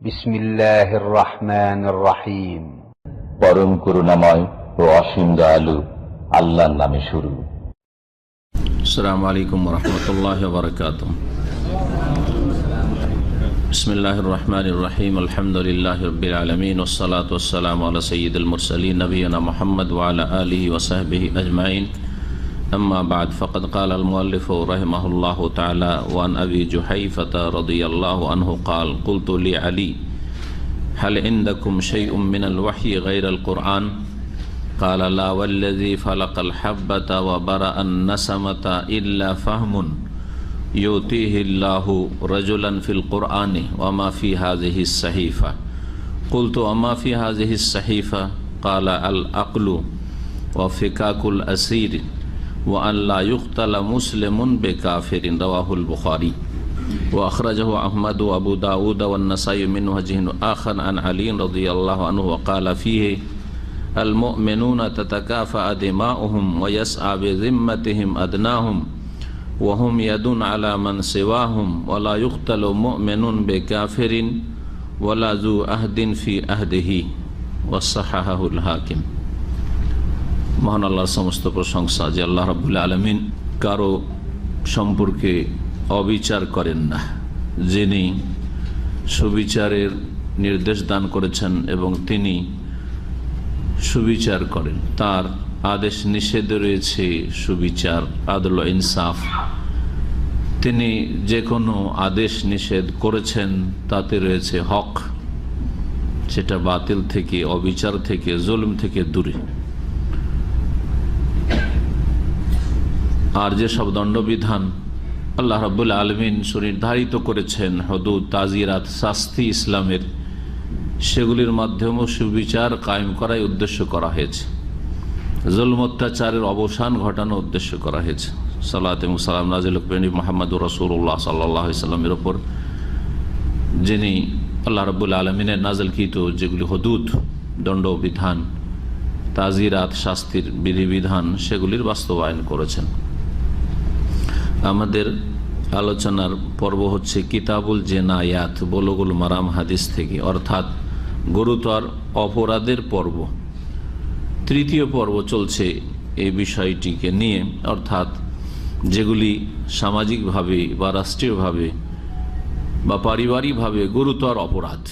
বিসমিল্লাহির রহমানির রহিম। পরম করুণাময় ও অসীম দয়ালু আল্লাহর নামে শুরু। আসসালামু আলাইকুম ওয়া রাহমাতুল্লাহি ওয়া বারাকাতুহু। বিসমিল্লাহির রহমানির রহিম। আলহামদুলিল্লাহি রাব্বিল আলামিন ওয়াস সালাতু ওয়াস সালামু আলা সাইয়্যিদিল মুরসালিন নবিয়িনা মুহাম্মদ ওয়া আলা আলিহি ওয়া সাহবিহি আজমাইন। أما بعد فقد قال المؤلف رحمه الله تعالى وعن أبي جحيفة رضي الله عنه قال قلت لعلي هل عندكم شيء من الوحي غير القرآن؟ قال لا والذي فلق الحبة وبرأ النسمة إلا فهم يؤتيه الله رجلا في القرآن وما في هذه الصحيفة. قلت وما في هذه الصحيفة؟ قال العقل وفكاك الأسير وأن لا يقتل مسلم بكافر. رواه البخاري وأخرجه أحمد وأبو داود والنسائي من وجه آخر عن علي رضي الله عنه وقال فيه المؤمنون تتكافأ دماؤهم ويسعى بذمتهم أدناهم وهم يدون على من سواهم ولا يقتل مؤمن بكافر ولا ذو عهد في عهده وصححه الحاكم. মহান আল্লাহর সমস্ত প্রশংসা যে আল্লাহ রাব্বুল আলামিন কারো সম্পর্কে অবিচার করেন না, যিনি সুবিচারের নির্দেশ দান করেছেন এবং তিনি সুবিচার করেন। তার আদেশ নিষেধে রয়েছে সুবিচার, আদল ও ইনসাফ। তিনি যে কোনো আদেশ নিষেধ করেছেন তাতে রয়েছে হক, সেটা বাতিল থেকে, অবিচার থেকে, জুলম থেকে দূরে। আর যে সব দণ্ডবিধান আল্লাহ রাব্বুল আলামিন সুনির্ধারিত করেছেন, হুদুদ, তাজিরাত, শাস্তি ইসলামের, সেগুলির মাধ্যমেও সুবিচার কায়েম করাই উদ্দেশ্য করা হয়েছে। জুলম অত্যাচারের অবসান ঘটানো উদ্দেশ্য করা হয়েছে। সালাত এবং সালাম নাজিল হোক মুহাম্মদুর রাসূলুল্লাহ সাল্লাল্লাহু আলাইহি সাল্লামের উপর, যিনি আল্লাহ রাব্বুল আলামিনের নাজিলকৃত যেগুলি হুদুদ, দণ্ডবিধান, তাজিরাত, শাস্তির বিধিবিধান, সেগুলির বাস্তবায়ন করেছেন। আমাদের আলোচনার পর্ব হচ্ছে কিতাবুল জেনায়াত, বুলুগুল মারাম হাদিস থেকে, অর্থাৎ গুরুতর অপরাধের পর্ব। তৃতীয় পর্ব চলছে এই বিষয়টিকে নিয়ে, অর্থাৎ যেগুলি সামাজিকভাবে বা রাষ্ট্রীয়ভাবে বা পারিবারিকভাবে গুরুতর অপরাধ,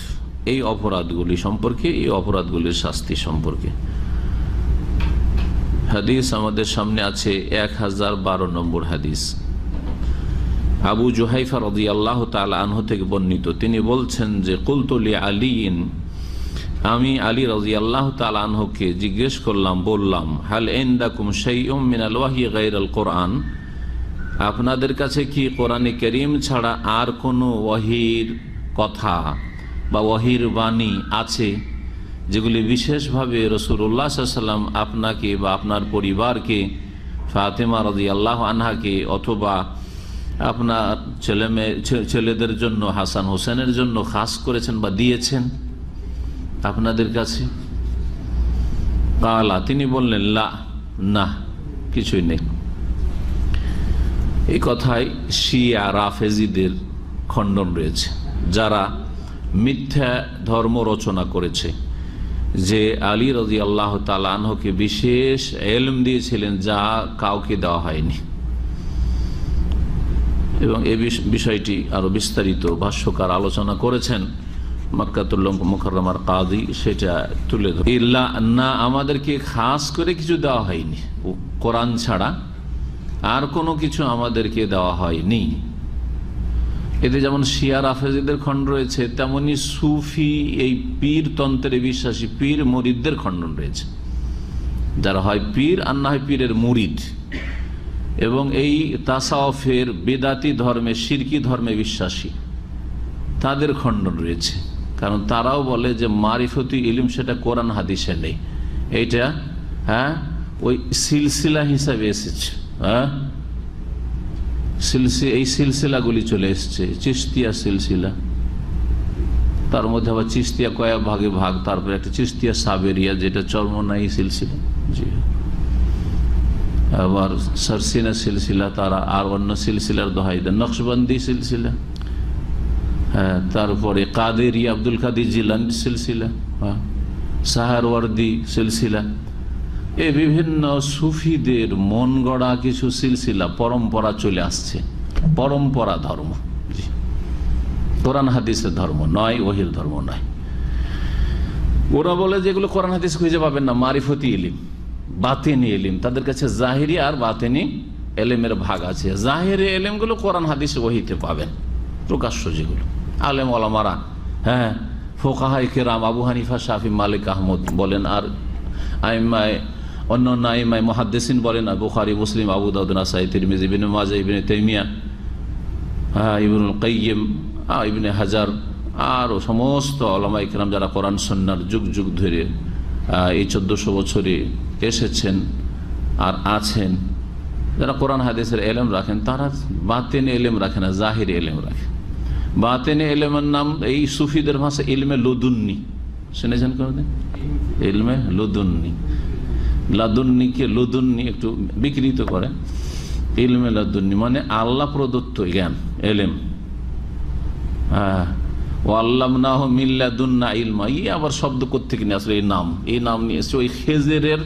এই অপরাধগুলি সম্পর্কে, এই অপরাধগুলির শাস্তি সম্পর্কে। হাদিস আমাদের সামনে আছে 1012 নম্বর হাদিস। আবু জুহাইফা রাদিয়াল্লাহু তাআলা আনহু থেকে বর্ণিত, তিনি বলছেন যে কুলতু লি আলিন, আমি আলী রাদিয়াল্লাহু তাআলা আনহুকে জিজ্ঞেস করলাম, বললাম, হাল ইনদাকুম শাইউম মিনাল ওয়াহয়ি গায়রাল কোরআন, আপনাদের কাছে কি কোরআনে কারীম ছাড়া আর কোনো ওয়াহির কথা বা ওয়াহির বাণী আছে যেগুলি বিশেষভাবে রাসূলুল্লাহ সাল্লাল্লাহু আলাইহি ওয়াসাল্লাম আপনাকে বা আপনার পরিবারকে, ফাতেমা রাদিয়াল্লাহু আনহাকে অথবা আপনার ছেলেদের জন্য, হাসান হোসেনের জন্য খাস করেছেন বা দিয়েছেন আপনাদের কাছে? কালা, তিনি বললেন, লা, না, কিছুই নেই। এই কথায় শিয়া রাফেজিদের খণ্ডন রয়েছে, যারা মিথ্যা ধর্ম রচনা করেছে যে আলী রাদিয়াল্লাহু তাআলা আনহুকে বিশেষ ইলম দিয়েছিলেন যা কাউকে দেওয়া হয়নি। এবং এই বিষয়টি আরো বিস্তারিত ভাষ্যকার আলোচনা করেছেন, মক্কাতুল মুকাররমার কাজী সেটা তুলে ধরে, ইল্লা না, আমাদেরকে খাস করে কিছু দেওয়া হয়নি, কোরআন ছাড়া আর কোনো কিছু আমাদেরকে দেওয়া হয়নি। এতে যেমন শিয়া রাফেজিদের খণ্ড রয়েছে, তেমনি সুফি, এই পীর তন্ত্রে বিশ্বাসী পীর মুরিদদের খণ্ডন রয়েছে, যারা হয় পীর আর না হয় পীরের মুরিদ, এবং এই তাসাউফের বেদাতি ধর্মে, শিরকি ধর্মে বিশ্বাসী, তাদের খণ্ডন রয়েছে। কারণ তারাও বলে যে মারিফতি ইলম সেটা কোরআন হাদিসে নেই, এইটা ওই সিলসিলা হিসাবে এসেছে। এই সিলসিলাগুলি চলে এসছে, চিশতিয়া সিলসিলা, তার মধ্যে আবার চিশতিয়া কয়েক ভাগে ভাগ, তারপরে একটা চিশতিয়া সাবেরিয়া যেটা চরমনাই সিলসিলা, জি, আবার সরসিনা সিলসিলা, তারা আর অন্য সিলসিলার দোহাই দেন, নকশবন্দি সিলসিলা, হ্যাঁ, তারপরে কাদেরি আব্দুল কাদের জিলানী সিলসিলা, সাহারওয়ার্দী সিলসিলা, এই বিভিন্ন সুফিদের মন গড়া কিছু সিলসিলা পরম্পরা চলে আসছে। পরম্পরা ধর্ম, কোরআন হাদিসের ধর্ম নয়, ওহির ধর্ম নয়। ওরা বলে যেগুলো কোরআন হাদিস খুঁজে পাবেন না, মারিফতি ইলিম, বাতেনি ইলিম। তাদের কাছে জাহিরি আর বাতেনি এলেমের ভাগ আছে। জাহিরি এলেমগুলো কোরআন হাদিস ওহিতে পাবেন, প্রকাশ্য যেগুলো আলেম ওলামারা, হ্যাঁ, ফোকাহাই কেরাম আবু হানিফা, শাফি, মালিক, আহমদ বলেন, আর আইমায় অন্যান্য আইমায় মুহাদ্দিসিন বলেন, বুখারী, মুসলিম, আবু দাউদ, নাসাই, তিরমিজি, ইবনে মাজাহ, ইবনে তাইমিয়া, ইবনুল কাইয়িম, ইবনে হাজার, আর সমস্ত ওলামা ইকরাম যারা কোরআন সুন্নাহর যুগ যুগ ধরে এই 1400 বছরে এসেছেন আর আছেন, যারা কোরআন হাদিসের এলেম রাখেন, তারা বাতেনে এলেম রাখে না, জাহির এলেম রাখে। বাতেনে এলেমের নাম এই সুফিদের ভাষা ইলমে লদুন্নি, শুনেছেন কোনদিন? ইলমে লদুন্নি, লাদুন্নিকে লদুন্নি একটু বিকৃত করে। ইলমে লাদুন্নি মানে আল্লাহ প্রদত্ত জ্ঞান, এলেম। ও আল্লামনাহু মিন লাদুন্না ইলমা, এই আবার শব্দ কোত্থেকে নিয়ে আসলে? এই নাম নিয়ে এসছে ওই খেজেরের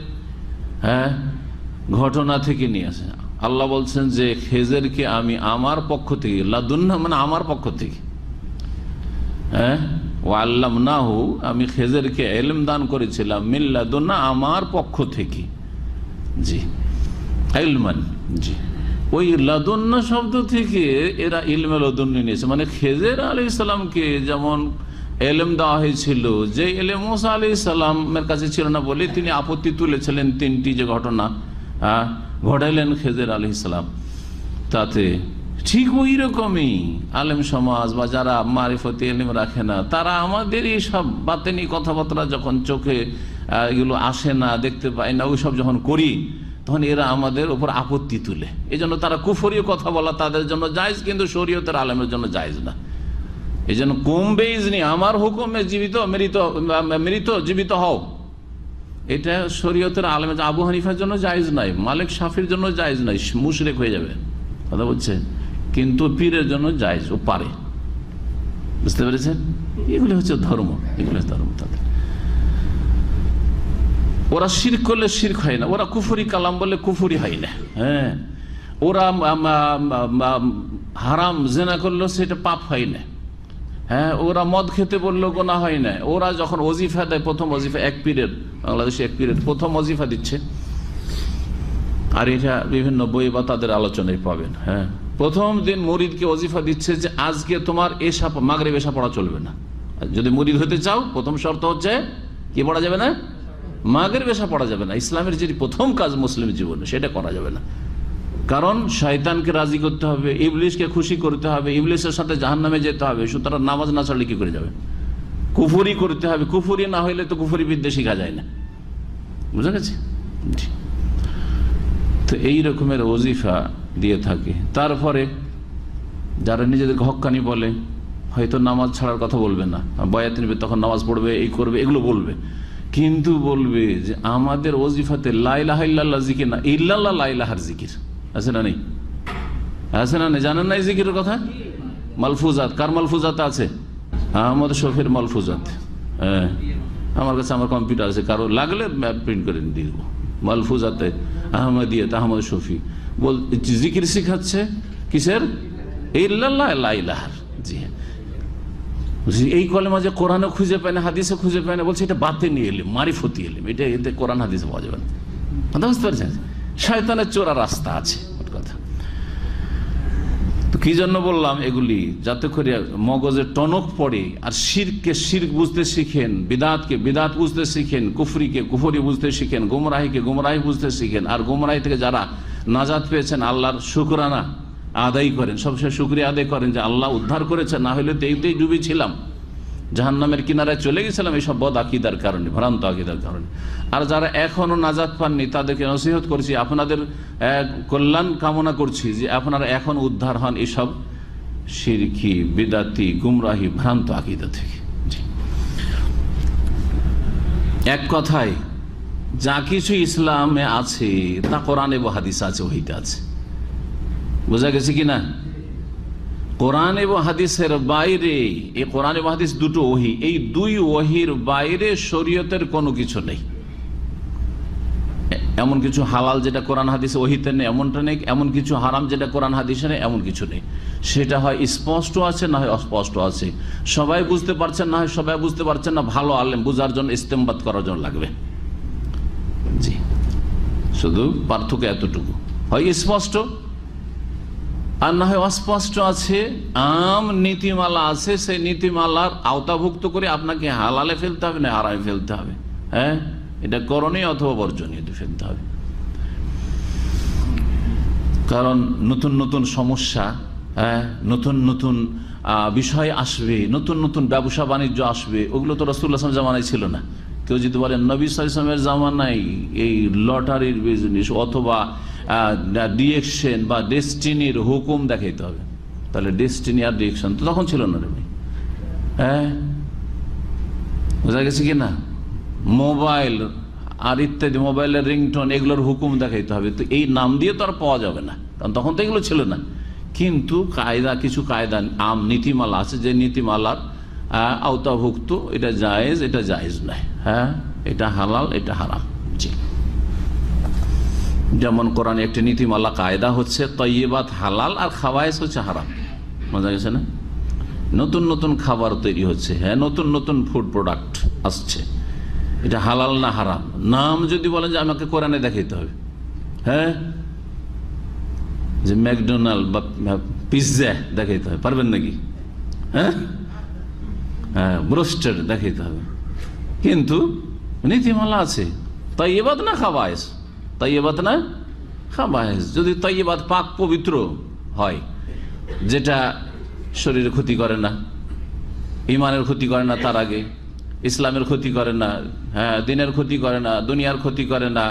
ঘটনা থেকে নিয়ে আসে। আল্লাহ বলছেন যে খেজেরকে আমি আমার পক্ষ থেকে, লাদুন্না মানে আমার পক্ষ থেকে, ও আল্লামনাহু আমি খেজেরকে ইলম দান করেছিলাম, মিন লাদুন্না আমার পক্ষ থেকে, জি, ইলমান, জি। ওই লাদুন্না শব্দ থেকে এরা ইলমে লাদুন্নি নিয়েছে, মানে খেজের আলাইহিস সালামকে যেমন এলেম দেওয়া হয়েছিল, যে এলেম মুসা আলাইহিস সালামের কাছে ছিল না বলে তিনি আপত্তি তুলেছিলেন, 3টি যে ঘটনা ঘটাইলেন খেজের আলাইহিস সালাম, তাতে ঠিক ওই রকমই আলেম সমাজ বা যারা মারিফতি এলেম রাখে না, তারা আমাদের এই সব বাতেনি কথাবার্তা যখন চোখে এগুলো আসে না, দেখতে পাই না, ওই সব যখন করি, তখন এরা আমাদের উপর আপত্তি তুলে। এই জন্য তারা কুফরীয় কথা বলা তাদের জন্য জায়েজ, কিন্তু শরীয়তের আলেমের জন্য জায়েজ না। এই জন্য কুম বেইজনি, আমার হুকুমে জীবিত মৃত জীবিত হও, এটা শরীয়তের আলেমের, আবু হানিফার জন্য জায়েজ নাই, মালিক শাফির জন্য জায়েজ নাই, মুশরিক হয়ে যাবে, কথা বলছে। কিন্তু পীরের জন্য জায়েজ, ও পারে, বুঝতে পেরেছেন? এগুলো হচ্ছে ধর্ম, এগুলো ধর্ম তাদের। ওরা শিরক করলে শিরক হয় না, ওরা কুফরি কালাম বললে কুফরি হয় না, হ্যাঁ, ওরা হারাম জেনা করলো সেটা পাপ হয় না, হ্যাঁ, ওরা মদ খেতে বললো গোনা হয় না। ওরা যখন ওজিফা দেয়, প্রথম ওজিফা এক পীরের, বাংলাদেশে এক পীরের প্রথম ওজিফা দিচ্ছে, আর এটা বিভিন্ন বই বা তাদের আলোচনায় পাবেন। হ্যাঁ, প্রথম দিন মুরিদকে ওজিফা দিচ্ছে যে আজকে তোমার এশা, মাগরিব এশা পড়া চলবে না। যদি মুরিদ হতে চাও, প্রথম শর্ত হচ্ছে কি পড়া যাবে না? মাগরিব এশা পড়া যাবে না। ইসলামের যেটি প্রথম কাজ মুসলিম জীবনে, সেটা করা যাবে না। কারণ শয়তানকে রাজি করতে হবে, ইবলিশকে খুশি করতে হবে, ইবলিশের সাথে জাহান্নামে যেতে হবে। সুতরাং নামাজ না ছাড়লে কি করে যাবে? কুফরি করতে হবে, কুফরি না হইলে তো কুফরি বিদ্যা শেখা যায় না, বুঝা গেছে? তো এই রকমের ওজিফা দিয়ে থাকে। তারপরে যারা নিজেদেরকে হক্কানি বলে, হয়তো নামাজ ছাড়ার কথা বলবে না, বয়াত নেবে, তখন নামাজ পড়বে, এই করবে, এগুলো বলবে, কিন্তু বলবে যে আমাদের ওজিফাতে লা ইলাহা ইল্লাল্লাহ জিকির না, ইল্লাল্লাহ লা ইলাহার জিকির আছে না? নেই? আছে না? নেই? জানেন না এই জিকিরের কথা? মালফুজাত, কার মালফুজাত আছে? আহমদ শফির মালফুজাত। হ্যাঁ, আমার কাছে আমার কম্পিউটার আছে, কারো লাগলে প্রিন্ট করে দিয়ে দেবো। মালফুজাতে আহমদিয়াত, আহমদ শফি বল জিকির শিখাচ্ছে কিসের? ইল্লাল্লাহ লা ইলাহার। জি হ্যাঁ, এই কলেমা যে কোরআনে খুঁজে পায় না, হাদিসে খুঁজে পায় না, বলছে এটা বাতেনি ইলম, মারিফতি ইলম, এটা এতে কোরআন হাদিসে পাওয়া যাবে না। বুঝতে পারছেন? শয়তানের চোরা রাস্তা আছে, কথা। তো কি জন্য বললাম এগুলি? যাতে করে মগজে টনক পড়ে, আর শিরককে শিরক বুঝতে শিখেন, বিদাতকে বিদাত বুঝতে শিখেন, কুফরিকে কুফরি বুঝতে শিখেন, গুমরাহিকে গুমরাহি বুঝতে শিখেন। আর গুমরাহি থেকে যারা নাজাত পেয়েছেন, আল্লাহর শুকরানা আদায় করেন, সবসময় শুকরিয়া আদায় করেন যে আল্লাহ উদ্ধার করেছেন, না হলে তো এইতেই ডুবেছিলাম, জাহান্নামের কিনারায় চলে গেছিলাম এইসব বদ আকিদার কারণে, ভ্রান্ত আকিদার কারণে। আর যারা এখনো নাজাত পাননি, তাদেরকে নসিহত করছি, আপনাদের কল্যাণ কামনা করছি যে আপনারা এখন উদ্ধার হন এইসব শিরকি, বিদাতি, গুমরাহি, ভ্রান্ত আকিদা থেকে। এক কথায় যা কিছু ইসলামে আছে তা কোরআনে বা হাদিসে আছে, ওহিতে আছে। বোঝা গেছে কিনা? কোরআন এবং হাদিসের বাইরে, এই কোরআন এবং হাদিস দুটো ওহী, এই দুই ওহীর বাইরে শরীয়তের কোনো কিছু নেই। এমন কিছু হালাল যেটা কোরআন হাদিসে ওহীতে নেই এমনটা নেই, এমন কিছু হারাম যেটা কোরআন হাদিসে নেই এমন কিছু নেই। সেটা হয় স্পষ্ট আছে, না হয় অস্পষ্ট আছে, সবাই বুঝতে পারছেন, না হয় সবাই বুঝতে পারছেন না, ভালো আলেম বুঝার জন্য, ইস্তেমবাদ করার জন্য লাগবে। জি, শুধু পার্থক্য এতটুকু, হয় স্পষ্ট আর না হয় অস্পষ্ট আছে। আম নীতিমালা আছে, সেই নীতিমালার আওতাভুক্ত করে আপনাকে হালালে ফেলতে হবে না হারামে ফেলতে হবে। হ্যাঁ, এটা করণীয় অথবা বর্জনীয় ফেলতে হবে। কারণ নতুন নতুন সমস্যা, নতুন নতুন বিষয় আসবে, নতুন নতুন ব্যবসা বাণিজ্য আসবে, ওগুলো তো রাসূলুল্লাহ সাল্লাল্লাহু আলাইহি ওয়াসাল্লাম জামানায় ছিল না। কেউ যদি বলেন নবী সাল্লাল্লাহু আলাইহি ওয়াসাল্লামের জামানায় এই লটারির বিজনেস অথবা ডিরেকশন বা ডেস্টিনির হুকুম দেখাইতে হবে, তাহলে ডেস্টিনি আর ডিরেকশন তো তখন ছিল না রে ভাই। হ্যাঁ, বোঝা গেছে কি না? মোবাইল আর ইত্যাদি, মোবাইলের রিংটোন, এগুলোর হুকুম দেখাইতে হবে। তো এই নাম দিয়ে তো আর পাওয়া যাবে না, কারণ তখন তো এগুলো ছিল না। কিন্তু কায়দা, কিছু কায়দা আম নীতিমালা আছে, যে নীতিমালার আওতাভুক্ত, এটা জায়েজ, এটা জায়েজ নয়। হ্যাঁ, এটা হালাল, এটা হারাম। জি, যেমন কোরআনে একটি নীতিমালা কায়দা হচ্ছে তয়্যিবাত হালাল আর খাবায়েস হচ্ছে হারাম। বোঝা গেছে না? নতুন নতুন খাবার তৈরি হচ্ছে, হ্যাঁ, নতুন নতুন ফুড প্রোডাক্ট আসছে, এটা হালাল না হারাম? নাম যদি বলেন যে আমাকে কোরআনে দেখাইতে হবে, হ্যাঁ, যে ম্যাকডোনাল্ড বা পিৎজা দেখাইতে হবে, পারবেন নাকি? হ্যাঁ, হ্যাঁ, ব্রোস্টেড দেখাইতে হবে। কিন্তু নীতিমালা আছে তয়্যিবাত না খাবায়েস, তয়্যিবাত না খাবায়েস। যদি তয়্যিবাত পাক পবিত্র হয়, যেটা শরীরের ক্ষতি করে না, ইমানের ক্ষতি করে না, তার আগে ইসলামের ক্ষতি করে না, হ্যাঁ, দিনের ক্ষতি করে না, দুনিয়ার ক্ষতি করে না,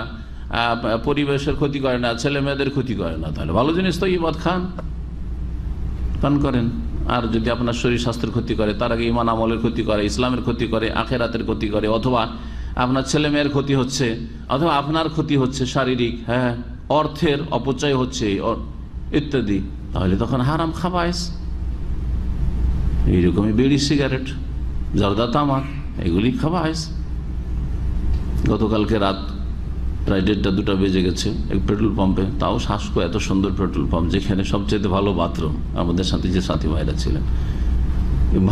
পরিবেশের ক্ষতি করে না, ছেলে মেয়েদের ক্ষতি করে না, তাহলে ভালো জিনিস তয়্যিবাত খান, পান করেন। আর যদি আপনার শরীর স্বাস্থ্যের ক্ষতি করে, তার আগে ইমান আমলের ক্ষতি করে, ইসলামের ক্ষতি করে, আখেরাতের ক্ষতি করে, অথবা আপনার ছেলে মেয়ের ক্ষতি হচ্ছে, অথবা আপনার ক্ষতি হচ্ছে শারীরিক, হ্যাঁ, অর্থের অপচয় হচ্ছে ইত্যাদি, তাহলে তখন হারাম খাবায়েস। এইরকমই বিড়ি, সিগারেট, জর্দা, তামাক, এগুলি খাবায়েস। গতকালকে রাত প্রায় 1:30-2টা বেজে গেছে এক পেট্রোল পাম্পে, তাও শাসকো, এত সুন্দর পেট্রোল পাম্প, যেখানে সবচেয়ে ভালো বাথরুম, আমাদের সাথে যে সাথী ভাইরা ছিলেন,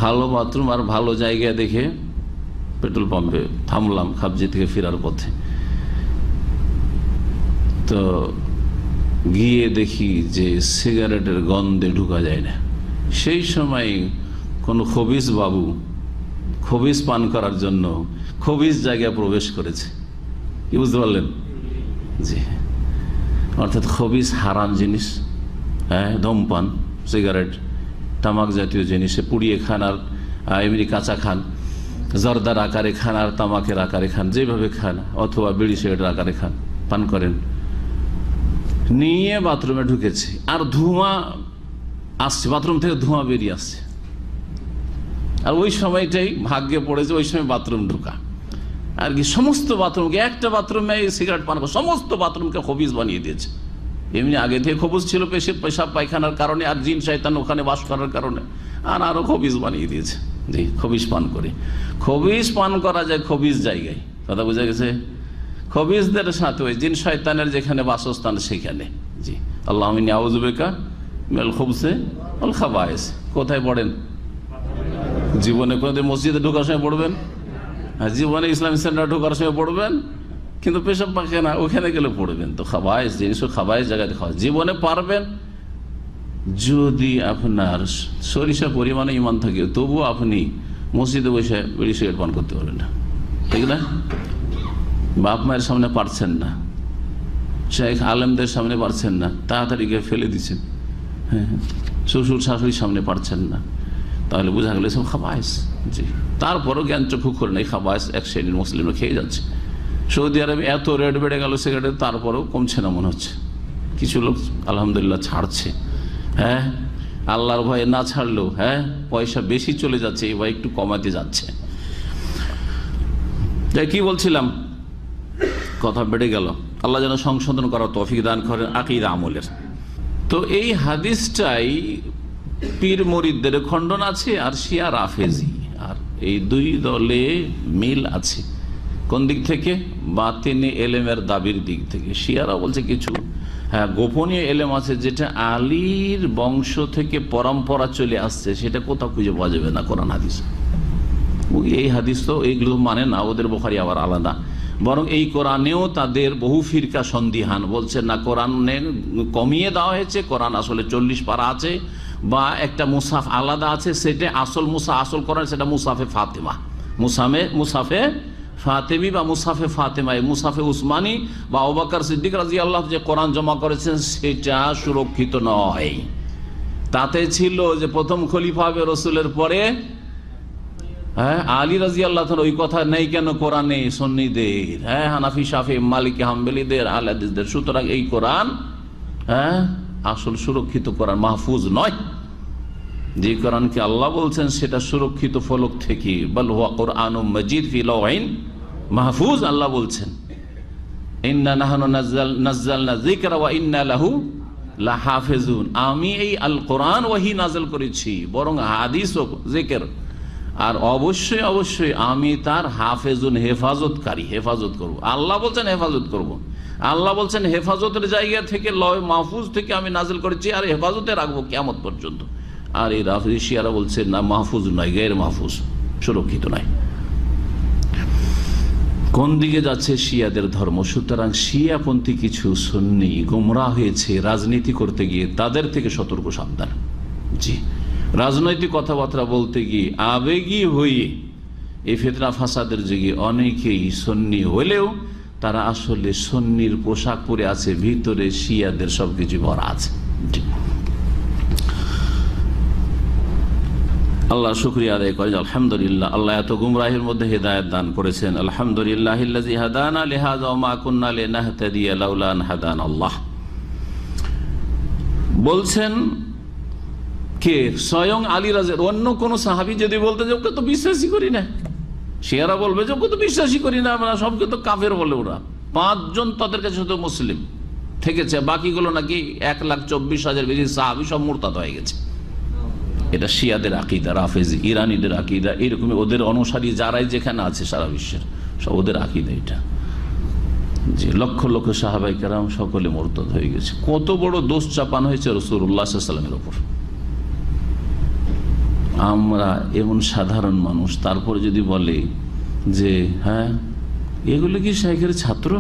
ভালো বাথরুম আর ভালো জায়গা দেখে পেট্রোল পাম্পে থামলাম খাবজি থেকে ফেরার পথে। তো গিয়ে দেখি যে সিগারেটের গন্ধে ঢুকা যায় না। সেই সময় কোনো খবিস বাবু খবিস পান করার জন্য খবিস জায়গায় প্রবেশ করেছে। কি বুঝতে পারলেন? জি, অর্থাৎ খবিস হারাম জিনিস, হ্যাঁ, ধূমপান, সিগারেট, তামাক জাতীয় জিনিসে পুড়িয়ে খান আর এমনি কাঁচা খান, জর্দার আকারে খান আর তামাকের আকারে খান, যেভাবে খান, অথবা বিড়ি সিগারেটের আকারে খান, পান করেন। নিয়ে বাথরুমে ঢুকেছে আর ধোঁয়া আসছে, বাথরুম থেকে ধোঁয়া বেরিয়ে আসছে। আর ওই সময়টাই ভাগ্যে পড়েছে, ওই সময় বাথরুম ঢোকা আর কি। সমস্ত বাথরুমকে, একটা বাথরুমে সিগারেট পান করা, সমস্ত বাথরুমকে খবিস বানিয়ে দিয়েছে। এমনি আগে থেকে খবিস ছিল পেশাব পায়খানার কারণে, আর জিন শয়তান ওখানে বাস করার কারণে, আর আরো খবিস বানিয়ে দিয়েছে। জি, খবিস পান করে, খবিস পান করা যায় খবিস জায়গায়, কথা বোঝা গেছে? খবিসদের সাথে ওই জিন শয়তানের যেখানে বাসস্থান সেখানে। জি, আল্লাহ ইন্নী আউযু বিকা মিনাল খুবসি ওয়াল খাবায়েস। কোথায় পড়েন? জীবনে কোনোদিন মসজিদে ঢোকার সময় পড়বেন, জীবনে ইসলামিক সেন্টার ঢোকার সময় পড়বেন, কিন্তু পেশাব পায়খানা ওখানে গেলে পড়বেন। তো খাবায়েস জিনিস, খাবায়েস জায়গায় খাওয়া জীবনে পারবেন যদি আপনার সরিষা পরিমাণে ইমান থাকে, তবুও আপনি মসজিদে বসে বিড়ি সিগারেট পান করতে পারবেন না, ঠিক না? বাপ মায়ের সামনে পারছেন না, শেখ আলেমদের সামনে পারছেন না, তাড়াতাড়ি গিয়ে ফেলে দিচ্ছেন, হ্যাঁ, শ্বশুর শাশুড়ির সামনে পারছেন না, তাহলে বোঝা গেল সব খাবায়েস। জি, তারপরও জ্ঞান চক্ষু করে নেই, খাবায়েস এক শ্রেণীর মুসলিমরা খেয়ে যাচ্ছে। সৌদি আরবে এত রেট বেড়ে গেল সিগারেটের, তারপরেও কমছে না মনে হচ্ছে। কিছু লোক আলহামদুলিল্লাহ ছাড়ছে, হ্যাঁ, আল্লাহর ভয়ে না ছাড়লেও, হ্যাঁ, পয়সা বেশি চলে যাচ্ছে, এবার একটু কমাতে যাচ্ছে। তাই কি বলছিলাম, কথা বেড়ে গেল। আল্লাহ যেন সংশোধন করার তৌফিক দান করেন আকীদা আমলের। তো এই হাদিসটাই পীর মুরিদদের খণ্ডন আছে আর শিয়া রাফেজি, আর এই দুই দলে মিল আছে। কোন দিক থেকে? বাতিনি এলেমের দাবির দিক থেকে। শিয়ারা বলছে কিছু গোপনীয় এলেম আছে যেটা আলীর বংশ থেকে পরম্পরা চলে আসছে, সেটা কোথাও খুঁজে পাওয়া যাবে না কোরআন হাদিস। এই হাদিস তো এইগুলো মানে না, ওদের বুখারী আবার আলাদা। বরং এই কোরআনেও তাদের বহু ফিরকা সন্দিহান, বলছে না কোরআনে কমিয়ে দেওয়া হয়েছে, কোরআন আসলে 40 পারা আছে, বা একটা মুসাফ আলাদা আছে, সেটা আসল আসল কোরআন সেটা মুসাফে ফাতেমা, মুসাফে ফাতেমি বা মুসাফে ফাতেমা। মুসাফে উসমানী বা আবু বকর সিদ্দিক রাদিয়াল্লাহু যে কোরআন জমা করেছেন সেটা সুরক্ষিত নয়। তাতে ছিল যে প্রথম খলিফা হবে রসুলের পরে আলী রাদিয়াল্লাহু ওই কথা নেই কেন কোরআনে? সুন্নিদের, হানাফি শাফি মালিকি হাম্বলীদের, আহলে হাদিসদের। সুতরাং এই কোরআন আসল সুরক্ষিত কোরআন, মাহফুজ নয়। যে কোরআনকে আল্লাহ বলছেন সেটা সুরক্ষিত ফলক থেকে, বাল হুয়া কুরআনুম মাজিদ ফি লাওহিন মাহফুজ। আল্লাহ বলছেন ইন্না নাহনু নাযালনা যিকরা ওয়া ইন্না লাহু লাহাফিজুন। আমি এই আল কোরআন ওহী নাযিল করেছি, বরং হাদিস ও জিকির, আর অবশ্যই অবশ্যই আমি তার হাফেজুন, হেফাজতকারী, হেফাজত করব। আল্লাহ বলছেন হেফাজত করব, আল্লাহ বলছেন হেফাজতের জায়গা থেকে লয় মাহফুজ থেকে আমি নাজিল করেছি আর হেফাজতে রাখবো কিয়ামত পর্যন্ত। আর এই রাফেজি শিয়ারা বলছে না, মাহফুজ নয়, গায়ের মাহফুজ, সুরক্ষিত নয়। কোন দিকে যাচ্ছে শিয়াদের ধর্ম? সুতরাং শিয়াপন্থী কিছু সুন্নি গোমরাহ হয়েছে রাজনীতি করতে গিয়ে, তাদের থেকে সতর্ক সাবধান। জি, রাজনৈতিক কথাবার্তা বলতে গিয়ে আবেগী হয়ে এই ফিতনা ফাসাদের যুগে অনেকেই সুন্নি হলেও তারা আসলে সুন্নির পোশাক পরে আছে, ভিতরে শিয়াদের সবকিছু ভরা আছে। আল্লাহ শুকরিয়া আদায় করেন, আলহামদুলিল্লাহ, আল্লাহ এত গুমরাহের মধ্যে হেদায়েত দান করেছেন। আলহামদুলিল্লাহিল্লাযী হাদানা লিহাযা ওয়া মা কুন্না লিনাহতাদিয়া লাউলা আন হাদানাল্লাহ। বলছেন কে? স্বয়ং আলী রাদিয়াল্লাহু, অন্য কোন সাহাবী যদি বলতে যে ওকে তো বিশ্বাসই করি না, শিয়ারা বলবে যে ওকে তো বিশ্বাসই করি না, আমরা সবকে তো কাফের বলে। ওরা 5 জন তাদের কাছে শুধু মুসলিম থেকেছে, বাকিগুলো নাকি 1,24,000 বেশি সাহাবী সব মুরতাদ হয়ে গেছে। এটা শিয়াদের আকীদা, রাফেজি ইরানিদের আকীদা, এরকমই ওদের অনুসারী যারাই যেখানে আছে সারা বিশ্বের সব ওদের আকীদা এটা। যে লক্ষ লক্ষ সাহাবায়ে কেরাম সকলে মুরতাদ হয়ে গেছে। কত বড় দোষ চাপানো হয়েছে রাসূলুল্লাহ সাল্লাল্লাহু আলাইহি ওয়াসাল্লামের উপর। আমরা এমন সাধারণ মানুষ, তারপরে যদি বলে যে হ্যাঁ এগুলো কি শাইখের ছাত্র,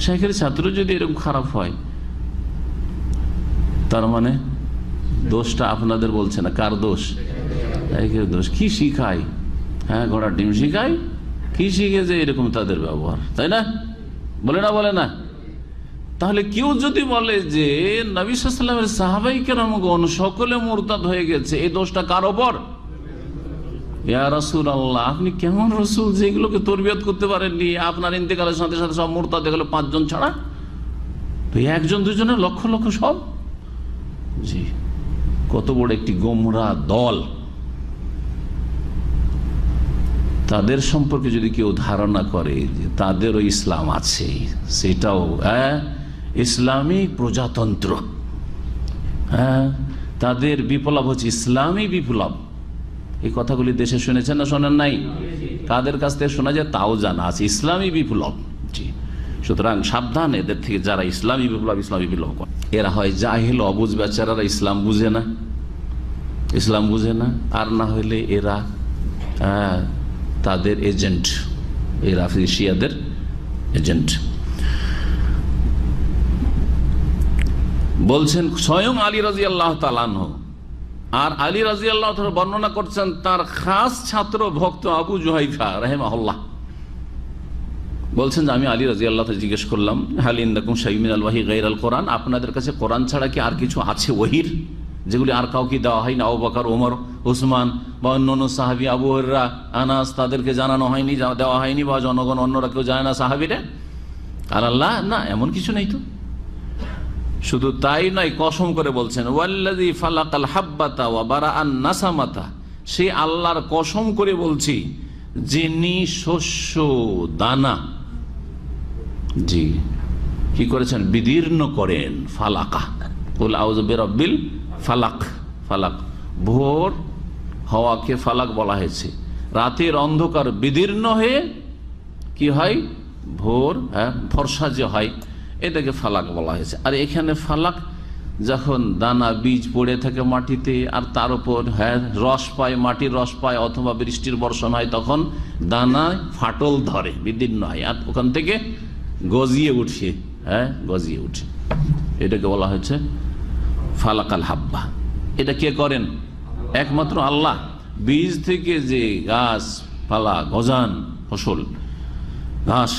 শাইখের ছাত্র যদি এরকম খারাপ হয়, তার মানে দোষটা আপনাদের বলছে না, কার দোষ? শাইখের দোষ। কি শিখায়? ঘোড়ার ডিম শিখায়, কি শিখেছে এরকম তাদের ব্যবহার, তাই না? বলে না, বলে না? তাহলে কেউ যদি বলে যে নবী সাল্লাল্লাহু আলাইহি ওয়াসাল্লামের সাহাবায়ে কেরামগণ সকলে মুরতাদ হয়ে গেছে, এই দোষটা কার উপর? ইয়া রাসূলুল্লাহ, আপনি কেমন রাসূল যে এগুলোকে তরবিয়ত করতে পারেননি? আপনার ইন্তেকালের সাথে সাথে সব মুরতাদ হয়ে গেল 5 জন ছাড়া, তো 1 জন 2 জনের লক্ষ লক্ষ সব। জি, কত বড় একটি গোমরা দল। তাদের সম্পর্কে যদি কেউ ধারণা করে যে তাদেরও ইসলাম আছে, সেটাও ইসলামিক প্রজাতন্ত্র, তাদের বিপ্লব হচ্ছে ইসলামী বিপ্লব, এই কথাগুলি দেশে শুনেছেন না শোনেন নাই? কাদের কাছ থেকে শোনা যায় তাও জানা আছে, ইসলামী বিপ্লব। জি, সুতরাং সাবধান এদের থেকে, যারা ইসলামী বিপ্লব করে। এরা হয় জাহিল, অবুঝ বেচারারা, ইসলাম বুঝে না, ইসলাম বুঝে না, আর না হইলে এরা তাদের এজেন্ট, এই রাফেজি শিয়াদের এজেন্ট। বলছেন স্বয়ং আলী রাদিয়াল্লাহু তাআলা আনহু, আর আলী রাদিয়াল্লাহু তাআলা বর্ণনা করছেন তার খাস ছাত্র ভক্ত আবু জুহাইফা রাহিমাহুল্লাহ। বলছেন যে আমি আলী রাদিয়াল্লাহু তাআলা জিজ্ঞেস করলাম, হাল ইনদাকুম শাইউন মিনাল ওয়াহি গায়রাল কোরআন, আপনাদের কাছে কোরআন ছাড়া কি আর কিছু আছে ওহীর, যেগুলি আর কাউকে দেওয়া হয়নি? আবু বকর, ওমর, ওসমান বা অন্যান্য সাহাবী, আবু হুরায়রা, আনাস, তাদেরকে জানানো হয়নি, দেওয়া হয়নি, বা জনগণ অন্যরা কেউ জানে না সাহাবীরা? আর আল্লাহ না, এমন কিছু নেই তো। শুধু তাই নয়, কসম করে বলছেন ওয়াল্লাযী ফালাকাল হাব্বাতা ওয়া বারাআন নাসামাতা, সেই আল্লাহর কসম করে বলছি যিনি শস্য দানা জি কি করেছেন, বিদীর্ণ করেন। ফালাকা, কুল আউযু বিরাব্বিল ফালাক, ফালাক, ভোর হওয়াকে ফালাক বলা হয়েছে। রাতের অন্ধকার বিদীর্ণ হয়ে কি হয়, ভোর, ফর্সা যে হয়, এটাকে ফালাক বলা হয়েছে। আর এখানে ফালাক যখন দানা বীজ পড়ে থাকে মাটিতে, আর তার উপর রস পায়, মাটির রস পায়, অথবা বৃষ্টির বর্ষণ হয়, তখন দানা ফাটল ধরে, বিদীর্ণ হয়, আর ওখান থেকে গজিয়ে উঠে, গজিয়ে উঠে, এটাকে বলা হয়েছে ফালাকাল হাব্বা। এটা কে করেন? একমাত্র আল্লাহ। বীজ থেকে যে গাছ পালা গজান ফসল ঘাস,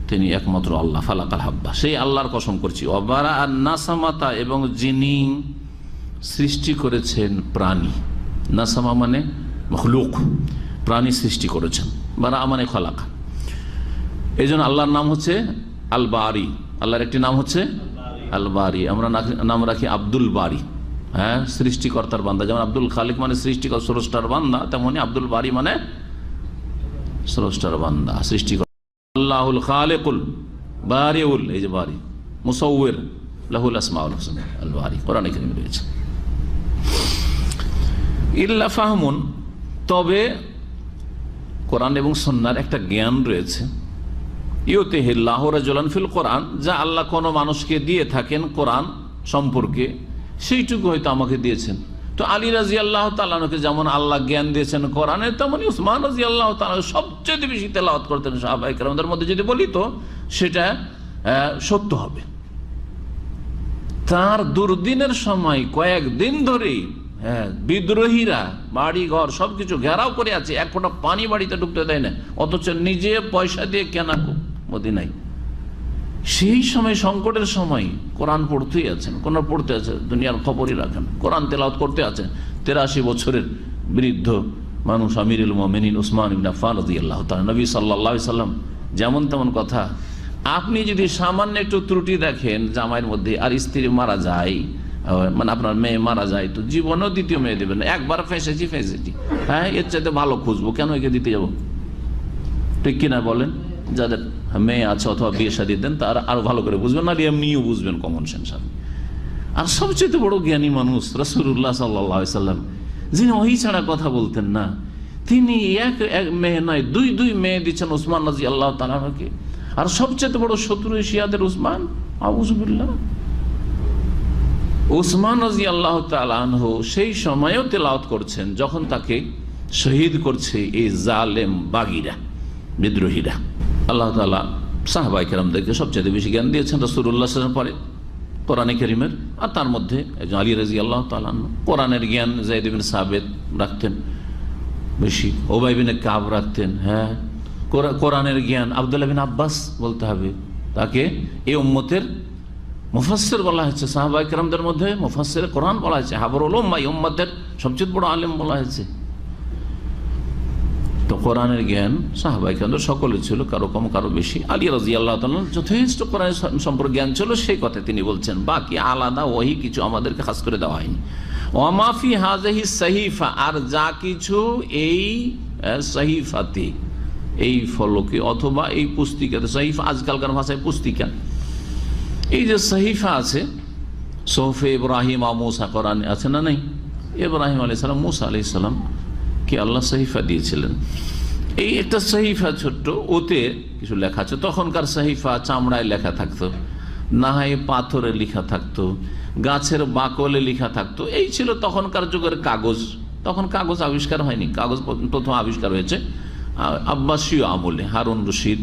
তিনি একমাত্র আল্লাহ। ফালাকাল হাব্বা, সেই আল্লাহর কসম করছি। অবারা আর নাসামাতা, এবং যিনি সৃষ্টি করেছেন প্রাণী, নাসামা মানে মখলুক, প্রাণী সৃষ্টি করেছেন, বারা মানে খলাকা। এই জন্য আল্লাহর নাম হচ্ছে আল বারি। আল্লাহর একটি নাম হচ্ছে আল বারি। আমরা নাম রাখি আব্দুল বারি, সৃষ্টিকর্তার বান্দা। যেমন আব্দুল খালিক মানে সৃষ্টিকর্তা, স্রষ্টার বান্দা, তেমনি আব্দুল বারি মানে স্রষ্টার বান্দা, সৃষ্টিকর্তা। আল্লাহুল খালিকুল বারিউল, এই যে বারি, মুসাউয়ির, লাহুল আসমাউল হুসনা, আল বারি, কোরআনে কারীমে রয়েছে। ইল্লা ফাহমুন, তবে কোরআন এবং সুন্নাহর একটা জ্ঞান রয়েছে। ইউতিহিল্লাহু রাজুলান ফিল কোরআন, যা আল্লাহ কোনো মানুষকে দিয়ে থাকেন কোরআন সম্পর্কে, সেইটুকু হয়তো আমাকে দিয়েছেন। তো আলী রাদিয়াল্লাহু তাআলা আনহুকে যেমন আল্লাহ জ্ঞান দিয়েছেন কোরআনের, তেমনি উসমান রাদিয়াল্লাহু তাআলা সবচেয়ে বেশি তেলাওয়াত করতেন সাহাবায়ে কেরামদের মধ্যে। যদি বলি তো সেটা সত্য হবে। তার দুর্দিনের সময় কয়েকদিন ধরেই বিদ্রোহীরা বাড়ি ঘর সবকিছু ঘেরাও করে আছে, এক ফোঁটা পানি বাড়িতে ঢুকতে দেয় না, অথচ নিজে পয়সা দিয়ে কেনা মদিনায়। সেই সময়, সংকটের সময় কোরআন পড়তেই আছেন, কোরআন পড়তে আছে, দুনিয়ার খবরই রাখেন, কোরআন তেলাওয়াত করতে আছেন। 83 বছরের বৃদ্ধ মানুষ আমিরুল মুমিনিন উসমান ইবনে আফফান রাদিয়াল্লাহু তাআলা, নবী সাল্লাল্লাহু আলাইহি সাল্লাম, যেমন তেমন কথা। আপনি যদি সামান্য একটু ত্রুটি দেখেন জামাইয়ের মধ্যে, আর স্ত্রী মারা যায়, মানে আপনার মেয়ে মারা যায়, তো জীবনেও দ্বিতীয় মেয়ে দেবেন। একবার ফেঁসেছি, এর চাইতে ভালো খুঁজবো, কেন একে দিতে যাবো? ঠিক কিনা বলেন? যাদের মেয়ে আছে অথবা বিয়ে শাদী দেন, তারা আরো ভালো করে বুঝবেন, না এমনিও বুঝবেন, কমন সেন্স। আর সবচেয়ে বড় জ্ঞানী মানুষ রাসূলুল্লাহ সাল্লাল্লাহু আলাইহি সাল্লাম, যিনি ওহী ছাড়া কথা বলতেন না, তিনি এক মেয়ে নয়, দুই মেয়ে দিচ্ছেন উসমান রাদিয়াল্লাহু তাআলা আনহুকে। আর সবচেয়ে বড় শত্রু শিয়াদের উসমান, আউযুবিল্লাহ। উসমান রাদিয়াল্লাহু তাআলা আনহু সেই সময়ও তেলাওয়াত করছেন যখন তাকে শহীদ করছে এই জালেম বাগীরা, বিদ্রোহীরা। আল্লাহ তাআলা সাহাবায়ে কেরামদেরকে সবচেয়ে বেশি জ্ঞান দিয়েছেন রাসূলুল্লাহ সাল্লাল্লাহু আলাইহি ওয়াসাল্লাম পরে কোরআনে কারীমের। আর তার মধ্যে আলী রাদিয়াল্লাহু তাআলা আনহু কোরআনের জ্ঞান যায়েদ ইবনে সাবিত রাখতেন বেশি, উবাই ইবনে কাব রাখতেন। কোরআনের জ্ঞান আব্দুল্লাহ বিন আব্বাস বলতে হবে, তাকে এই উম্মতের মুফাসসির বলা হয়েছে। সাহাবায়ে কেরামদের মধ্যে মুফাসসির কোরআন বলা হয়েছে, হাবরুল উম্মাহ, উম্মতের সবচেয়ে বড় আলেম বলা হয়েছে। তো কোরআনের জ্ঞান সাহাবায়ে কেরামদের সকলে ছিল, কারো কম কারো বেশি। আলী রাদিয়াল্লাহু তাআলা যথেষ্ট কোরআন সম্পর্কে জ্ঞান ছিল, সেই কথা তিনি বলছেন। বাকি আলাদা ওহী কিছু আমাদেরকে খাস করে দেওয়া হয়নি। ওয়া মা ফি হাযিহি সাহিফা, আর যা কিছু এই সাহিফাতে, এই ফলকে অথবা এই পুস্তিকাতে, সাহিফা আজকালকার ভাষায় পুস্তিকা, এই যে সাহিফা আছে, সোহফে ইব্রাহিম ও মুসা কোরআনে আছে না? নাই, ইব্রাহিম আলাইহিস সালাম, মুসা আলাইহিস সালাম কে আল্লাহ সাহিফা দিয়েছিলেন। এই একটা সাহিফা ছোট্ট, ওতে কিছু লেখা আছে। তখনকার সাহিফা চামড়ায় লেখা থাকতো, না হয় পাথরে লেখা থাকতো, গাছের বাকলে লেখা থাকতো। এই ছিল তখনকার যুগের কাগজ। তখন কাগজ আবিষ্কার হয়নি, কাগজ প্রথম আবিষ্কার হয়েছে আব্বাসীয় আমলে, হারুন রশিদ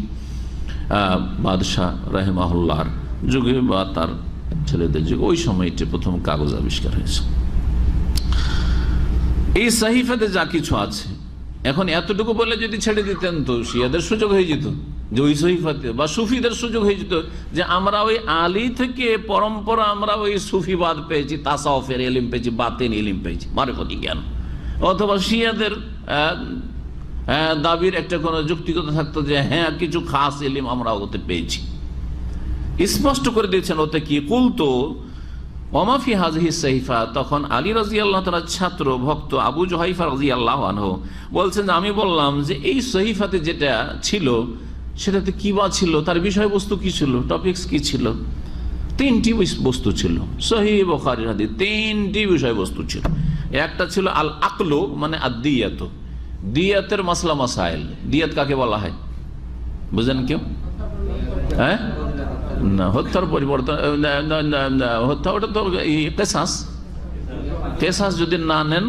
বাদশাহ রাহিমাহুল্লাহর যুগে বা তার ছেলেদের যুগে, ওই সময়টি প্রথম কাগজ আবিষ্কার হয়েছে। এই সাহিফাতে যা কিছু আছে, এখন এতটুকু বলে যদি ছেড়ে দিতেন তো শিয়াদের সুযোগ হয়ে যেত যে ওই সহিফাতে, বা সুফিদের সুযোগ হয়ে যেত যে আমরা ওই আলী থেকে পরম্পরা আমরা ওই সুফিবাদ পেয়েছি, তাসাউফের ইলম পেয়েছি, বাতিন ইলম পেয়েছি, মারিফতি জ্ঞান। অথবা শিয়াদের দাবির একটা কোনো যুক্তিগত থাকতো যে হ্যাঁ কিছু খাস ইলম আমরা ওতে পেয়েছি। স্পষ্ট করে দিয়েছেন ওতে কি কুলতো ওমা ফি হাযিহি সাহিফা। তখন আলী রাদিয়াল্লাহু তাআলা ছাত্র ভক্ত আবু জুহাইফা রাদিয়াল্লাহু আনহু বলছেন, আমি বললাম যে এই সহিফাতে যেটা ছিল সেটাতে কি বা ছিল, তার বিষয়বস্তু কি ছিল, টপিকস কি ছিল। তিনটি বস্তু ছিল, সহিহ বুখারীর হাদিস, তিনটি বিষয়বস্তু ছিল। একটা ছিল আল আকলু, মানে আদ-দিয়াত, দিয়াতের মাসলা মাসাইল। দিয়াত কাকে বলা হয় বুঝেন কেউ? হ্যাঁ, না, হত্যার পরিবর্তন, হত্যা ওটা তো কেসাস। কেসাস যদি না নেন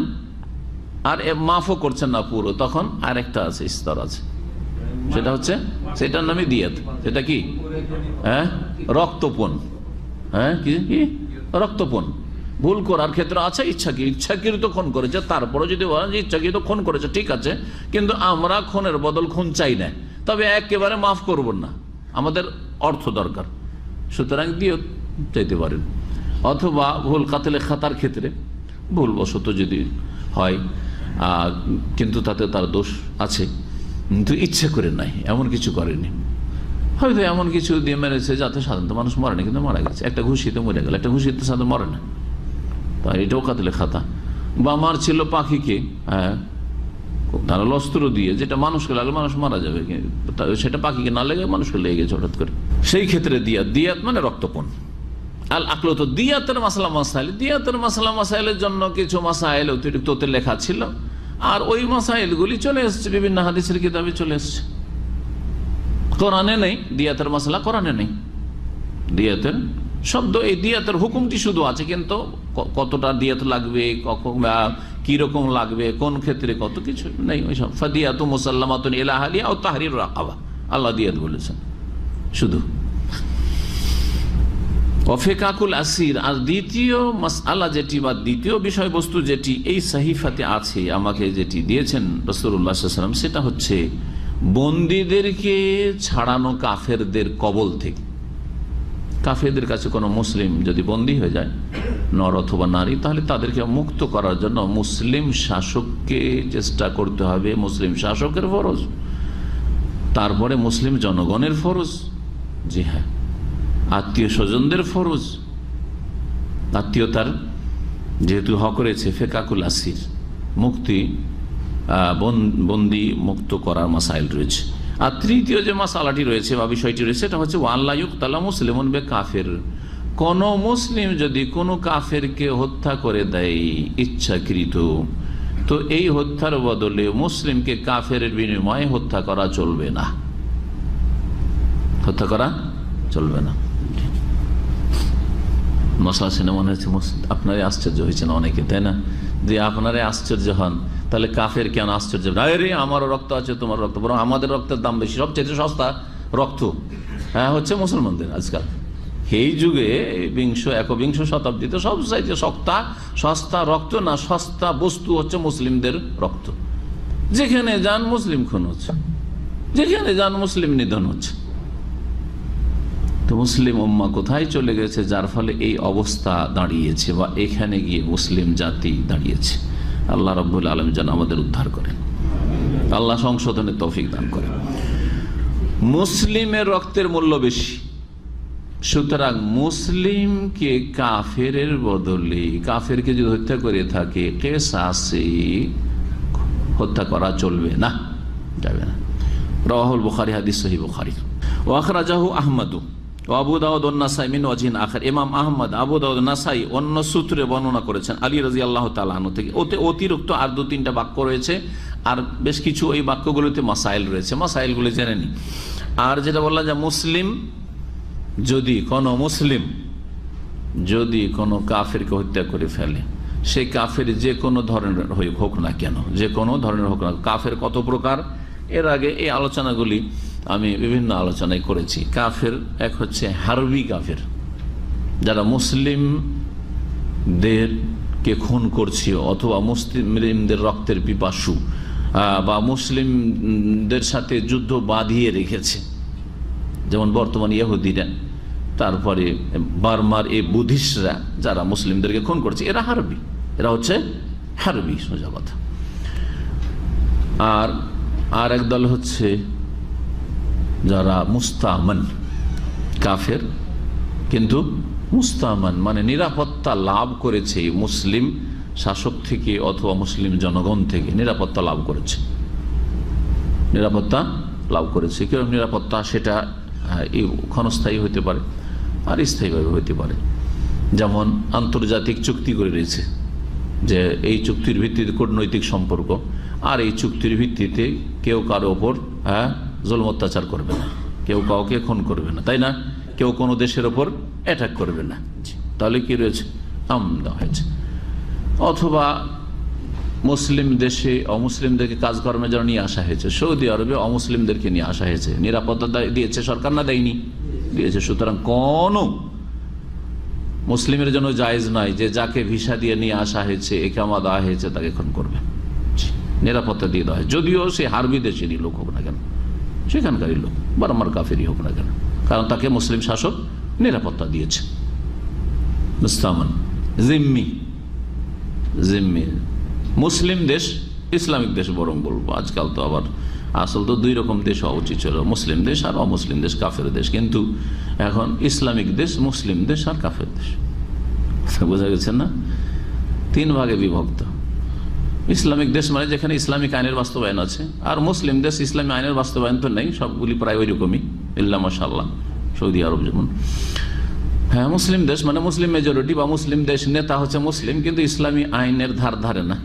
আর মাফও করছেন না পুরো, তখন আরেকটা আছে, স্তর আছে, সেটা হচ্ছে, সেটার নামে দিয়াত। সেটা কি? হ্যাঁ, রক্তপণ। হ্যাঁ, কি কি রক্তপণ। ভুল করার ক্ষেত্রে আছে ইচ্ছাকৃত খুন করেছে, তারপরে যদি বলেন যে ইচ্ছাকৃত খুন করেছে, ঠিক আছে, কিন্তু আমরা খুনের বদল খুন চাই না, তবে একেবারে মাফ করব না, আমাদের অর্থ দরকার, সুতরাং দিয়ত চাইতে পারেন। অথবা ভুল কাতলে খাতার ক্ষেত্রে ভুলবশত যদি হয়, কিন্তু তাতে তার দোষ আছে, কিন্তু ইচ্ছে করে নাই, এমন কিছু করেনি, হয়তো এমন কিছু দিয়ে মেরেছে যাতে সাধারণত মানুষ মরে না, কিন্তু মারা গেছে, একটা ঘুষিতে মরে গেল, একটা ঘুষিতে সাধারণত মরে না, তাই এটাও কাতলে খাতা। বা মারছিল পাখিকে, হ্যাঁ, ধারালো অস্ত্র দিয়ে, যেটা মানুষকে লাগলে মানুষ মারা যাবে, সেটা পাখিকে না লেগে মানুষকে লেগে গেছে হঠাৎ করে, সেই ক্ষেত্রে দিয়াত। দিয়াত মানে রক্তপণ। আল আকল তো দিয়াতের মাসলা মাসাইল, দিয়াতের মাসলা মাসাইলের জন্য কিছু মাসাইল অতিরিক্ত ওতে লেখা ছিল, আর ওই মাসাইলগুলি চলে এসছে বিভিন্ন হাদিসের কিতাবে চলে এসছে। কোরআনে নেই দিয়াতের মাসলা, কোরআনে নেই দিয়াতের শব্দ। এই দিয়াতের হুকুমটি শুধু আছে, কিন্তু কতটা দিয়াত লাগবে, কি রকম লাগবে, কোন ক্ষেত্রে, কত কিছু নেই ওইসব। ফাদিয়াতু মুসাল্লামাতুন ইলা আহলিহা আও তাহরিরু রাকাবা, আল্লাহ দিয়াত বলেছেন শুধু। ওয়াফিকাকুল আসির, আর দ্বিতীয় মাসআলা যেটি বা দ্বিতীয় বিষয়বস্তু যেটি এই সাহিফাতে আছে, আমাকে যেটি দিয়েছেন রাসূলুল্লাহ সাল্লাল্লাহু আলাইহি ওয়াসাল্লাম, সেটা হচ্ছে বন্দীদেরকে ছাড়ানো কাফেরদের কবল থেকে। কাফেরদের কাছে কোনো মুসলিম যদি বন্দী হয়ে যায়, নর অথবা নারী, তাহলে তাদেরকে মুক্ত করার জন্য মুসলিম শাসককে চেষ্টা করতে হবে। মুসলিম শাসকের ফরজ, তারপরে মুসলিম জনগণের ফরজ, জি হ্যাঁ, আত্মীয় স্বজনদের ফরজ, আত্মীয়তার যেহেতু হক রয়েছে, ফেকাকুল আসির, মুক্তি, বন্দি মুক্ত করার মাসাইল রয়েছে। আর তৃতীয় যে মাসালাটি রয়েছে বা বিষয়টি রয়েছে, সেটা হচ্ছে ওয়াল্লা ইউকতালা মুসলিমুন বে কাফের, কোন মুসলিম যদি কোনো কাফেরকে হত্যা করে দেয় ইচ্ছাকৃত, তো এই হত্যার বদলে মুসলিমকে কাফের বিনিময়ে হত্যা করা চলবে না, হত্যা করা চলবে না। মশলা শুনে মনে হচ্ছে আপনারই আশ্চর্য হয়েছে না অনেকে, তাই না? যে আপনারাই আশ্চর্য হন, তাহলে কাফের কেন আশ্চর্য? আরে আমারও রক্ত আছে, তোমার রক্ত, বরং আমাদের রক্তের দাম বেশি, সবচেয়ে সস্তা রক্ত হ্যাঁ হচ্ছে মুসলমানদের। আজকাল এই যুগে একবিংশ শতাব্দীতে সবচাইতে সস্তা রক্ত না, সস্তা বস্তু হচ্ছে মুসলিমদের রক্ত। যেখানে যান মুসলিম খুন হচ্ছে, যেখানে যান মুসলিম নিধন হচ্ছে। তো মুসলিম উম্মাহ কোথায় চলে গেছে, যার ফলে এই অবস্থা দাঁড়িয়েছে, বা এখানে গিয়ে মুসলিম জাতি দাঁড়িয়েছে। আল্লাহ রাব্বুল আলামিন যেন আমাদের উদ্ধার করেন, আল্লাহ সংশোধনের তৌফিক দান করেন। মুসলিমের রক্তের মূল্য বেশি, সুতরাং মুসলিমকে কাফেরের বদলে, কাফেরকে যদি হত্যা করে থাকে, কিসাসে হত্যা করা চলবে না, যাবে না। রাওয়াহুল বুখারী, হাদিস সহিহ বুখারী। ওয়া আখরাজাহু আহমদু ওয়া আবু দাউদ ওয়া নাসাই মিন ওয়াজহিন আখার। ইমাম আহমদ, আবু দাউদ, নাসাই অন্য সূত্রে বর্ণনা করেছেন আলী রাদিয়াল্লাহু তাআলা আনহু থেকে। ওতে অতিরিক্ত আর 2-3টা বাক্য রয়েছে, আর বেশ কিছু ওই বাক্যগুলোতে মাসাইল রয়েছে, মাসাইলগুলো জেনে নি। আর যেটা বললাম যে মুসলিম যদি কোনো কাফেরকে হত্যা করে ফেলে, সেই কাফের যে কোনো ধরনের হোক না কেন, যে কোনো ধরনের হোক না, কাফের কত প্রকার, এর আগে এই আলোচনাগুলি আমি বিভিন্ন আলোচনায় করেছি। কাফের এক হচ্ছে হারবি কাফের, যারা মুসলিমদেরকে খুন করছে অথবা মুসলিমদের রক্তের পিপাসু, বা মুসলিমদের সাথে যুদ্ধ বাঁধিয়ে রেখেছে, যেমন বর্তমান ইহুদিরা, তারপরে বার্মার এই বুদ্ধিস্টরা যারা মুসলিমদেরকে খুন করছে, এরা হারবি, এরা হচ্ছে হারবি, সোজা কথা। আর এক দল হচ্ছে যারা মুস্তামান কাফের, কিন্তু মুস্তামান মানে নিরাপত্তা লাভ করেছে মুসলিম শাসক থেকে অথবা মুসলিম জনগণ থেকে, নিরাপত্তা লাভ করেছে, নিরাপত্তা লাভ করেছে। কিরকম নিরাপত্তা? সেটা ক্ষণস্থায়ী হতে পারে, আর স্থায়ীভাবে হইতে পারে। যেমন আন্তর্জাতিক চুক্তি করে রয়েছে যে এই চুক্তির ভিত্তিতে কূটনৈতিক সম্পর্ক, আর এই চুক্তির ভিত্তিতে কেউ কারো ওপর জুলম অত্যাচার করবে না, কেউ কাউকে খুন করবে না, তাই না? কেউ কোনো দেশের ওপর অ্যাটাক করবে না। তাহলে কি রয়েছে? আমদা হয়েছে। অথবা মুসলিম দেশে অমুসলিমদেরকে কাজকর্মের জন্য নিয়ে আসা হয়েছে, সৌদি আরবে অমুসলিমদেরকে নিয়ে আসা হয়েছে, নিরাপত্তা দিয়েছে সরকার না দেয়নি? দিয়েছে। সুতরাং কোনো মুসলিমের জন্য জায়েজ নয় যে যাকে ভিসা দিয়ে নিয়ে আসা হয়েছে, ইকামা দেওয়া হয়েছে, তাকে খুন করবে। নিরাপত্তা দিয়ে দেওয়া হয়, যদিও সে হারবি দেশেরই লোক হোক না কেন, সেখানকারই লোক, বারবার কাফেরই হোক না কেন, কারণ তাকে মুসলিম শাসক নিরাপত্তা দিয়েছে। মুস্তামান জিম্মি, জিম্মি মুসলিম দেশ, ইসলামিক দেশ বরং বলবো, আজকাল তো আবার আসল তো দুই রকম দেশ হওয়া উচিত ছিল, মুসলিম দেশ আর অমুসলিম দেশ, কাফের দেশ। কিন্তু এখন ইসলামিক দেশ, মুসলিম দেশ আর কাফের দেশ, বোঝা গেছে না? তিন ভাগে বিভক্ত। ইসলামিক দেশ মানে যেখানে ইসলামিক আইনের বাস্তবায়ন আছে, আর মুসলিম দেশ ইসলামী আইনের বাস্তবায়ন তো নেই, সবগুলি প্রায় ওই রকমই, ইল্লা মাশাআল্লাহ সৌদি আরব যেমন। হ্যাঁ, মুসলিম দেশ মানে মুসলিম মেজরিটি বা মুসলিম দেশ, নেতা হচ্ছে মুসলিম, কিন্তু ইসলামী আইনের ধার ধারে না।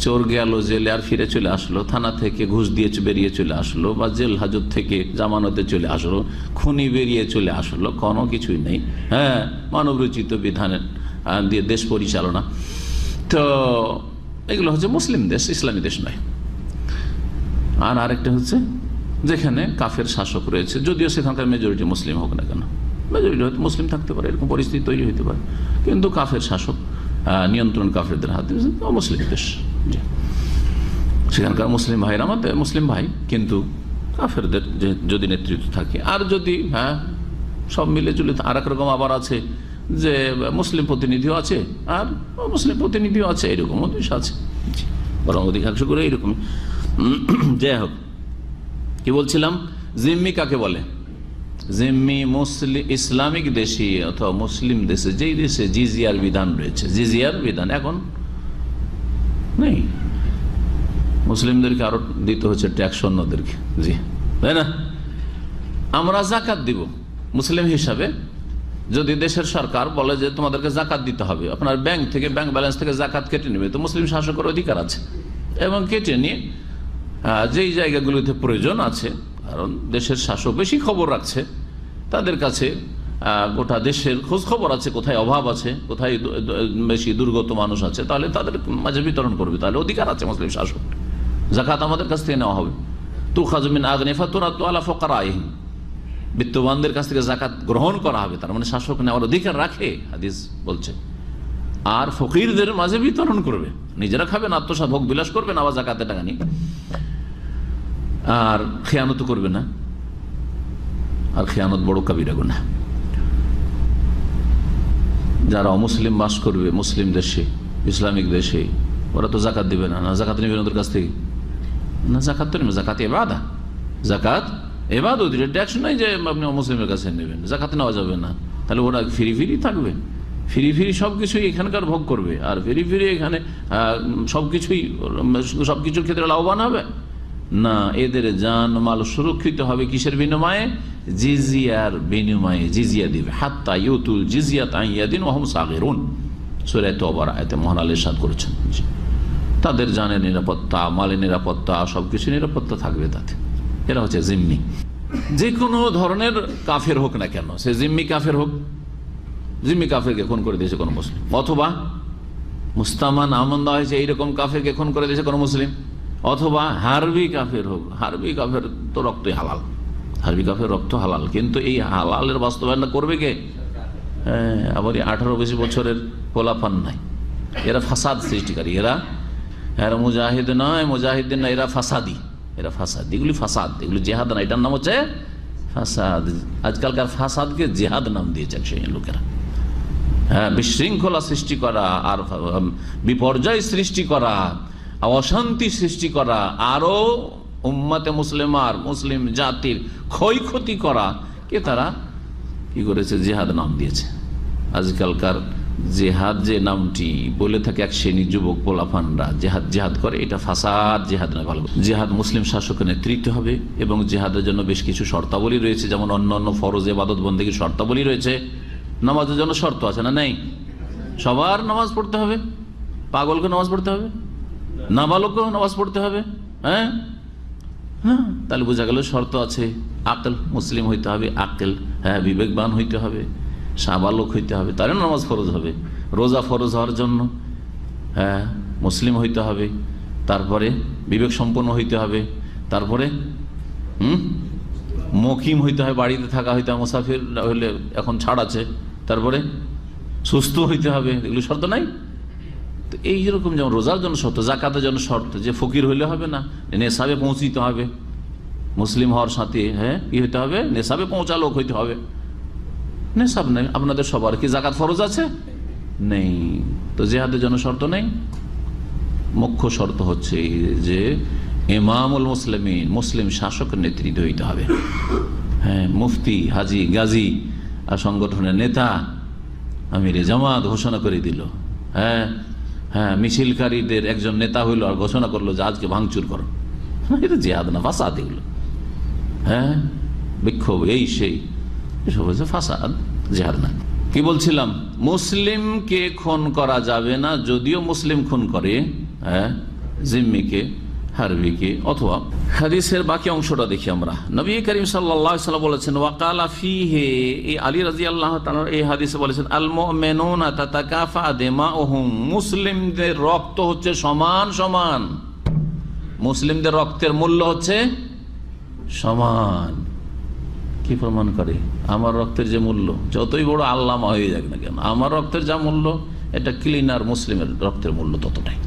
চোর গেল জেলে আর ফিরে চলে আসলো, থানা থেকে ঘুষ দিয়ে বেরিয়ে চলে আসলো, বা জেল হাজত থেকে জামানতে চলে আসলো, খুনি বেরিয়ে চলে আসলো, কোনো কিছুই নেই। হ্যাঁ, মানবরচিত বিধানের দিয়ে দেশ পরিচালনা, তো এগুলো হচ্ছে মুসলিম দেশ, ইসলামী দেশ নয়। আর আরেকটা হচ্ছে যেখানে কাফের শাসক রয়েছে, যদিও সেখানকার মেজরিটি মুসলিম হোক না কেন, মেজরিটি হয়তো মুসলিম থাকতে পারে, এরকম পরিস্থিতি তৈরি হতে পারে, কিন্তু কাফের শাসক নিয়ন্ত্রণ কাফেরদের হাতে, মুসলিম দেশ। সেখানকার মুসলিম ভাইরা আমাদের মুসলিম ভাই, কিন্তু কাফেরদের যদি নেতৃত্ব থাকে, আর যদি সব মিলে চলে, আর এক রকম আবার আছে যে মুসলিম প্রতিনিধিও আছে আর মুসলিম প্রতিনিধিও আছে, এরকম দেশ আছে, বরং অধিকাংশ করে এইরকম। যাই হোক, কি বলছিলাম? জিম্মি কাকে বলে? জিম্মি মুসলিম ইসলামিক দেশে অথবা মুসলিম দেশে, যেই দেশে জিজিয়ার বিধান রয়েছে, জিজিয়ার বিধান এখন নেই, মুসলিমদেরকে আরো দিতে হচ্ছে ট্যাক্স অন্যদেরকে, জি তাই না? আমরা জাকাত দিব মুসলিম হিসাবে, যদি দেশের সরকার বলে যে তোমাদেরকে জাকাত দিতে হবে, আপনার ব্যাংক থেকে, ব্যাংক ব্যালেন্স থেকে জাকাত কেটে নেবে, তো মুসলিম শাসকের অধিকার আছে, এবং কেটে নিয়ে যেই জায়গাগুলিতে প্রয়োজন আছে, কারণ দেশের শাসক বেশি খবর রাখছে, তাদের কাছে গোটা দেশের খোঁজ খবর আছে, কোথায় অভাব আছে, কোথায় বেশি দুর্গত মানুষ আছে, তাহলে তাদের মাঝে বিতরণ করবে, তাহলে অধিকার আছে মুসলিম শাসক। জাকাত আমাদের কাছ থেকে নেওয়া হবে, তুখাযু মিন আগনিফা তুরাদ্দু আলা ফুকারাইহিম, বিত্তবানদের কাছ থেকে জাকাত গ্রহণ করা হবে, তার মানে শাসক নেওয়ার অধিকার রাখে, হাদিস বলছে। আর ফকিরদের মাঝে বিতরণ করবে, নিজেরা খাবেন, আত্মসাৎ ভোগ বিলাস করবেন, আবার জাকাতে টাকা নিয়ে, আর খেয়ানত করবে না, আর খেয়ানত বড় কাবিরা গুনাহ। যারা অমুসলিম বাস করবে মুসলিম দেশে, ইসলামিক দেশে, ওরা তো জাকাত দিবে না, না জাকাত নেবেন ওদের কাছ থেকে, না জাকাত তো নেবেন, জাকাত এবাদা, জাকাত এবাদত, ট্যাক্স নাই যে আপনি মুসলিমের কাছে নেবেন, জাকাত নেওয়া যাবে না, তাহলে ওরা ফিরি ফিরি থাকবে, ফিরি ফিরি সবকিছুই এখানকার ভোগ করবে, আর ফিরি ফিরি এখানে সবকিছুর ক্ষেত্রে লাভবান হবে না। এদের জান মাল সুরক্ষিত হবে কিসের বিনিময়ে? জিজিয়ার বিনিময়ে, জিজিয়া দিবে। হাত্তা ইউতুল জিজিয়াত আন ইয়াদিন ওয়া হুম সাগিরুন, সূরা তাওবার আয়াতে মহান আল্লাহ ইরশাদ করেছেন, তাদের জানের নিরাপত্তা, মালের নিরাপত্তা, সবকিছু নিরাপত্তা থাকবে তাতে। এরা হচ্ছে জিম্মি, যে কোনো ধরনের কাফের হোক না কেন, সে জিম্মি কাফের হোক, জিম্মি কাফেরকে খুন করে দিয়েছে কোনো মুসলিম, অথবা মুস্তামান আমন দেওয়া হয়েছে এইরকম কাফেরকে খুন করে দিয়েছে কোনো মুসলিম, অথবা হারবি কাফের হোক। হারবি কাফের তো রক্তই হালাল, হারবি কাফের রক্ত হালাল, কিন্তু এই হালালের বাস্তবায়ন করবে কে? হ্যাঁ, আবার 18-20 বছরের পোলাপান নাই, এরা ফাসাদ সৃষ্টিকারী, এরা মুজাহিদ নয়, মুজাহিদিন না, এরা ফাসাদি, এরা ফাসাদ, এগুলি ফাসাদ, এগুলি জেহাদ না, এটার নাম হচ্ছে ফাসাদ। আজকালকার ফাসাদকে জেহাদ নাম দিয়েছে সেই লোকেরা। হ্যাঁ, বিশৃঙ্খলা সৃষ্টি করা, আর বিপর্যয় সৃষ্টি করা, অশান্তি সৃষ্টি করা, আরো উম্মতে মুসলিমার, মুসলিম জাতির ক্ষয়ক্ষতি করা কে তারা কি করেছে? জিহাদ নাম দিয়েছে। আজকালকার জেহাদ যে নামটি বলে থাকে এক শ্রেণী যুবক পোলাপানরা, জেহাদ জেহাদ করে, এটা ফাসাদ জেহাদ নয়। ভালো, জেহাদ মুসলিম শাসকের নেতৃত্বে হবে এবং জেহাদের জন্য বেশ কিছু শর্তাবলী রয়েছে, যেমন অন্যান্য ফরজ ইবাদত বন্দেগীর শর্তাবলী রয়েছে। নামাজের জন্য শর্ত আছে না? নেই? সবার নামাজ পড়তে হবে? পাগলকে নামাজ পড়তে হবে? নাবালককেও নামাজ পড়তে হবে? হ্যাঁ, তাহলে বোঝা গেল শর্ত আছে। আকল, মুসলিম হইতে হবে, আকল, হ্যাঁ, বিবেকবান হইতে হবে, সাবালক হইতে হবে, তার নামাজ ফরজ হবে। রোজা ফরজ হওয়ার জন্য হ্যাঁ মুসলিম হইতে হবে, তারপরে বিবেক সম্পন্ন হইতে হবে, তারপরে মকিম হইতে হবে, বাড়িতে থাকা হইতে হবে, মুসাফির হইলে এখন ছাড় আছে, তারপরে সুস্থ হইতে হবে। এগুলো শর্ত নাই? তো এইরকম যেমন রোজার জন্য শর্ত, জাকাতের জন্য শর্ত, যে ফকির হইলে হবে না, নেশাবে পৌঁছিতে হবে, মুসলিম হওয়ার সাথে হ্যাঁ কি হইতে হবে, নেশাবে পৌঁছা লোক হইতে হবে। নেশাব নেই আপনাদের সবার, কি জাকাত ফরজ আছে? নেই। তো জিহাদের জন্য শর্ত নেই। মুখ্য শর্ত হচ্ছে যে ইমামুল মুসলিমিন, মুসলিম শাসকের নেতৃত্ব হইতে হবে। হ্যাঁ, মুফতি, হাজি, গাজী আর সংগঠনের নেতা, আমিরে জামাত ঘোষণা করে দিল, হ্যাঁ হ্যাঁ, মিছিলকারীদের একজন নেতা হইল আর ঘোষণা করলো যে আজকে ভাঙচুর করো, এটা জিহাদ না, ফাসাদ এগুলো। হ্যাঁ, বিক্ষোভ, এই সেই, এসব হচ্ছে ফাসাদ, জিহাদ না। কি বলছিলাম? মুসলিমকে খুন করা যাবে না, যদিও মুসলিম খুন করে, হ্যাঁ, জিম্মিকে, হারবিকে। অথবা হাদিসের বাকি অংশটা দেখি আমরা। নবী করিম সাল্লাল্লাহু আলাইহি ওয়াসাল্লাম বলেছেন, ওয়াকালা ফিহি, এই আলী রাদিয়াল্লাহু তাআলা এই হাদিসে বলেছেন, আল মুমিনুনা তাতাকাফা দিমাউহুম, মুসলিমদের রক্ত হচ্ছে সমান সমান, মুসলিমদের রক্তের মূল্য হচ্ছে সমান। কি প্রমাণ করে? আমার রক্তের যে মূল্য, যতই বড় আল্লামা হয়ে যাক না কেন, আমার রক্তের যা মূল্য, এটা ক্লিনার মুসলিমের রক্তের মূল্য ততটাই।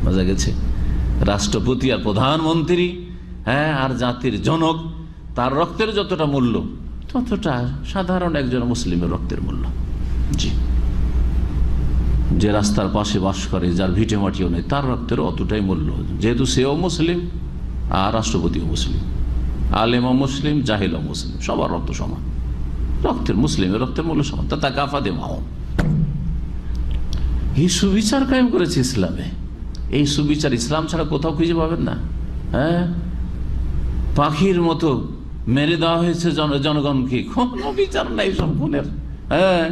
বোঝা গেছে? রাষ্ট্রপতি আর প্রধানমন্ত্রী, হ্যাঁ, আর জাতির জনক, তার রক্তের যতটা মূল্য, ততটা সাধারণ একজন মুসলিমের রক্তের মূল্য। জি, যে রাস্তার পাশে বাস করে, যার ভিটে মাটিও নেই, তার রক্তের অতটাই মূল্য, যেহেতু সেও মুসলিম আর রাষ্ট্রপতিও মুসলিম, আলেমও মুসলিম, জাহিলও মুসলিম, সবার রক্ত সমান, রক্তের, মুসলিমের রক্তের মূল্য সমান। তা কাফা দে মাও, এই সুবিচার কায়েম করেছে ইসলামে। এই সুবিচার ইসলাম ছাড়া কোথাও খুঁজে পাবেন না। হ্যাঁ, পাখির মতো মেরে দেওয়া হয়েছে জনগণকে, কোনো বিচার নাই সব খুনের। হ্যাঁ,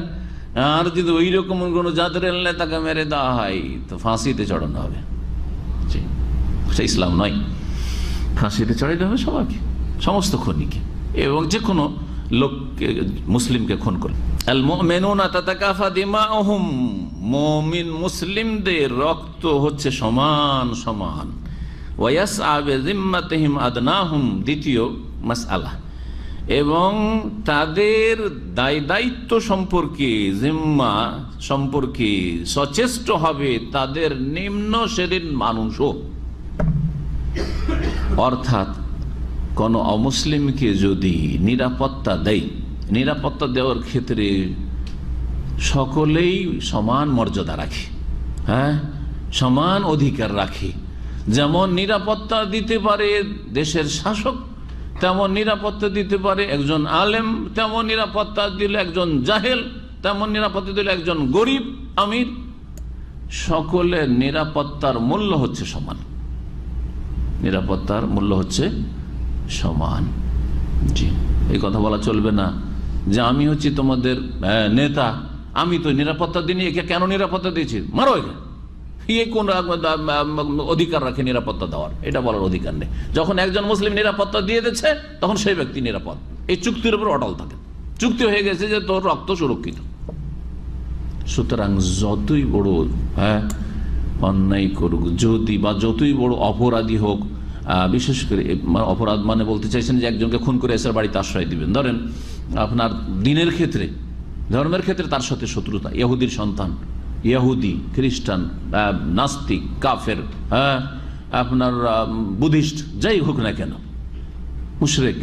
আর যদি ওই রকম কোনো জাতের নেতাকে মেরে দেওয়া হয় তো ফাঁসিতে চড়ানো হবে। সে ইসলাম নয়, ফাঁসিতে চড়াইতে হবে সবাইকে, সমস্ত খুনিকে, এবং যে কোনো লোককে, মুসলিমকে খুন করে। আল মুমিনুনা তাতাকাফা দিমাউহুম, মুমিন মুসলিমদের রক্ত হচ্ছে সমান সমান। ওয়া ইয়াসআ বিযিম্মাতিহিম আদনাহুম, দ্বিতীয় মাসআলা, এবং তাদের দায় দায়িত্ব সম্পর্কে, জিম্মা সম্পর্কে সচেষ্ট হবে তাদের নিম্ন শ্রেণীর মানুষও। অর্থাৎ কোন অমুসলিমকে যদি নিরাপত্তা দেয়, নিরাপত্তা দেওয়ার ক্ষেত্রে সকলেই সমান মর্যাদা রাখে, হ্যাঁ, সমান অধিকার রাখে। যেমন নিরাপত্তা দিতে পারে দেশের শাসক, তেমন নিরাপত্তা দিতে পারে একজন আলেম, তেমন নিরাপত্তা দিলে একজন জাহেল, তেমন নিরাপত্তা দিলে একজন গরিব আমির। সকলের নিরাপত্তার মূল্য হচ্ছে সমান, নিরাপত্তার মূল্য হচ্ছে সমান। জি, এই কথা বলা চলবে না যে আমি হচ্ছি তোমাদের নেতা, আমি তো নিরাপত্তা দিইনি, একে কেন নিরাপত্তা দিয়েছি, মারো একে, এ কোন অধিকার রাখে নিরাপত্তা দেওয়ার? এটা বলার অধিকার নেই। যখন একজন মুসলিম নিরাপত্তা দিয়ে দিচ্ছে, তখন সেই ব্যক্তি নিরাপদ, এই চুক্তির উপর অটল থাকে। চুক্তি হয়ে গেছে যে তোর রক্ত সুরক্ষিত। সুতরাং যতই বড় অন্যায় করুক, যদি বা যতই বড় অপরাধী হোক, বিশেষ করে অপরাধ মানে বলতে চাইছেন যে একজনকে খুন করে এসে বাড়িতে আশ্রয় দিবেন। ধরেন আপনার দিনের ক্ষেত্রে, ধর্মের ক্ষেত্রে তার সাথে শত্রুতা, ইহুদির সন্তান, ইহুদি, খ্রিস্টান, নাস্তিক, কাফের, হ্যাঁ, আপনার বুদ্ধিস্ট, যাই হোক না কেন, মুশরিক,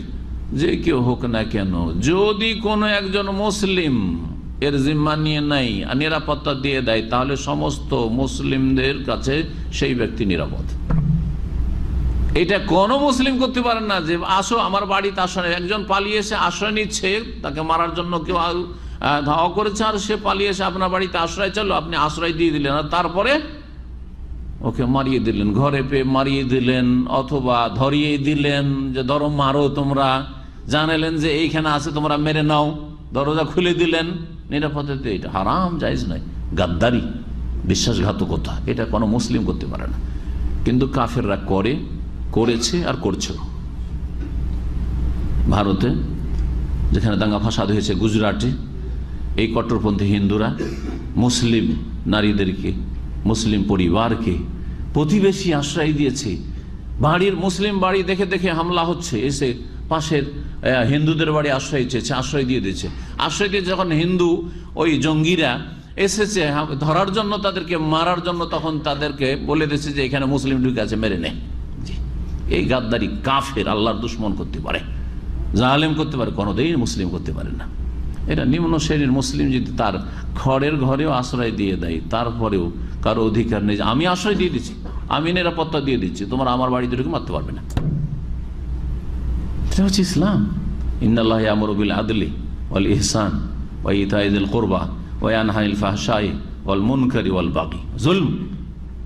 যে কেউ হোক না কেন, যদি কোনো একজন মুসলিম এর জিম্মা নিয়ে নেয় আর নিরাপত্তা দিয়ে দেয়, তাহলে সমস্ত মুসলিমদের কাছে সেই ব্যক্তি নিরাপদ। এটা কোনো মুসলিম করতে পারেন না যে আসো আমার বাড়িতে আশ্রয়, একজন পালিয়ে এসে আশ্রয় নিচ্ছে, তাকে মারার জন্য কেউ ধাওয়া করেছে আর সে পালিয়ে এসে আপনার বাড়িতে আশ্রয় চাইলো, আপনি আশ্রয় দিয়ে দিলেন আর তারপরে ওকে মারিয়ে দিলেন, ঘরে পেয়ে মারিয়ে দিলেন অথবা ধরিয়ে দিলেন যে ধরো মারো তোমরা, জানালেন যে এইখানে আছে তোমরা মেরে নাও, দরজা খুলে দিলেন নিরাপত্তাতে। এটা হারাম, জায়েজ নয়। গাদ্দারি, বিশ্বাসঘাতকতা, এটা কোনো মুসলিম করতে পারে না, কিন্তু কাফেররা করেছে আর করছে। ভারতে যেখানে দাঙ্গা ফাসাদ হয়েছে, গুজরাটে, এই কট্টরপন্থী হিন্দুরা মুসলিম নারীদেরকে, মুসলিম পরিবারকে প্রতিবেশী আশ্রয় দিয়েছে। বাড়ির মুসলিম বাড়ি দেখে দেখে হামলা হচ্ছে, এসে পাশের হিন্দুদের বাড়ি আশ্রয় চেয়েছে, আশ্রয় দিয়ে দিয়েছে। আশ্রয় দিয়ে যখন হিন্দু ওই জঙ্গিরা এসেছে ধরার জন্য, তাদেরকে মারার জন্য, তখন তাদেরকে বলে দিয়েছে যে এখানে মুসলিম ঢুকে আছে, মেরে নেয়। এই গাদ্দারি কাফের, আল্লাহর দুশ্মন করতে পারে, জালেম করতে পারে, কোনোদিন মুসলিম করতে পারে না। এটা নিম্ন শ্রেণীর মুসলিম যদি তার খড়ের ঘরেও আশ্রয় দিয়ে দেয়, তারপরেও কারো অধিকার নেই যে আমি আশ্রয় দিয়ে দিচ্ছি, আমি নিরাপত্তা দিয়ে দিচ্ছি, তোমরা আমার বাড়িতে ঢুকে মারতে পারবে না। এটা হচ্ছে ইসলাম। ইন্নাল্লাহ ইয়ামুরু বিল আদলি ওয়াল ইহসান ওয়া ইতাই যিল কুরবা ওয়া ইয়ানহা আনিল ফাহশাই ওয়াল মুনকারি ওয়াল বাগি। জুলম,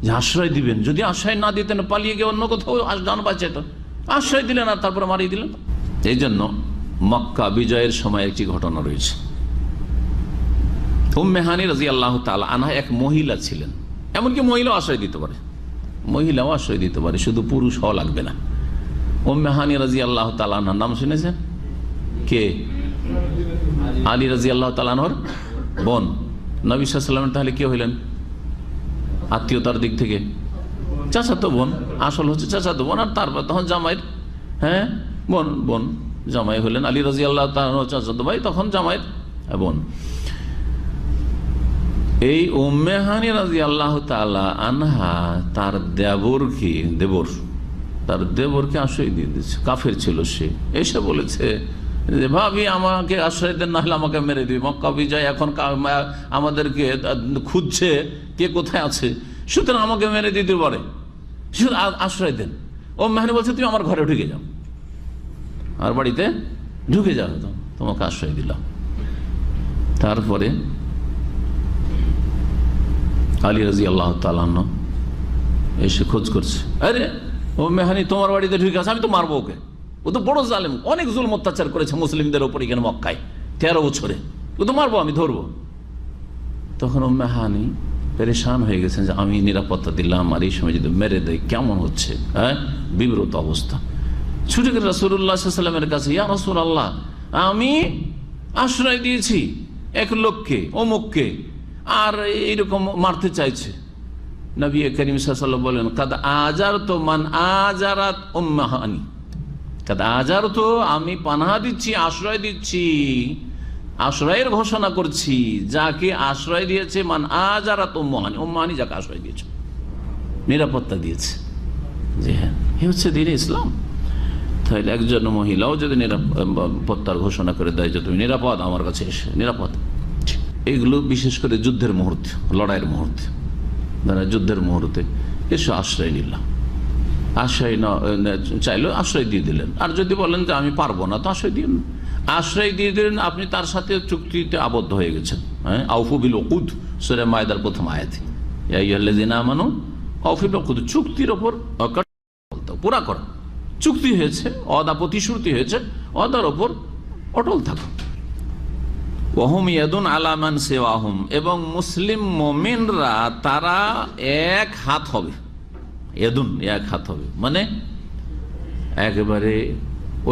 যে আশ্রয় দিবেন, যদি আশ্রয় না দিতেন পালিয়ে গিয়ে অন্য কোথাও জান বাঁচাতো, আশ্রয় দিলেন আর তারপরে মারিয়ে দিলেন। এই জন্য মক্কা বিজয়ের সময় একটি ঘটনা রয়েছে। উম্মে হানি রাদিয়াল্লাহু তাআলা আনহা এক মহিলা ছিলেন, এমনকি মহিলাও আশ্রয় দিতে পারে, মহিলাও আশ্রয় দিতে পারে, শুধু পুরুষ হওয়া লাগবে না। উম্মে হানি রাদিয়াল্লাহু তাআলা আনহার নাম শুনেছেন? কে? আলী রাদিয়াল্লাহু তাআলা আনহর বোন। নবী সাল্লাল্লাহু আলাইহি ওয়াসাল্লাম তাহলে কে হইলেন? আত্মীয়তার দিক থেকে চাচাতো বোন, আসল হচ্ছে চাচাতো বোন, আর তারপর তখন জামাইয়ের বোন জামাই হলেন আলী রাদিয়াল্লাহু তাআলা চাচাতো ভাই, তখন জামাইয়ের বোন। এই উম্মে হানি রাদিয়াল্লাহু তাআলা আনহা তার দেবরকে আশ্রয় দিয়ে দিয়েছে। কাফের ছিল সে, এসে বলেছে যে ভাবি আমাকে আশ্রয় দেন, না হলে আমাকে মেরে দিবে। মক্কা বিজয় এখন আমাদেরকে খুঁজছে কে কোথায় আছে, সুতরাং আমাকে মেরে দিতে পারে, শুধু আশ্রয় দেন। উম্মে হানি বলছে তুমি আমার ঘরে ঢুকে যাও, আর বাড়িতে ঢুকে যাও, তোমাকে আশ্রয় দিলাম। তারপরে আলী রাদিয়াল্লাহু তাআলা এসে খোঁজ করছে, আরে উম্মে হানি তোমার বাড়িতে ঢুকে আছে, আমি তো মারবো ওকে, ও তো বড় জালেম, অনেক জুলম অত্যাচার করেছে মুসলিমদের ওপর এখানে মক্কায় 13 বছরে, ও তো মারবো, আমি ধরবো। তখন উম্মে হানি পেরেশান হয়ে গেছেন যে আমি নিরাপত্তা দিলাম আর এই সময় যদি মেরে দেয় কেমন হচ্ছে, বিব্রত অবস্থা। ছুটে গেলেন রাসূলুল্লাহ সাল্লাল্লাহু আলাইহি ওয়াসাল্লামের কাছে, ইয়া রাসূলুল্লাহ, আমি আশ্রয় দিয়েছি এক লোককে, অমুককে, আর এইরকম মারতে চাইছে। নবী করিম সাল্লাল্লাহু আলাইহি ওয়াসাল্লাম বলেন, কাদ আজারতু মান আজারাত উম্মে হানি, কাদ আজারতু, আমি পানাহা দিচ্ছি, আশ্রয় দিচ্ছি, আশ্রয়ের ঘোষণা করছি যাকে আশ্রয় দিয়েছে মান আজারাত উম্মে হানি, উম্মে হানি যাকে আশ্রয় দিয়েছে, নিরাপত্তা দিয়েছে। জি হ্যাঁ, এই হচ্ছে দ্বীন ইসলাম। তাহলে একজন মহিলাও যদি নিরাপত্তার ঘোষণা করে দেয় যে তুমি নিরাপদ, আমার কাছে এসে নিরাপদ, এগুলো বিশেষ করে যুদ্ধের মুহূর্তে, লড়াইয়ের মুহূর্তে, যুদ্ধের মুহূর্তে এসে আশ্রয় নিলাম, আশ্রয় চাইলো আশ্রয় দিয়ে দিলেন। আর যদি বলেন যে আমি পারবো না, তো আশ্রয় দিন, আশ্রয় দিয়ে দিলেন, আপনি তার সাথে চুক্তিতে আবদ্ধ হয়ে গেছেন। আউফু বিল উকুদ, সূরা মায়দার প্রথম আয়াতে, ইয়া আইয়ুহাল্লাযীনা আমানু আউফু বিল উকুদ, চুক্তির ওপর পুরা করা, চুক্তি হয়েছে, ওয়াদা প্রতিশ্রুতি হয়েছে, ওয়াদার ওপর অটল থাকা। ওয়াহুম ইয়াদুন আলা মান সিওয়াহুম, এবং মুসলিম মুমিনরা তারা এক হাত হবে, ইয়াদুন এক হাত হবে মানে একেবারে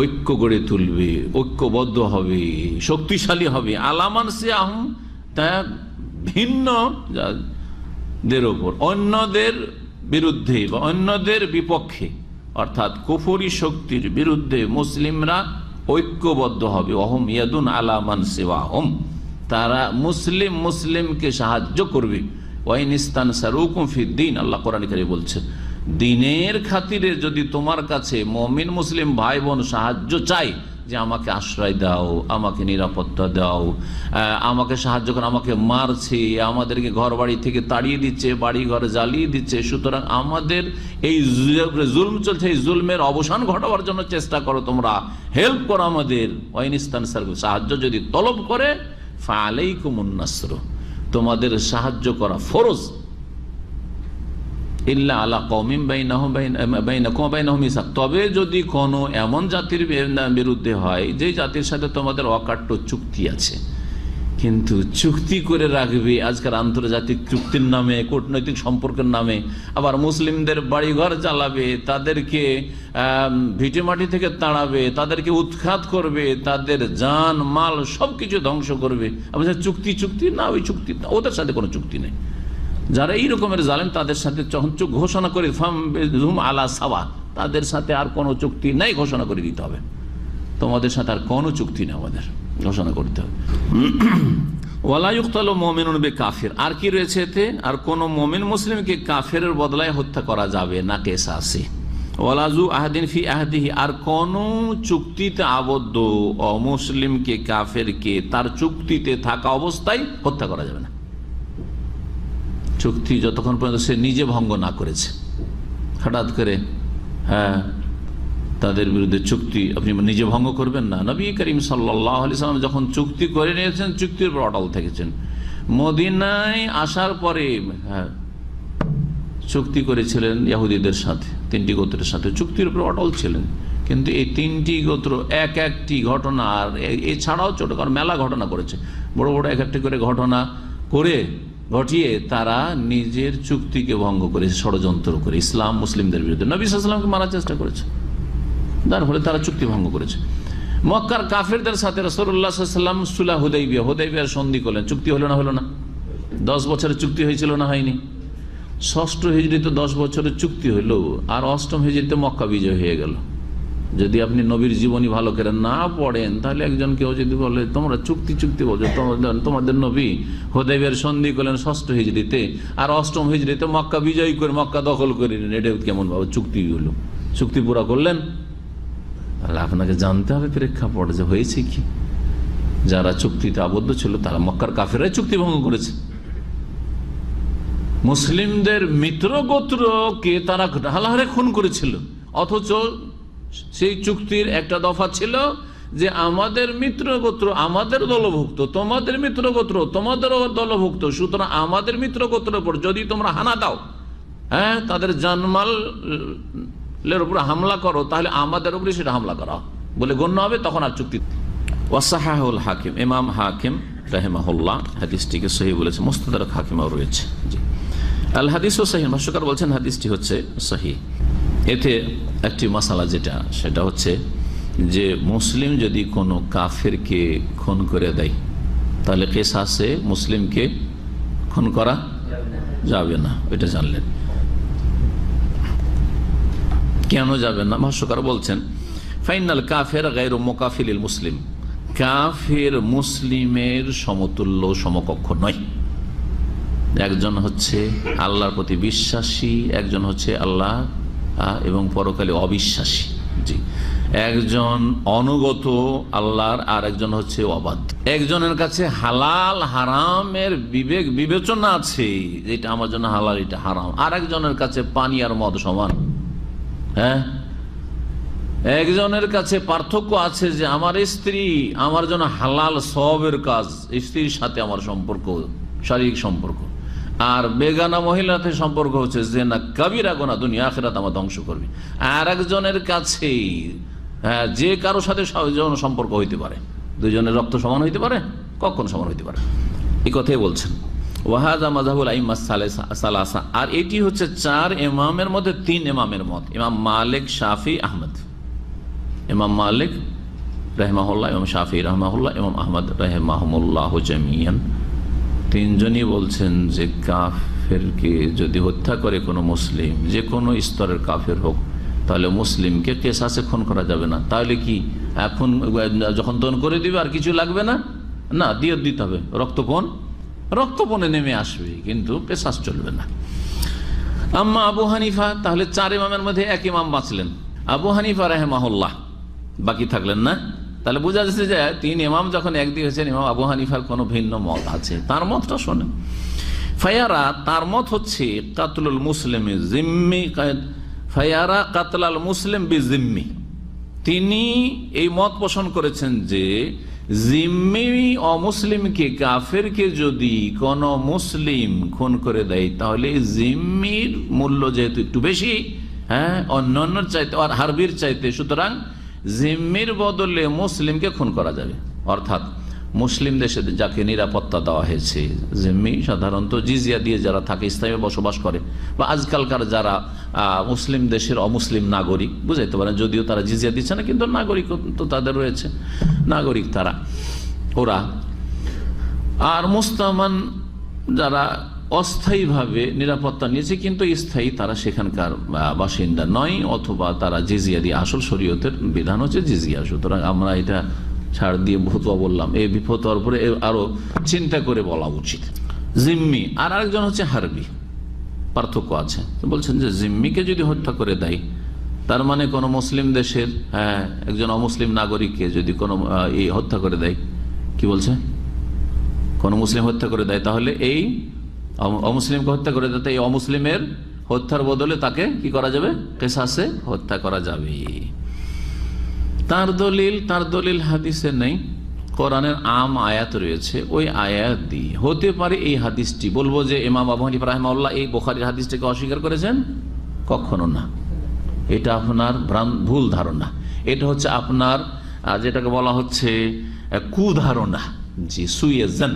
ঐক্য গড়ে তুলবে, ঐক্যবদ্ধ হবে, শক্তিশালী হবে। আলামান সিয়াহুম, তা ভিন্ন দের ওপর, অন্যদের বিরুদ্ধে বা অন্যদের বিপক্ষে, অর্থাৎ কুফরি শক্তির বিরুদ্ধে মুসলিমরা ঐক্যবদ্ধ হবে। অহম ইয়াদুন আলা মান সিওয়াহুম, তারা মুসলিমকে সাহায্য করবে। ওয়াইনিস্তান সারুকুম ফিদ্দিন, আল্লাহ কোরআনে কারিমে বলছে, দিনের খাতিরে যদি তোমার কাছে মুমিন মুসলিম ভাই বোন সাহায্য চাই, যে আমাকে আশ্রয় দাও, আমাকে নিরাপত্তা দাও, আমাকে সাহায্য করো, আমাকে মারছে, আমাদেরকে ঘর বাড়ি থেকে তাড়িয়ে দিচ্ছে, বাড়ি ঘর জ্বালিয়ে দিচ্ছে, সুতরাং আমাদের এই জুলম চলছে, এই জুলমের অবসান ঘটাবার জন্য চেষ্টা করো, তোমরা হেল্প করো আমাদের। ওয়াইনিস্তান সারকুম, সাহায্য যদি তলব করে, ফাআলাইকুমুন নাসর, তোমাদের সাহায্য করা ফরজ, ইল্লা আলা কওমিন বাইনাকুম ওয়া বাইনাহুম মিসাক, তবে যদি কোনো এমন জাতির বিরুদ্ধে হয় যে জাতির সাথে তোমাদের অকাট্য চুক্তি আছে, কিন্তু চুক্তি করে রাখবে আজকাল আন্তর্জাতিক চুক্তির নামে, কূটনৈতিক সম্পর্কের নামে, আবার মুসলিমদের বাড়িঘর জ্বালাবে, তাদেরকে ভিটেমাটি থেকে তাড়াবে, তাদেরকে উৎখাত করবে, তাদের জান মাল সবকিছু ধ্বংস করবে। চুক্তি না, ওই চুক্তি না, ওদের সাথে কোনো চুক্তি নেই। যারা এই রকমের জালেম তাদের সাথে যখন ঘোষণা করে ফাম আলা সাওয়া, তাদের সাথে আর কোনো চুক্তি নেই, ঘোষণা করে দিতে হবে, তোমাদের সাথে আর কোনো চুক্তি নেই, আমাদের ঘোষণা করতে হবে। ওয়ালা ইউকতালু মুমিনুন বিকাফির, আর কি রয়েছে এতে, আর কোন মুমিন মুসলিমকে কাফেরের বদলায় হত্যা করা যাবে না, কিসাসে। ওয়ালা যু আহাদিন ফি আহদিহি, আর কোন চুক্তিতে আবদ্ধ অমুসলিমকে, কাফেরকে তার চুক্তিতে থাকা অবস্থায় হত্যা করা যাবে না। চুক্তি যতক্ষণ পর্যন্ত সে নিজে ভঙ্গ না করেছে, হঠাৎ করে তাদের বিরুদ্ধে চুক্তি আপনি নিজে ভঙ্গ করবেন না। নবী করিম সাল্লাল্লাহু আলাইহি সাল্লাম যখন চুক্তি করে নিয়েছেন, চুক্তির উপর অটল থেকেছেন। মদিনায় আসার পরে চুক্তি করেছিলেন ইহুদিদের সাথে, 3টি গোত্রের সাথে চুক্তির উপর অটল ছিলেন, কিন্তু এই 3টি গোত্র এক একটি ঘটনা, আর এছাড়াও ছোটখাটো মেলা ঘটনা করেছে, বড় বড় এক একটি করে ঘটনা ঘটিয়ে তারা নিজের চুক্তিকে ভঙ্গ করেছে, ষড়যন্ত্র করে ইসলাম মুসলিমদের বিরুদ্ধে নবী সাল্লাল্লাহু আলাইহি ওয়াসাল্লামকে মারার চেষ্টা করেছে, যার ফলে তারা চুক্তি ভঙ্গ করেছে। মক্কার কাফেরদের সাথে রাসূলুল্লাহ সাল্লাল্লাহু আলাইহি ওয়াসাল্লাম সুলহ হুদাইবিয়ার সন্ধি করলেন। চুক্তি হলো না? হলো না? 10 বছরের চুক্তি হয়েছিল না? হয়নি? 6ষ্ঠ হিজরিতে 10 বছরের চুক্তি হলো, আর 8ম হিজরিতে মক্কা বিজয় হয়ে গেল। যদি আপনি নবীর জীবনী ভালো করে না পড়েন, তাহলে একজন কেউ যদি বলে তোমরা চুক্তি বলছো, তোমাদের নবী হুদাইবিয়ার সন্ধি করলেন 6ষ্ঠ হিজরিতে, আর 8ম হিজরিতে মক্কা বিজয় করে মক্কা দখল করে নিলেন, এটা কেমন ভাবে চুক্তি হলো? চুক্তি পুরা করলেন? তাহলে আপনাকে জানতে হবে প্রেক্ষাপট যে হয়েছে কি। যারা চুক্তিতে আবদ্ধ ছিল তারা মক্কার কাফেররাই চুক্তি ভঙ্গ করেছে। মুসলিমদের মিত্র গোত্রকে তারা হালাহারে খুন করেছিল, অথচ সেই চুক্তির একটা দফা ছিল যে আমাদের মিত্র গোত্র আমাদের দলভুক্ত, তোমাদের মিত্র গোত্র তোমাদের দলভুক্ত, সুতরাং আমাদের মিত্র গোত্রের উপর যদি তোমরা হানা দাও, তাদের জানমালের উপর হামলা করো, তাহলে আমাদের উপরে সেটা হামলা করা বলে গণ্য হবে, তখন আর চুক্তি। ওয়াসাহাহুল হাকিম, ইমাম হাকিম রাহিমাহুল্লাহ হাদিসটিকে সহিহ বলেছে, মুস্তাদরাক হাকিমও রয়েছে। জি, আল হাদিসও সহিহ, ভাষ্যকার বলছেন হাদিসটি হচ্ছে সহিহ। এতে একটি মাসালা সেটা হচ্ছে যে মুসলিম যদি কোনো কাফেরকে খুন করে দেয়, তাহলে কিসাসে মুসলিমকে খুন করা যাবে না। এটা জানলেন? কেন যাবে না? ভাষ্যকার বলছেন ফাইনাল কাফের গায়রু মুকাফিলিল মুসলিম, কাফের মুসলিমের সমতুল্য সমকক্ষ নয়। একজন হচ্ছে আল্লাহর প্রতি বিশ্বাসী, একজন হচ্ছে আল্লাহ এবং পরকালে অবিশ্বাসী। জি, একজন অনুগত আল্লাহর, আর একজন হচ্ছে অবাধ্য। একজনের কাছে হালাল হারামের বিবেচনা আছে, যেটা আমার জন্য হালাল এটা হারাম, আর একজনের কাছে পানি আর মদ সমান। একজনের কাছে পার্থক্য আছে যে আমার স্ত্রী আমার জন্য হালাল সওয়াবের কাজ, স্ত্রীর সাথে আমার সম্পর্ক শারীরিক সম্পর্ক, আর বেগানা মহিলাতে সম্পর্ক হচ্ছে যে না কাবিরা গুনাহ, দুনিয়া আখিরাত আমার ধ্বংস করবে। আর একজনের কাছে যে কারো সাথে সম্পর্ক হইতে পারে, দুইজনের রক্ত সমান হইতে পারে, কখন সমান হইতে পারে, এই কথাই বলছেন। ওয়াহাদা মাযহাবুল আইম্মা সালাসা, আর এটি হচ্ছে 4 ইমামের মধ্যে 3 ইমামের মত, ইমাম মালিক, শাফি, আহমদ। ইমাম মালিক রাহিমাহুল্লাহ, ইমাম শাফি রাহিমাহুল্লাহ, ইমাম আহমদ রাহিমাহুমুল্লাহ জামিয়ান, 3 জনই বলছেন যে কাফেরকে যদি হত্যা করে কোনো মুসলিম, যে কোনো স্তরের কাফের হোক, তাহলে মুসলিমকে কিসাসে খুন করা যাবে না। তাহলে কি এখন যখন তখন করে দিবে আর কিছু লাগবে না? না, দিয়ে দিতে হবে, রক্তপণে নেমে আসবে, কিন্তু কিসাস চলবে না। আম্মা আবু হানিফা, তাহলে 4 ইমামের মধ্যে 1 ইমাম বাঁচলেন, আবু হানিফা রাহিমাহুল্লাহ, বাকি থাকলেন না। তাহলে বোঝা যাচ্ছে যে 3 ইমাম যখন একদিকে হয়েছেন, ইমাম আবু হানিফার কোনো ভিন্ন মত আছে, তার মতটা শোনেন। ফায়ারা, তার মত হচ্ছে কাতলুল মুসলিম জিম্মি, ফায়ারা কাতলাল মুসলিম বি জিম্মি, তিনি এই মত পোষণ করেছেন যে জিম্মি অমুসলিমকে, কাফেরকে যদি কোন মুসলিম খুন করে দেয়, তাহলে জিম্মির মূল্য যেহেতু একটু বেশি, হ্যাঁ, অন্যান্যর চাইতে আর হারবির চাইতে, সুতরাং জিম্মির বদলে মুসলিমকে খুন করা যাবে। অর্থাৎ মুসলিম দেশে যাকে নিরাপত্তা দেওয়া হয়েছে, জিম্মি সাধারণত জিজিয়া দিয়ে যারা থাকে, ইসলামে বসবাস করে, বা আজকালকার যারা মুসলিম দেশের অমুসলিম নাগরিক, বুঝাইতে পারেন, যদিও তারা জিজিয়া দিচ্ছে না, কিন্তু নাগরিক তো তাদের রয়েছে, নাগরিক তারা, ওরা। আর মুস্তামান যারা অস্থায়ীভাবে নিরাপত্তা নিয়েছে কিন্তু স্থায়ী, তারা সেখানকার বাসিন্দা নয়, অথবা তারা জিজিয়া দিয়ে, আসল শরীয়তের বিধান হচ্ছে জিজিয়া। সুতরাং আমরা এটা ছাড় দিয়ে ফতোয়া বললাম, এই ফতোয়ার উপরে আরো চিন্তা করে বলা উচিত। জিম্মি আর আরেকজন হচ্ছে হারবি, পার্থক্য আছে। বলছেন যে জিম্মিকে যদি হত্যা করে দেয়, তার মানে কোনো মুসলিম দেশের একজন অমুসলিম নাগরিককে যদি কোনো এই হত্যা করে দেয়, কি বলছে, কোনো মুসলিম হত্যা করে দেয়, তাহলে এই অমুসলিমকে হত্যা করে দেয়, এই অমুসলিমের হত্যার বদলে তাকে কি করা যাবে, কিসাসে হত্যা করা যাবে। তার দলিল হাদিসে নেই, কোরআনের আম আয়াত রয়েছে, ওই আয়াত দিয়ে হতে পারে এই হাদিসটি, বলবো যে ইমাম আবু হানিফা রাহিমাহুল্লাহ এই বুখারীর হাদিসটাকে অস্বীকার করেছেন, কখনো না। এটা আপনার ভুল ধারণা, এটা হচ্ছে আপনার যেটাকে বলা হচ্ছে কুধারণা, জি, সুয়েজান।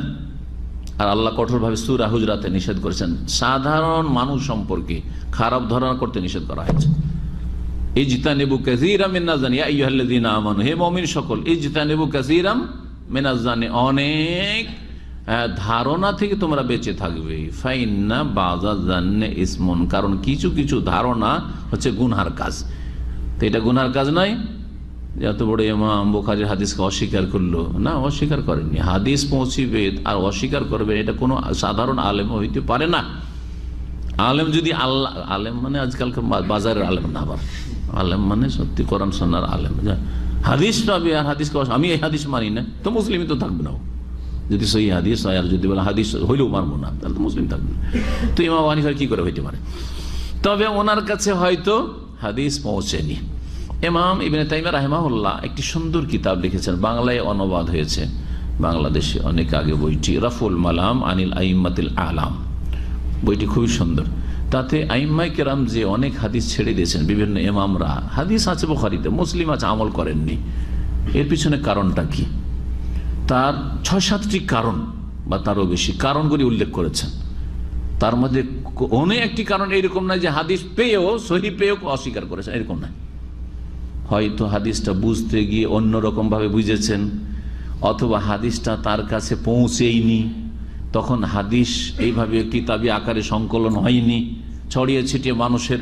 আর আল্লাহ কঠোরভাবে সূরা হুজরাতে নিষেধ করেছেন, সাধারণ মানুষ সম্পর্কে খারাপ ধারণা করতে নিষেধ করা হয়েছে। ইজতানিবু কাসীরাম মিনাজ জানি ইয়া আইয়ুহাল্লাযীনা আমানু, হে মুমিন সকল, ইজতানিবু কাসীরাম মিনাজ জানি, অনেক ধারণা থেকে তোমরা বেঁচে থাকবে। ফাইন্না বাযাজ জান্নি ইসমুন, কারণ কিছু কিছু ধারণা হচ্ছে গুনহার কাজ। তো এটা গুনহার কাজ নয়। যত বড় ইমাম বুখারীর হাদিসকে অস্বীকার করলো না, অস্বীকার করেননি, হাদিস পৌঁছিবে আর অস্বীকার করবে, এটা কোনো সাধারণ আলেম হইতে পারে না। আলেম যদি আল্লাহ, আলেম মানে আজকালকার বাজারের আলেম না, আবার আলেম মানে সত্যি কোরআন সুন্নাহর আলেম। হাদিস পাবে আর হাদিসকে আমি এই হাদিস মানি না, তো মুসলিমই তো থাকবে না। যদি সহি হাদিস হয় আর যদি বলে হাদিস হইলেও মানবো না, তাহলে তো মুসলিম থাকবে না। তো ইমাম আবু হানিফা কি করে হইতে পারে? তবে ওনার কাছে হয়তো হাদিস পৌঁছেনি। ইমাম ইবনে তাইমিয়া রাহিমাহুল্লাহ একটি সুন্দর কিতাব লিখেছেন, বাংলায় অনুবাদ হয়েছে, বাংলাদেশে অনেক আগে বইটি, রাফুল মালাম আনিল আইম্মাতিল আলাম। বইটি খুবই সুন্দর। তাতে আইম্মায়ে কেরাম যে অনেক হাদিস ছেড়ে দিয়েছেন, বিভিন্ন ইমামরা, হাদিস আছে বুখারীতে, মুসলিম আছে, আমল করেননি। এর পিছনে কারণটা কি? তার ৬-৭টি কারণ বা তারও বেশি কারণগুলি উল্লেখ করেছেন। তার মধ্যে অনেক একটি কারণ এইরকম নয় যে হাদিস পেয়েও, সহি পেয়েও অস্বীকার করেছেন, এরকম নয়। হয়তো হাদিসটা বুঝতে গিয়ে অন্যরকম ভাবে বুঝেছেন, অথবা হাদিসটা তার কাছে পৌঁছেইনি, তখন হাদিস এইভাবে কিতাবি আকারে সংকলন হয়নি, ছড়িয়ে ছিটিয়ে মানুষের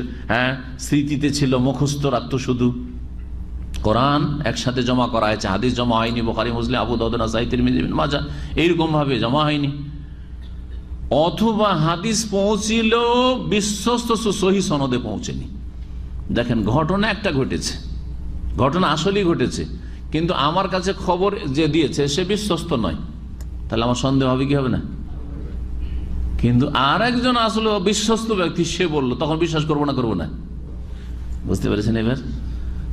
স্মৃতিতে ছিল, মুখস্থ রাখত শুধু। কোরআন একসাথে জমা করা হয়েছে, হাদিস জমা হয়নি, বুখারী মুসলিম আবু দাউদ নাসাঈ তিরমিজি ইবনে মাজাহ এইরকম ভাবে জমা হয়নি। অথবা হাদিস পৌঁছিল বিশ্বস্ত সহি সনদে পৌঁছেনি। দেখেন, ঘটনা একটা ঘটেছে, ঘটনা আসলেই ঘটেছে, কিন্তু আমার কাছে খবর যে দিয়েছে সে বিশ্বস্ত নয়, তাহলে আমার সন্দেহ হবে কি হবে না? কিন্তু আর একজন আসলে বিশ্বস্ত ব্যক্তি, সে বললো, তখন বিশ্বাস করবো না, করবো না? বুঝতে পেরেছেন এবার?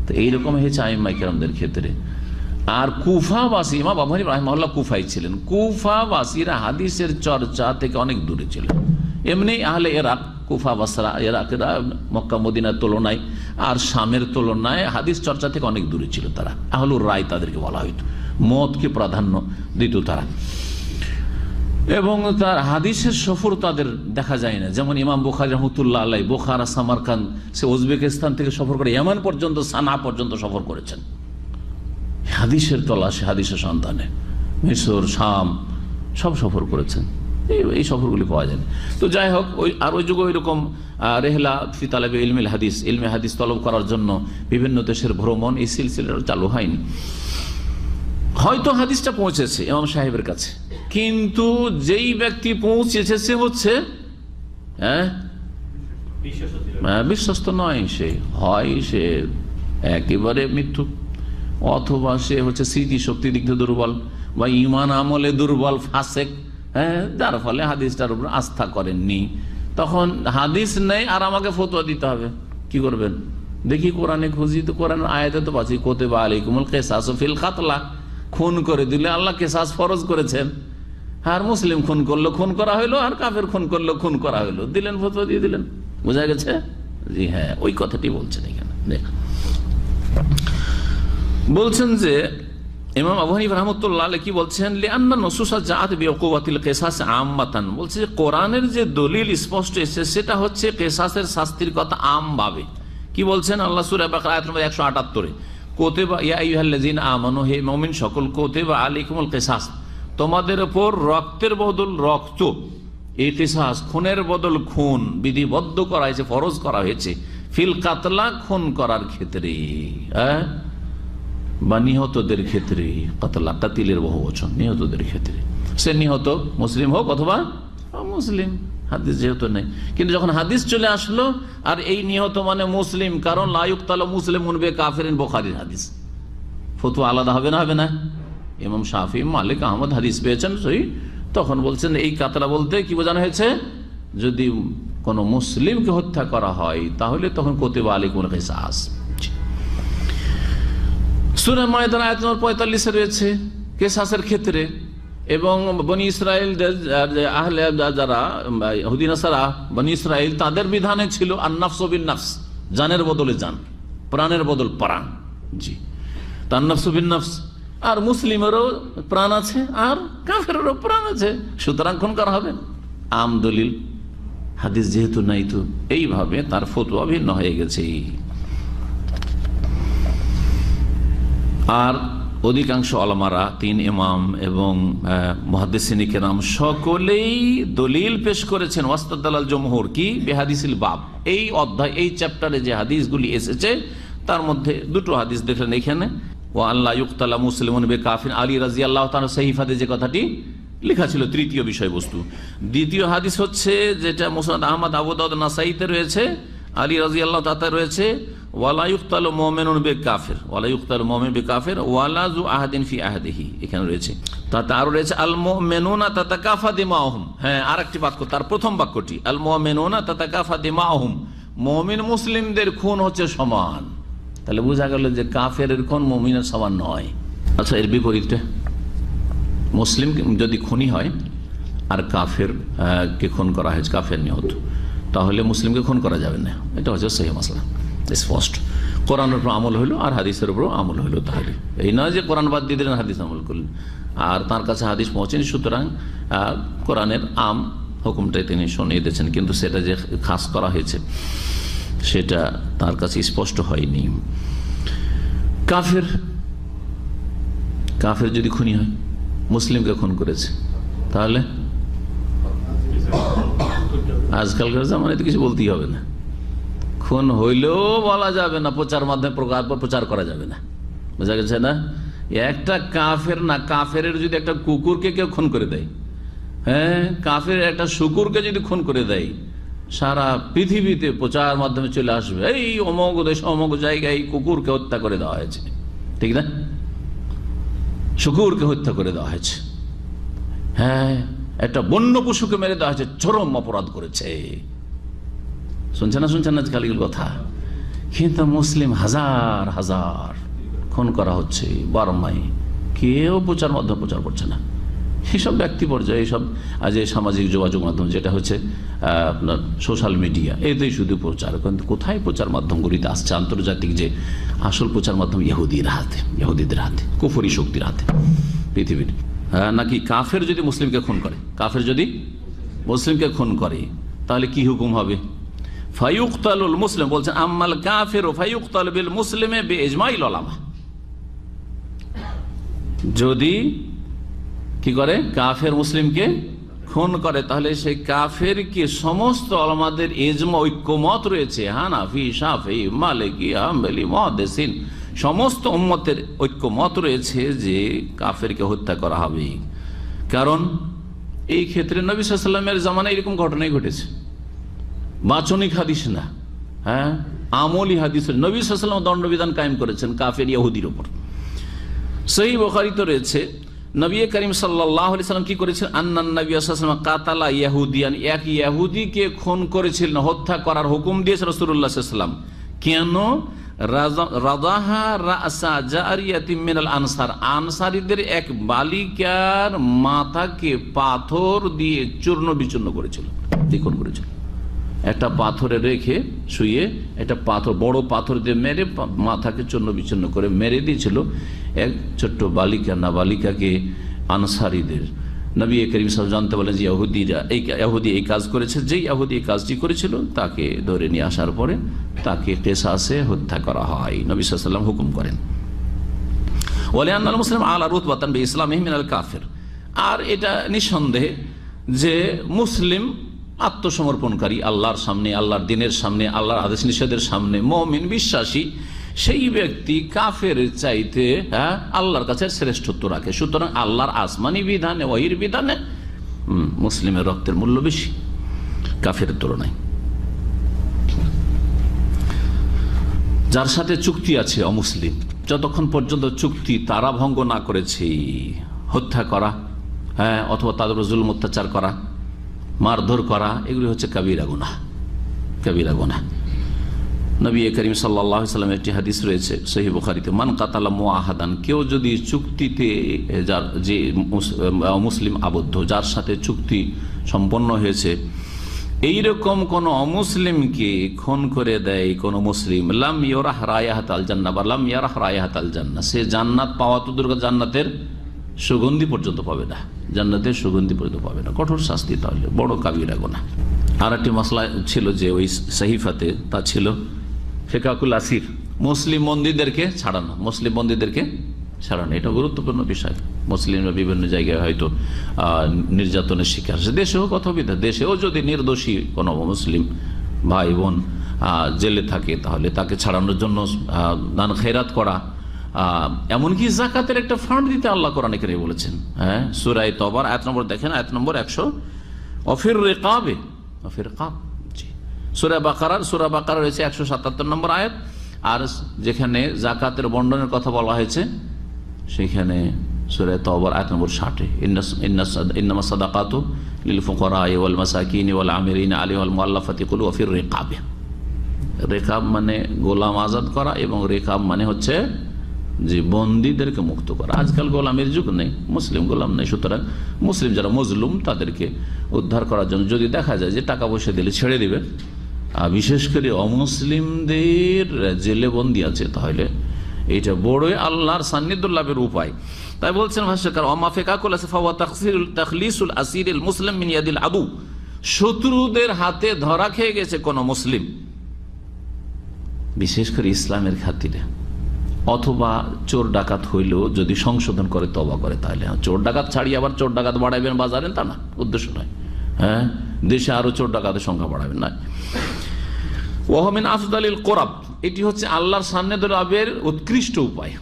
তো এইরকম হয়েছে আইম্মায়ে কেরামদের ক্ষেত্রে। আর কুফাবাসী, ইমাম আবু হানিফা রাহিমাহুল্লাহ কুফায় ছিলেন, কুফাবাসীরা হাদিসের চর্চা থেকে অনেক দূরে ছিলেন। এমনি আহলে ইরাক, কুফা বাসরা, ইরাকেরা মক্কা মদিনার তুলনায় আর শামের তুলনায় হাদিস চর্চা থেকে অনেক দূরে ছিল তারা। আহলুর রায় তাদেরকে বলা হইতো, মতকে প্রাধান্য দিত তারা। এবং তার হাদিসের সফর তাদের দেখা যায় না। যেমন ইমাম বুখারী রাহমাতুল্লাহ আলাইহি বুখারা, সামারকান্দ, সে উজবেকিস্তান থেকে সফর করে ইয়ামান পর্যন্ত, সানা পর্যন্ত সফর করেছেন হাদিসের তলাশে, হাদিসের সন্ধানে। মিশর, শাম সব সফর করেছেন, এই সফরগুলি পাওয়া যায় না। তো যাই হোক, ওই যুগে ওইরকম রেহলা ফি তালাবে ইলমিল হাদিস, ইলমে হাদিস তলব করার জন্য বিভিন্ন দেশের ভ্রমণ, এই সিলসিলাটা চালু হয়নি। হয়তো হাদিসটা পৌঁছেছে ইমাম সাহেবের কাছে, কিন্তু যেই ব্যক্তি পৌঁছেছে সে হচ্ছে বিশ্বস্ত নয়। সে হয় সে একেবারে মিথ্যুক, অথবা সে হচ্ছে স্মৃতিশক্তি দিক থেকে দুর্বল, বা ইমান আমলে দুর্বল, ফাসেক, যার ফলে হাদিসটার উপর আস্থা করেননি। তখন হাদিস নেই আর আমাকে ফতোয়া দিতে হবে, কি করবেন? দেখি কোরআনে খুঁজি, তো কোরআন আয়াতে তো পাচ্ছি কুতিবা আলাইকুমুল কিসাসু ফিল কাতলা, খুন করে দিলে আল্লাহ কিসাস ফরজ করেছেন, আর মুসলিম খুন করলো খুন করা হইলো, আর কাফের খুন করলো খুন করা হইলো, দিলেন ফতোয়া দিয়ে দিলেন। বোঝা গেছে? জি হ্যাঁ, ওই কথাটি বলছেন এখানে। বলছেন যে ইমাম আবু হানিফা রাহমাতুল্লাহ আলাইহি কি বলছেন, লিআন্না নুসুসা জাআত বিউকুওয়াতিল কিসাস আম্মাতান, বলছে যে কোরআনের যে দলিল স্পষ্ট এসেছে সেটা হচ্ছে কিসাসের শাস্তির কথা আম ভাবে। কি বলছেন আল্লাহ সূরা বাকারা আয়াত নম্বর 178, কুতিবা ইয়া আইয়ুহাল্লাযীনা আমানু, হে মুমিন সকল, কুতিবা আলাইকুমুল কিসাস, তোমাদের উপর রক্তের বদল রক্ত, এই কিসাস খুনের বদল খুন বিধিবদ্ধ করা হয়েছে, ফরজ করা হয়েছে, ফিল কাতলা খুন করার ক্ষেত্রে, হ্যাঁ, বা নিহতদের ক্ষেত্রে। কাতলা কাতিলের বহু বচন, নিহতদের ক্ষেত্রে, সে নিহত মুসলিম হোক অথবা মুসলিম, হাদিস যেহেতু নেই। কিন্তু যখন হাদিস চলে আসলো আর এই নিহত মানে মুসলিম, কারণ লা ইউকতালু মুসলিমুন বিকাফিরিন, বুখারীর হাদিস, ফতোয়া আলাদা হবে না? হবে না? ইমাম শাফি, মালিক, আহমদ হাদিস পেয়েছেন সহি, তখন বলছেন এই কাতলা বলতে কি বোঝানো হয়েছে, যদি কোন মুসলিমকে হত্যা করা হয় তাহলে তখন কুতিবা আলাইকুমুল কিসাস। সূরা মায়দা আয়াত নম্বর 45 রয়েছে কিসাসের ক্ষেত্রে। এবং বনি ইসরাইল আহলে যারা ইহুদি নাসারা বনি ইসরাইল, তাদের বিধানে ছিল আন-নাফসু বিন-নাফস, জানের বদলে জান, প্রাণের বদল প্রাণ। জি, তার নাফসু বিন-নাফস, আর মুসলিমেরও প্রাণ আছে আর কাফেরেরও প্রাণ আছে, সুতরাং খুন করা হবে। আম দলিল, হাদিস যেহেতু নাই, তো এইভাবে তার ফতোয়া ভিন্ন হয়ে গেছে। আর অধিকাংশ ওলামারা, 3 ইমাম এবং মুহাদ্দিসিনে কেরাম সকলেই দলিল পেশ করেছেন, ওয়াস্তাদালাল জমহুর কি বিহাদিসিল বাব, এই অধ্যায় এই চ্যাপ্টারে যে হাদিসগুলি এসেছে তার মধ্যে 2টো হাদিস দেখলেন এখানে, ওয়া আল্লা ইউকতালা মুসলিমুন বিকাফির, আলী রাদিয়াল্লাহু তাআলা সহিফাতে যে কথাটি লেখা ছিল, তৃতীয় বিষয়বস্তু। দ্বিতীয় হাদিস হচ্ছে যেটা মুসনাদ আহমদ, আবু দাউদ, নাসাইতে রয়েছে, আলী রাদিয়াল্লাহু তাআলা রয়েছে, ওয়ালা ইউকতালু মুমিনুন বিকাফির, ওয়ালা ইউকতালু মুমিন বিকাফির ওয়ালা যু আহাদিন ফি আহাদিহি, এখানে রয়েছে। তাতে আরো রয়েছে আল মুমিনুনা তাতাকাফা দিমাহুম, হ্যাঁ আরেকটি বাক্য, তার প্রথম বাক্যটি আল মুমিনুনা তাতাকাফা দিমাহুম, মুমিন মুসলিমদের খুন হচ্ছে সমান। তাহলে বোঝা গেল যে কাফেরের খুন মুমিনের সমান নয়। আচ্ছা, এর বিপরীতটা, মুসলিম যদি খুনি হয় আর কাফের কে খুন করা হয়েছে, কাফের নিহত, তাহলে মুসলিমকে খুন করা যাবে না। এটা হচ্ছে সহিহ মাসলা, স্পষ্ট। কোরআনের উপর আমল হইলো আর হাদিসের উপর আমল হইলো। তাহলে এই নয় যে কোরআন বাদ দিয়ে দিলেন, হাদিস আমল করলেন, আর তার কাছে হাদিস পৌঁছেনি, সুতরাং কোরআনের আম হুকুমটাই তিনি শুনিয়ে দিয়েছেন, কিন্তু সেটা যে খাস করা হয়েছে সেটা তার কাছে স্পষ্ট হয়নি। কাফের কাফের যদি খুনি হয়, মুসলিমকে খুন করেছে, তাহলে আজকালকার জামানায় তো কিছু বলতেই হবে না, খুন হইলেও বলা যাবে না, প্রচার মাধ্যমে প্রচার করা যাবে না। বোঝা গেছে না? একটা কাফের না, কাফের যদি একটা কুকুরকে কেউ খুন করে দেয়, হ্যাঁ, কাফের একটা শুকুরকে যদি খুন করে দেয়, সারা পৃথিবীতে প্রচার মাধ্যমে চলে আসবে, এই অমোক দেশ অমোক জায়গায় কুকুরকে হত্যা করে দেওয়া হয়েছে, ঠিক না? শুকুরকে হত্যা করে দেওয়া হয়েছে, হ্যাঁ, একটা বন্য পশুকে মেরে দেওয়া হয়েছে, চরম অপরাধ করেছে। শুনছেন না? শুনছেন না আজকাল কথা? কিন্তু মুসলিম হাজার হাজার খুন করা হচ্ছে বারমাই, কেউ প্রচার মাধ্যমে প্রচার করছে না। এইসব ব্যক্তি পর্যায়ে, এইসব আজ সামাজিক যোগাযোগ মাধ্যম যেটা হচ্ছে আপনার সোশ্যাল মিডিয়া, এতেই শুধু প্রচার। কিন্তু কোথায় প্রচার মাধ্যমগুলিতে আসছে আন্তর্জাতিক যে আসল প্রচার মাধ্যম ইহুদিদের হাতে, কুফরি শক্তির হাতে পৃথিবীর। নাকি কাফের যদি মুসলিমকে খুন করে, কাফের যদি মুসলিমকে খুন করে, তাহলে কি হুকুম হবে? ফায়ুকতালুল মুসলিম, বলছেন আম্মাল কাফিরু ফায়ুকতাল বিল মুসলিমে বিইজমাইল উলামা। যদি কি করে, কাফের মুসলিমকে খুন করে, তাহলে সেই কাফের কি সমস্ত উলামাদের ইজমা, ঐক্যমত রয়েছে, হানাফি, শাফি, মালিকি, হাম্বলি, মুহাদ্দিসিন, সমস্ত উম্মতের ঐক্যমত রয়েছে যে কাফেরকে হত্যা করা হবে। কারণ এই ক্ষেত্রে নবী সাল্লাল্লাহু আলাইহি ওয়াসাল্লামের জামানায় এরকম ঘটনাই ঘটেছে, বাচনিক হাদিস না, হ্যাঁ, আমলি হাদিস। নবী সাল্লাল্লাহু আলাইহি ওয়াসাল্লাম দণ্ডবিধান কায়েম করেছেন কাফের ইহুদির উপর। সহিহ বুখারীতে রয়েছে, নবী করিম সাল্লাল্লাহু আলাইহি ওয়াসাল্লাম কি করেছেন, আন্নান নবী সাল্লাল্লাহু আলাইহি ওয়াসাল্লাম কাতালা ইহুদিয়ান, এক ইহুদিকে খুন করেছিলেন, হত্যা করার হুকুম দিয়েছে রাসূলুল্লাহ সাল্লাল্লাহু আলাইহি ওয়াসাল্লাম। কেন? রাদাহা রাসা জারিয়াতিম মিনাল আনসার, আনসারীদের এক বালিকার মাথাকে পাথর দিয়ে চূর্ণ বিচূর্ণ করেছিল, দ্বিগুণ করেছিল। একটা পাথরে রেখে শুয়ে একটা পাথর, বড় পাথর দিয়ে মেরে মাথাকে চূর্ণ বিচূর্ণ করে মেরে দিয়েছিল এক ছোট্ট বালিকা, না বালিকাকে আনসারীদের। নবী করিম সাল্লাল্লাহু আলাইহি ওয়াসাল্লাম জানতে বলেন যে ইহুদি এই কাজ করেছে। যেই ইহুদি এই কাজটি করেছিল তাকে ধরে নিয়ে আসার পরে তাকে কিসাসে হত্যা করা হয়, নবী সাল্লাল্লাহু আলাইহি ওয়াসাল্লাম হুকুম করেন। ওয়ালিআন্নাল মুসলিম আলা রুতবাতান বিইসলামিহি মিনাল কাফির, আর এটা নিঃসন্দেহে যে মুসলিম আত্মসমর্পণকারী, আল্লাহর সামনে, আল্লাহর দিনের সামনে, আল্লাহর আদেশ নিষেধের সামনে মুমিন বিশ্বাসী, সেই ব্যক্তি কাফের চাইতে আল্লাহর কাছে শ্রেষ্ঠত্ব রাখে। সুতরাং আল্লাহর আসমানি বিধানে, ওহীর বিধানে মুসলিমের রক্তের মূল্য বেশি কাফের তুলনায়। যার সাথে চুক্তি আছে অমুসলিম, যতক্ষণ পর্যন্ত চুক্তি তারা ভঙ্গ না করেছে, হত্যা করা, অথবা তাদের জুলুম অত্যাচার করা, মারধর করা, এগুলি হচ্ছে কাবিরা গুনাহ, কাবিরা গুনাহ। নবী করিম সাল্লাল্লাহু আলাইহি ওয়াসাল্লামের একটি হাদিস রয়েছে সহিহ বুখারীতে, মান কাতালা মুআহাদান, কেউ যদি চুক্তিতে, যে মুসলিম আবদ্ধ, যার সাথে চুক্তি সম্পন্ন হয়েছে, এইরকম কোন অমুসলিমকে খুন করে দেয় কোন মুসলিম, লাম ইয়ারাহ রায়াহাতাল জান্নাহ বা লাম ইয়ারাহ রায়াহাতাল জান্নাহ, সে জান্নাত পাওয়া তো দূর, জান্নাতের সুগন্ধি পর্যন্ত পাবে না, জান্নাতের সুগন্ধি পর্যন্ত পাবে না, কঠোর শাস্তি। তাহলে বড় কাবিরা গুনাহ। আর একটি মাসলা ছিল যে ওই সহিফাতে, তা ছিল ফিকাকুল আসির, মুসলিম বন্দীদেরকে ছাড়ানো, মুসলিম বন্দীদেরকে ছাড়ানো, এটা গুরুত্বপূর্ণ বিষয়। মুসলিমরা বিভিন্ন জায়গায় হয়তো নির্যাতনের শিকার, দেশে হোক অথবা দেশেও যদি নির্দোষী কোনো মুসলিম ভাই বোন জেলে থাকে, তাহলে তাকে ছাড়ানোর জন্য দান খেরাত করা, এমনকি জাকাতের একটা ফান্ড দিতে আল্লাহ কোরআনে কারিমে বলেছেন। সূরা তওবার আয়াত নম্বর দেখেন, আয়াত নম্বর 100, অফির রিকাবে, অফির রিকাব। সূরা বাকারা রয়েছে 177 নম্বর আয়াত, আর যেখানে জাকাতের বন্টনের কথা বলা হয়েছে সেখানে সূরা তওবার আয়াত নম্বর 60, ইন্নামাস সাদাকাতু লিল ফুকারা'i ওয়াল মাসাকিনি ওয়াল আমিরিনা আলাইহা ওয়াল মুআল্লাফাতি কুলু ওয়া ফির রিকাবে। রিকাব মানে গোলাম আজাদ করা, এবং রিকাব মানে হচ্ছে যে বন্দীদেরকে মুক্ত করা। আজকাল গোলামের যুগ নেই, মুসলিম গোলাম নেই, সুতরাং মুসলিম যারা মজলুম তাদেরকে উদ্ধার করার জন্য যদি দেখা যায় যে টাকা পয়সা দিলে ছেড়ে দিবে, বিশেষ করে অমুসলিমদের জেলে বন্দী আছে, তাহলে এটা বড়ই আল্লাহর সান্নিধ্য লাভের উপায়। তাই বলছেন ভাষ্যকার, ওমা ফিকাকুল আসফা ওয়া তাখলিসুল আসিরিল মুসলিম মিন ইয়াদিল আদু, শত্রুদের হাতে ধরা খেয়ে গেছে কোন মুসলিম, বিশেষ করে ইসলামের খাতিরে, অথবা চোর ডাকাত হইলেও যদি সংশোধন করে, তওবা করে, তাহলে চোর ডাকাত ছাড়িয়ে আবার চোর ডাকাত বাড়াইবেন বাজারে, তা না, উদ্দেশ্য নয়। দেশে আরো চোর ডাকাতের সংখ্যা বাড়াবেন না। ওয়া মিন আফদালিল কুরাব, এটি হচ্ছে আল্লাহর সামনে লাভের উৎকৃষ্ট উপায়।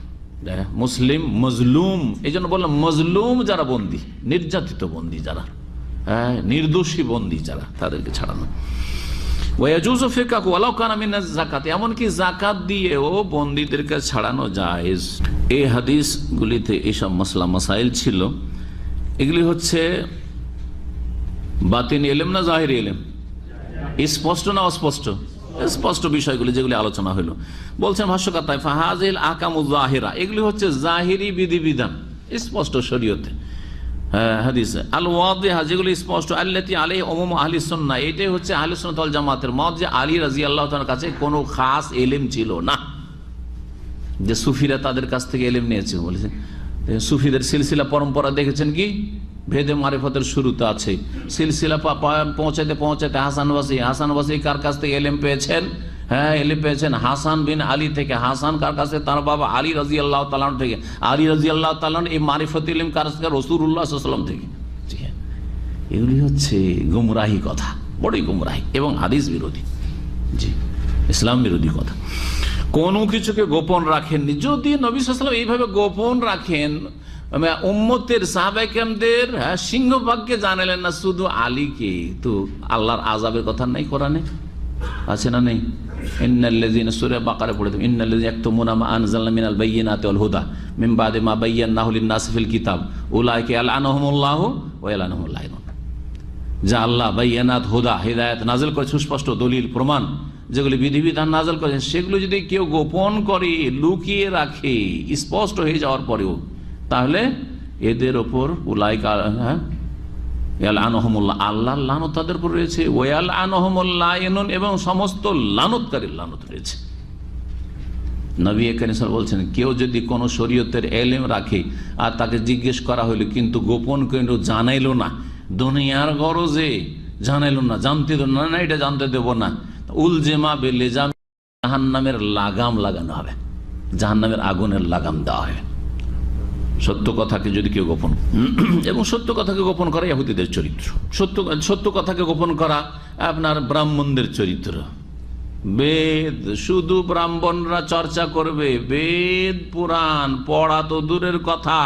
মুসলিম মজলুম, এই জন্য বললাম মজলুম যারা বন্দী, নির্যাতিত বন্দী যারা, নির্দোষী বন্দী যারা, তাদেরকে ছাড়ানো। ওয়াজুজু ফিকাহু ওয়ালাউ কানা মিনাজ যাকাত, এমনকি যাকাত দিয়েও বন্দীদেরকে ছাড়ানো জায়েজ। এই হাদিসগুলিতে এইসব মাসলা মাসাইল ছিল, এগুলি হচ্ছে বাতিন ইলম না জাহিরি ইলম, স্পষ্ট না অস্পষ্ট? স্পষ্ট বিষয়গুলি যেগুলি আলোচনা হলো। বলছেন ভাষ্যকার, তাই ফাহাজিল আহকামুজ জাহিরা, এগুলি হচ্ছে জাহিরি বিধিবিধান, স্পষ্ট শরীয়তে হাদিস। আল ওয়াদিহা, যেগুলি স্পষ্ট, আল্লাতী আলাইহি উমুম আহলি সুন্নাহ, এটাই হচ্ছে আহলে সুন্নাত ওয়াল জামাতের মত যে আলী রাদিয়াল্লাহু তাআলার কাছে কোনো খাস ইলম ছিল না, যে সুফিরা তাদের কাছ থেকে ইলম নিয়েছে। বলেছেন সুফিদের সিলসিলা পরম্পরা দেখেছেন কি, ভেদে মারিফতের শুরুতে আছে, সিলসিলা পৌঁছাতে পৌঁছাতে হাসান বাসরি কার কাছ থেকে ইলম পেয়েছেন? ইলম পেয়েছেন হাসান বিন আলী থেকে। হাসান কার কাছে? তার বাবা আলী রাদিয়াল্লাহু তাআলা থেকে। আলী রাদিয়াল্লাহু তাআলা এই মারিফত ইলম কার কাছে? রাসূলুল্লাহ সাল্লাল্লাহু আলাইহি ওয়াসাল্লাম থেকে। এগুলি হচ্ছে গুমরাহি কথা, বড়ই গুমরাহি এবং হাদিস বিরোধী, জি, ইসলাম বিরোধী কথা। কোনো কিছুকে গোপন রাখেননি। যদি নবী সাল্লাল্লাহু আলাইহি ওয়াসাল্লাম এইভাবে গোপন রাখেন, উম্মতের সাহাবায়ে-কেরামদের সিংহভাগকে জানালেন না, শুধু আলীকে, তো আল্লাহর আযাবের কথা নাই কোরআনে? আছে না নেই? ইন্নাল্লাযীনা, সূরা বাকারা পড়ে দেন, ইন্নাল্লাযীনা ইয়াকতুমুনা মা আনজালনা মিনাল বায়্যিনাতি ওয়াল হুদা মিন বাদি মা বায়্যানাহু লিন-নাসি ফিল কিতাব উলাইকা ইয়ালআনুহুমুল্লাহু ওয়া ইয়ালআনুহুমুল লাইনুন। যা আল্লাহ বায়্যিনাত, হুদা, হিদায়াত নাযিল করে, সুস্পষ্ট দলিল প্রমাণ যেগুলি বিধিবিধান নাযিল করেছেন সেগুলো যদি কেউ গোপন করে, লুকিয়ে রাখে, স্পষ্ট হয়ে যাওয়ার পরেও, তাহলে এদের ওপর উলাইকা ইয়ালআনুহুমুল্লাহ, আল্লাহর লানত তাদের উপর রয়েছে, ওয়ালআনুহুমুল লাইনুন, এবং সমস্ত লানতকারীর লানত রয়েছে। নবী করিম সাল্লাল্লাহু আলাইহি ওয়াসাল্লাম বলছেন, কেউ যদি কোনো শরীয়তের ইলম রাখে আর তাকে জিজ্ঞেস করা হইলো কিন্তু গোপন করে জানাইলো না, দুনিয়ার গরজে জানাইলো না, জানতে দেব না, এটা জানতে দেব না, উলজেমা বেলেজাম, জাহান্নামের লাগাম লাগানো হবে, জাহান্নামের আগুনের লাগাম দেওয়া হবে। সত্য কথাকে যদি কেউ গোপন, এবং সত্য কথাকে গোপন করা ইহুদিদের চরিত্র, সত্য কথাকে গোপন করা আপনার ব্রাহ্মণদের চরিত্র। বেদ শুধু ব্রাহ্মণরা চর্চা করবে, বেদ পুরাণ পড়া তো দূরের কথা,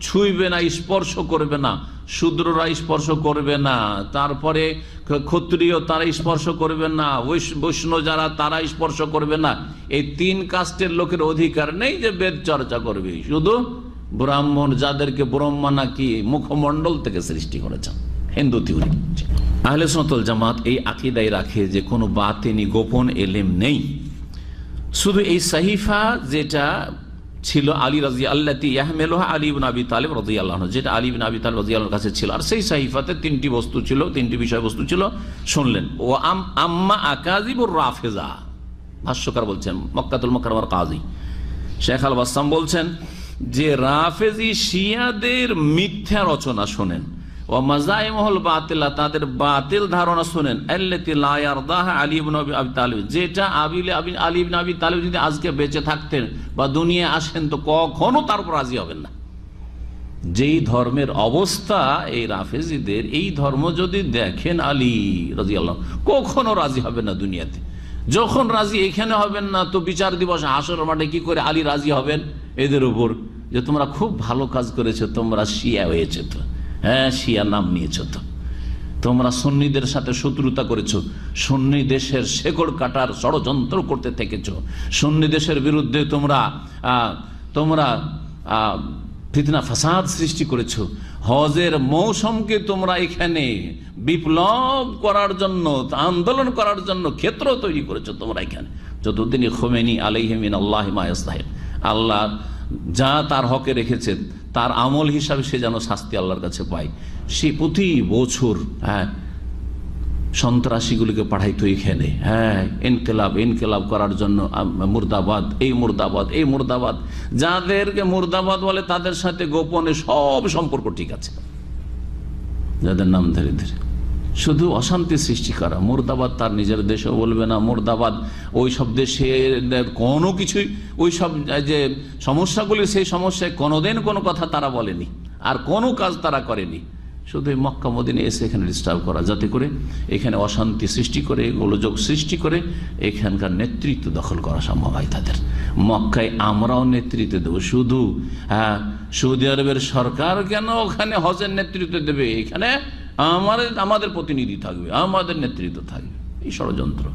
ছুঁইবে না, স্পর্শ করবে না, শূদ্ররা স্পর্শ করবে না, তারপরে ক্ষত্রিয় তারা স্পর্শ করবে না, বৈষ্ণব যারা তারা স্পর্শ করবে না। এই তিন কাস্টের লোকের অধিকার নেই যে বেদ চর্চা করবে, শুধু ব্রাহ্মণ, যাদেরকে ব্রহ্মা নাকি মুখমণ্ডল থেকে সৃষ্টি করেছেন, হিন্দু থিওরি। আহলে সুন্নাত ওয়াল জামাত এই আকীদাই রাখে যে কোনো বাতিনি গোপন এলেম নেই, শুধু এই সাহিফা যেটা ছিল আলী রাদিয়াল্লাহু ইয়াহমিলুহা আলী ইবনে আবি তালিব রাদিয়াল্লাহু আনহু, যেটা আলী ইবনে আবি তালিব রাদিয়াল্লাহু আনহুর কাছে ছিল, আর সেই সাহিফাতে তিনটি বস্তু ছিল, তিনটি বিষয়বস্তু ছিল, শুনলেন। ও আম্মা আকাযিবুর রাফিজা, ভাষ্যকার বলছেন, মক্কাতুল মুকাররমার কাজী শেখ আল বাসসাম বলছেন যে রাফেজি শিয়াদের মিথ্যা রচনা শোনেন, ও মাযাইমুল বাতিলা, তাদের বাতিল ধারণা শোনেন, আল্লাতী লা ইয়ারদাহা আলী ইবনে আবি তালিব, যেটা আলী ইবনে আবি তালিব যদি আজকে বেঁচে থাকতেন বা দুনিয়ায় আসেন তো কখনো তার উপর রাজি হবেন না। যেই ধর্মের অবস্থা এই রাফেজিদের, এই ধর্ম যদি দেখেন আলী রাদিয়াল্লাহু কখনো রাজি হবে না দুনিয়াতে। যখন রাজি এখানে হবেন না, তো বিচার দিবস হাসরের মাঠে কি করে আলী রাজি হবেন এদের উপর যে তোমরা খুব ভালো কাজ করেছো, তোমরা শিয়া হয়েছে তো, হ্যাঁ শিয়া নাম নিয়েছো তো, তোমরা সুন্নিদের সাথে শত্রুতা করেছো, সুন্নি দেশের শেকড় কাটার ষড়যন্ত্র করতে থেকেছো, সুন্নি দেশের বিরুদ্ধে তোমরা ফিতনা ফাসাদ সৃষ্টি করেছো, হজের মৌসুমকে তোমরা এখানে বিপ্লব করার জন্য, আন্দোলন করার জন্য ক্ষেত্র তৈরি করেছো তোমরা এখানে। যতদিন খোমেনি আলাইহি মিনাল্লাহি মা ইস্তাহিক, আল্লাহ যা তার হকে রেখেছেন তার আমল হিসাবে সে যেন শাস্তি আল্লাহর কাছে পায়, সে প্রতি বছর সন্ত্রাসীগুলিকে পাঠাইতো এখানে, ইনকিলাব করার জন্য, মুর্দাবাদ, এই মুর্দাবাদ, এই মুর্দাবাদ। যাদেরকে মুর্দাবাদ বলে তাদের সাথে গোপনে সব সম্পর্ক ঠিক আছে, যাদের নাম ধরে ধরে শুধু অশান্তি সৃষ্টি করা। মুর্দাবাদ তার নিজের দেশেও বলবে না, মুর্দাবাদ ওই সব দেশে কোনো কিছুই, ওই সব যে সমস্যাগুলি, সেই সমস্যায় কোনোদিন কোনো কথা তারা বলেনি, আর কোনো কাজ তারা করেনি, শুধু মক্কা মদিনা এসে এখানে ডিস্টার্ব করা, যাতে করে এখানে অশান্তি সৃষ্টি করে, গোলযোগ সৃষ্টি করে এখানকার নেতৃত্ব দখল করা সম্ভব হয় তাদের। মক্কায় আমরাও নেতৃত্ব দেবো, শুধু সৌদি আরবের সরকার কেন ওখানে হজের নেতৃত্ব দেবে, এখানে আমাদের প্রতিনিধি থাকবে, আমাদের নেতৃত্ব থাকবে। এই ষড়যন্ত্র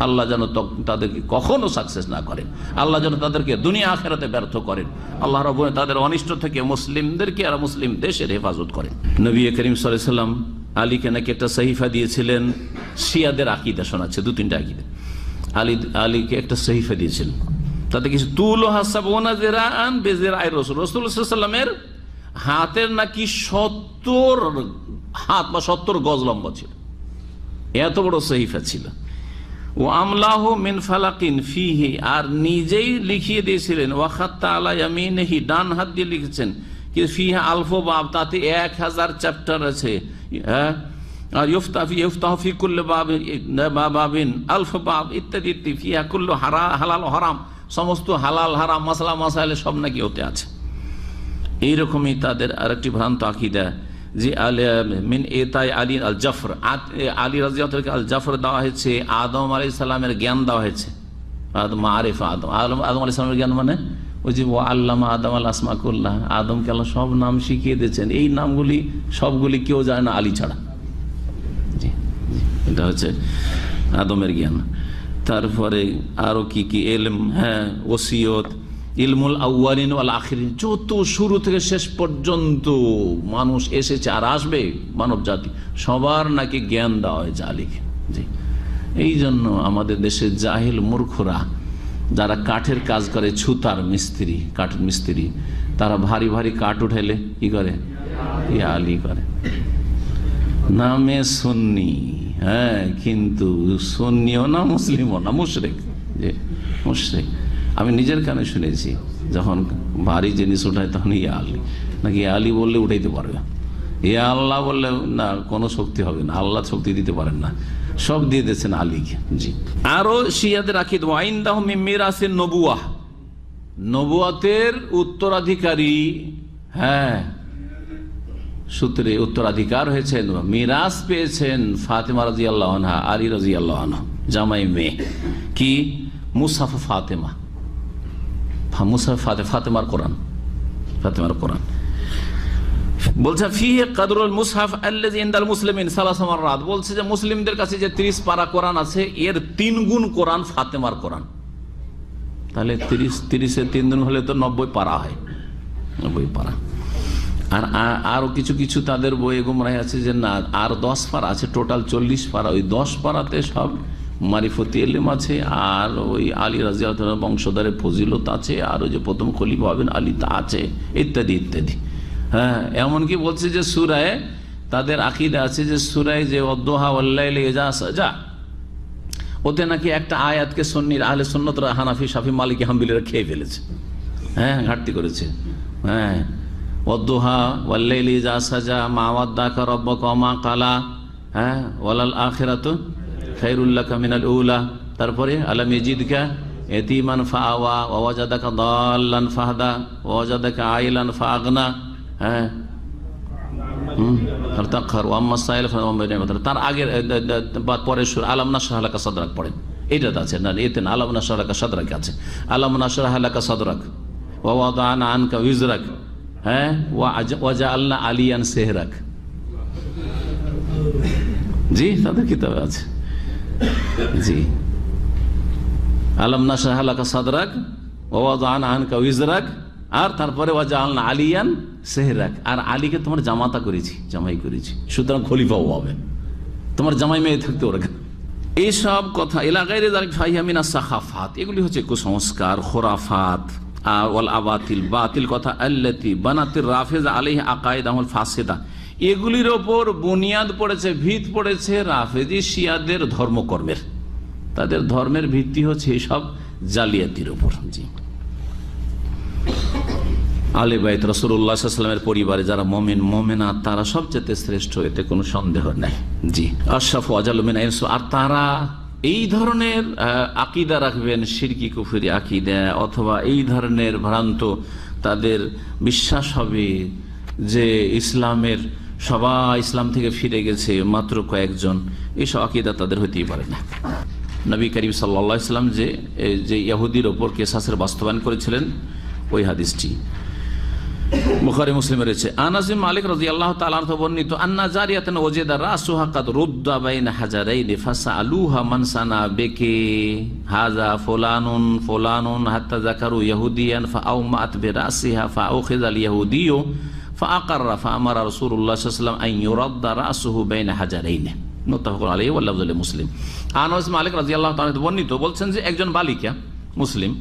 আল্লাহ যেন তাদেরকে কখনো সাকসেস না করেন, আল্লাহ যেন তাদেরকে দুনিয়া আখিরাতে ব্যর্থ করেন, আল্লাহ রাব্বুল তাদের অনিষ্ট থেকে মুসলিমদেরকে আর মুসলিম দেশের হেফাজত করেন। নবী করিম সাল্লাল্লাহু আলাইহি ওয়াসাল্লাম আলীকে নাকি একটা সহিফা দিয়েছিলেন, শিয়াদের আকীদা শোনাচ্ছে, দু তিনটা আকীদা। আলীকে একটা সহিফা দিয়েছিলেন, তাতে কিছু তুল হাসাবুনা জিরাআন বিজিরাই রাসূল, রাসূলুল্লাহ সাল্লাল্লাহু আলাইহি ওয়াসাল্লামের হাতের নাকি 70 হাত বা 70 গজ লম্বা ছিল, এত বড় সহিফা ছিল। ও আমলাহ মিন ফালাকিন ফিহি, আর নিজেই লিখিয়ে দিয়েছিলেন, ওয়া খাত্তা আলা ইয়ামিনিহি, ডান হাত দিয়ে লিখেছেন, কি ফিহা আলফু বাব, তাতে 1000 চ্যাপ্টার আছে, হ্যাঁ, আর ইফতাহু ফি কুল্লি বাবিন আলফু বাব ইত্যাদি ইত্যাদি, ফিহা কুল্লু হালাল হারাম, সমস্ত হালাল হারাম মাসলা মাসাইল সব নাকি ওতে আছে। এইরকমই তাদের আরেকটি ভ্রান্ত আকীদা যে মিন এতাই আলী আল জাফর, আলী রাদিয়াল্লাহু তাআলা আল জাফর দেওয়া হয়েছে, আদম আলাইহিস সালামের জ্ঞান দেওয়া হয়েছে, মারিফা আদম আলাইহিস সালামের জ্ঞান মানে ওই যে ওয়া আল্লামা আদম আল আসমা কুল্লাহ, আদমকে আল্লাহ সব নাম শিখিয়ে দিয়েছেন, এই নামগুলি সবগুলি কেউ জানে না আলী ছাড়া। জি, এটা হচ্ছে আদমের জ্ঞান। তারপরে আরো কি কি ইলম, হ্যাঁ, ওসিয়ত, ইলমুল আউয়ালিন ওয়াল আখিরিন, যত শুরু থেকে শেষ পর্যন্ত মানুষ এসেছে আর আসবে মানব জাতি, সবার নাকি জ্ঞান দেওয়া হয়েছে আলীকে। জি, এই জন্য আমাদের দেশের জাহিল মূর্খরা যারা কাঠের কাজ করে, ছুতার মিস্ত্রি, কাঠের মিস্ত্রি, তারা ভারী ভারী কাঠ উঠেলে কি করে? ইয়া আলী করে। নামে সুন্নি, হ্যাঁ, কিন্তু সুন্নিও না, মুসলিমও না, মুশরিক। যে মুশরিক আমি নিজের কানে শুনেছি, যখন ভারী জিনিস উঠায় তখন ইয়া আলী, নাকি ইয়া আলী বললে উঠাইতে পারবে, ইয়া আল্লাহ বললে না, কোনো শক্তি হবে না, আল্লাহ শক্তি দিতে পারেন না, সব দিয়ে দিয়েছেন আলীকে। জি, আরো শিয়াদের আকিদ ওয়াইন্দাহ মিন মিরাসিন নবুয়াহ, নবুয়াতের উত্তরাধিকারী, হ্যাঁ, সূত্রে উত্তরাধিকার হয়েছেন, মিরাস পেয়েছেন ফাতেমা রাদিয়াল্লাহু আনহা, আলী রাদিয়াল্লাহু আনহু, জামাই মেয়ে। কি? মুসহাফ ফাতেমা, মুসহাফ ফাতেমার কোরআন, ফাতেমার কোরআন বলছে ফিহে কদরুল মুসহাফ আল্লাযী ইনদাল মুসলিমিন সালাস মাররাত, বলছে যে মুসলিমদের কাছে যে 30 পারা কোরআন আছে, এর 3 গুণ কোরআন ফাতেমার কোরআন। তাহলে 30-এর 3 গুণ হলে তো 90 পারা হয়, 90 পারা। আর আরো কিছু কিছু তাদের বইয়ে গুমরাহি আছে যে না, আর 10 পারা আছে, টোটাল 40 পারা। ওই 10 পারাতে সব মারিফতি ইলম আছে, আর ওই আলী রাদিয়াল্লাহু আনহু বংশধরের ফজিলত আছে, আর ওই যে প্রথম খলিফা হবেন আলী তা আছে, ইত্যাদি ইত্যাদি। হ্যাঁ, এমনকি বলছে যে সূরায়ে, তাদের আকীদা আছে যে সূরায়ে যে ওয়াদ-দুহা ওয়াল-লাইলি ইযা সাজা, ওতে নাকি একটা আয়াতকে সুন্নির আহলে সুন্নাতরা হানাফি শাফি মালিকি হাম্বলিরা খেয়ে ফেলেছে, হ্যাঁ, ঘাটতি করেছে। হ্যাঁ, ওয়াদ-দুহা ওয়াল-লাইলি ইযা সাজা মা ওয়াদ্দাকা রাব্বুকা ওয়া মা ক্বালা, হ্যাঁ, ওয়ালাল আখিরাতু খায়রুল লাকা মিনাল উলা। তারপরে আলাম ইয়াজিদকা ইয়াতীমান ফাআওয়া ওয়া ওয়াজাদাকা দাল্লান ফাহাদা ওয়া ওয়াজাদাকা আইলান ফাআগনা। হ্যাঁ, তার আগের পরে আলাম নাশরাহ লাকা সাদরাক পড়েন, এটাতে আছে না, এতে না, আলাম নাশরাহ লাকা সাদরাক আছে, আলাম নাশরাহ লাকা সাদরাক ওয়া ওয়াদানা আনকা উযরাক, হ্যাঁ, ওয়া জাআলনা আলিয়ান সেহরাক। জি, তাদের কিতাবে আছে। জি, আলাম নাশরাহ লাকা সাদরাক ওয়া ওয়াদানা আনকা উযরাক, আর তারপরে ওয়াজআলনা আলিয়ান সেহরাক, আর আলীকে তোমার জামাতা করেছি, জামাই করেছি, সুতরাং খলিফাও হবে, তোমার জামাই মেয়ে থাকতে ওরা। এইসব কথা ইলা গায়রি যালিক ফাহিয়া মিনাস সাখাফাত, এগুলি হচ্ছে কুসংস্কার, খুরাফাত আর ওয়াল আবাতিল, বাতিল কথা, আল্লাতী বানাতির রাফিজা আলাইহি আকাইদাহুল ফাসিদা, এগুলির ওপর বুনিয়াদ পড়েছে, ভিত পড়েছে রাফেজি শিয়াদের ধর্মকর্মের। তাদের ধর্মের ভিত্তি হচ্ছে এইসব জালিয়াতির উপর। জি, আহলে বাইত রাসূলুল্লাহ সাল্লাল্লাহু আলাইহি ওয়াসাল্লামের পরিবারে যারা মুমিন মুমিনাত, তারা সবচেয়ে শ্রেষ্ঠ, এতে কোনো সন্দেহ নেই। জি, আশরাফু আজাল্লু মিন আইনসু, আর তারা এই ধরনের আকীদা রাখবেন, শিরকি কুফরি আকীদা, অথবা এই ধরনের ভ্রান্ত তাদের বিশ্বাস হবে যে ইসলামের সবাই ইসলাম থেকে ফিরে গেছে, মাত্র কয়েকজন, এইসব আকীদা তাদের হইতেই পারে না। নবী করিম সাল্লাল্লাহু আলাইহি ওয়াসাল্লাম যে ইহুদির ওপর কিসাসের বাস্তবায়ন করেছিলেন, ওই হাদিসটি বুখারী মুসলিমে রয়েছে। আনাস বিন মালিক রাদিয়াল্লাহু তাআলা আনহু বর্ণিত, আন্না জারিয়াতান ওয়াজাদা রাসুহা কাদ রুদ্দা বাইনা হাজারাইনি ফাসালুহা মান সানা বিকি হাযা ফুলানুন ফুলানুন হাত্তা যাকারু ইহুদিয়ান ফাআউমাত বিরাসিহা ফাউখিযাল ইহুদিয়্যু ফাআকাররা ফাআমারা রাসূলুল্লাহ সাল্লাল্লাহু আলাইহি ওয়াসাল্লাম আন ইউরাদ্দা রাসুহু বাইনা হাজারাইনি, মুত্তাফাকুন আলাইহি ওয়া লাফযুল মুসলিম। আনাস বিন মালিক রাদিয়াল্লাহু তাআলা বর্ণিত, বলছেন যে একজন বালিকা মুসলিম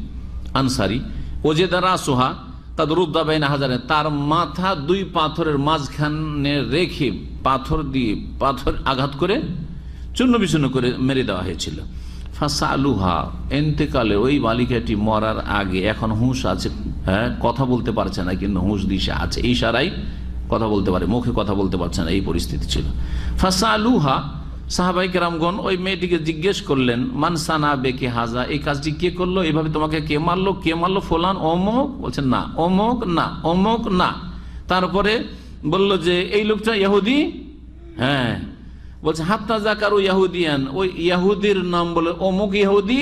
আনসারী, ওয়াজাদা রাসুহা কাদ রুদ্দা বাইনা হাজারাইনি, তার মাথা 2 পাথরের মাঝখানে রেখে পাথর দিয়ে পাথর আঘাত করে চূর্ণ বিচূর্ণ করে মেরে দেওয়া হয়েছিল। ফাসালুহা, এন্তেকালে ওই বালিকাটি মরার আগে, এখন হুঁশ আছে, হ্যাঁ, কথা বলতে পারছে না, কিন্তু হুঁশ দিশে আছে, ইশারায় কথা বলতে পারে, মুখে কথা বলতে পারছে না, এই পরিস্থিতি ছিল। ফাসালুহা, সাহাবায়ে কেরামগণ ওই মেয়েটিকে জিজ্ঞেস করলেন, মান সানা বেকি হাজা, এই কাজটি কে করলো, এভাবে তোমাকে কে মারলো, কে মারলো? ফুলান অমুক। বলছেন না, অমুক না, অমুক না। তারপরে বলল যে এই লোকটা ইহুদি। হ্যাঁ, বলছে হাত্তা যাকারু ইহুদিয়ান, ওই ইহুদির নাম বলে অমুক ইহুদি।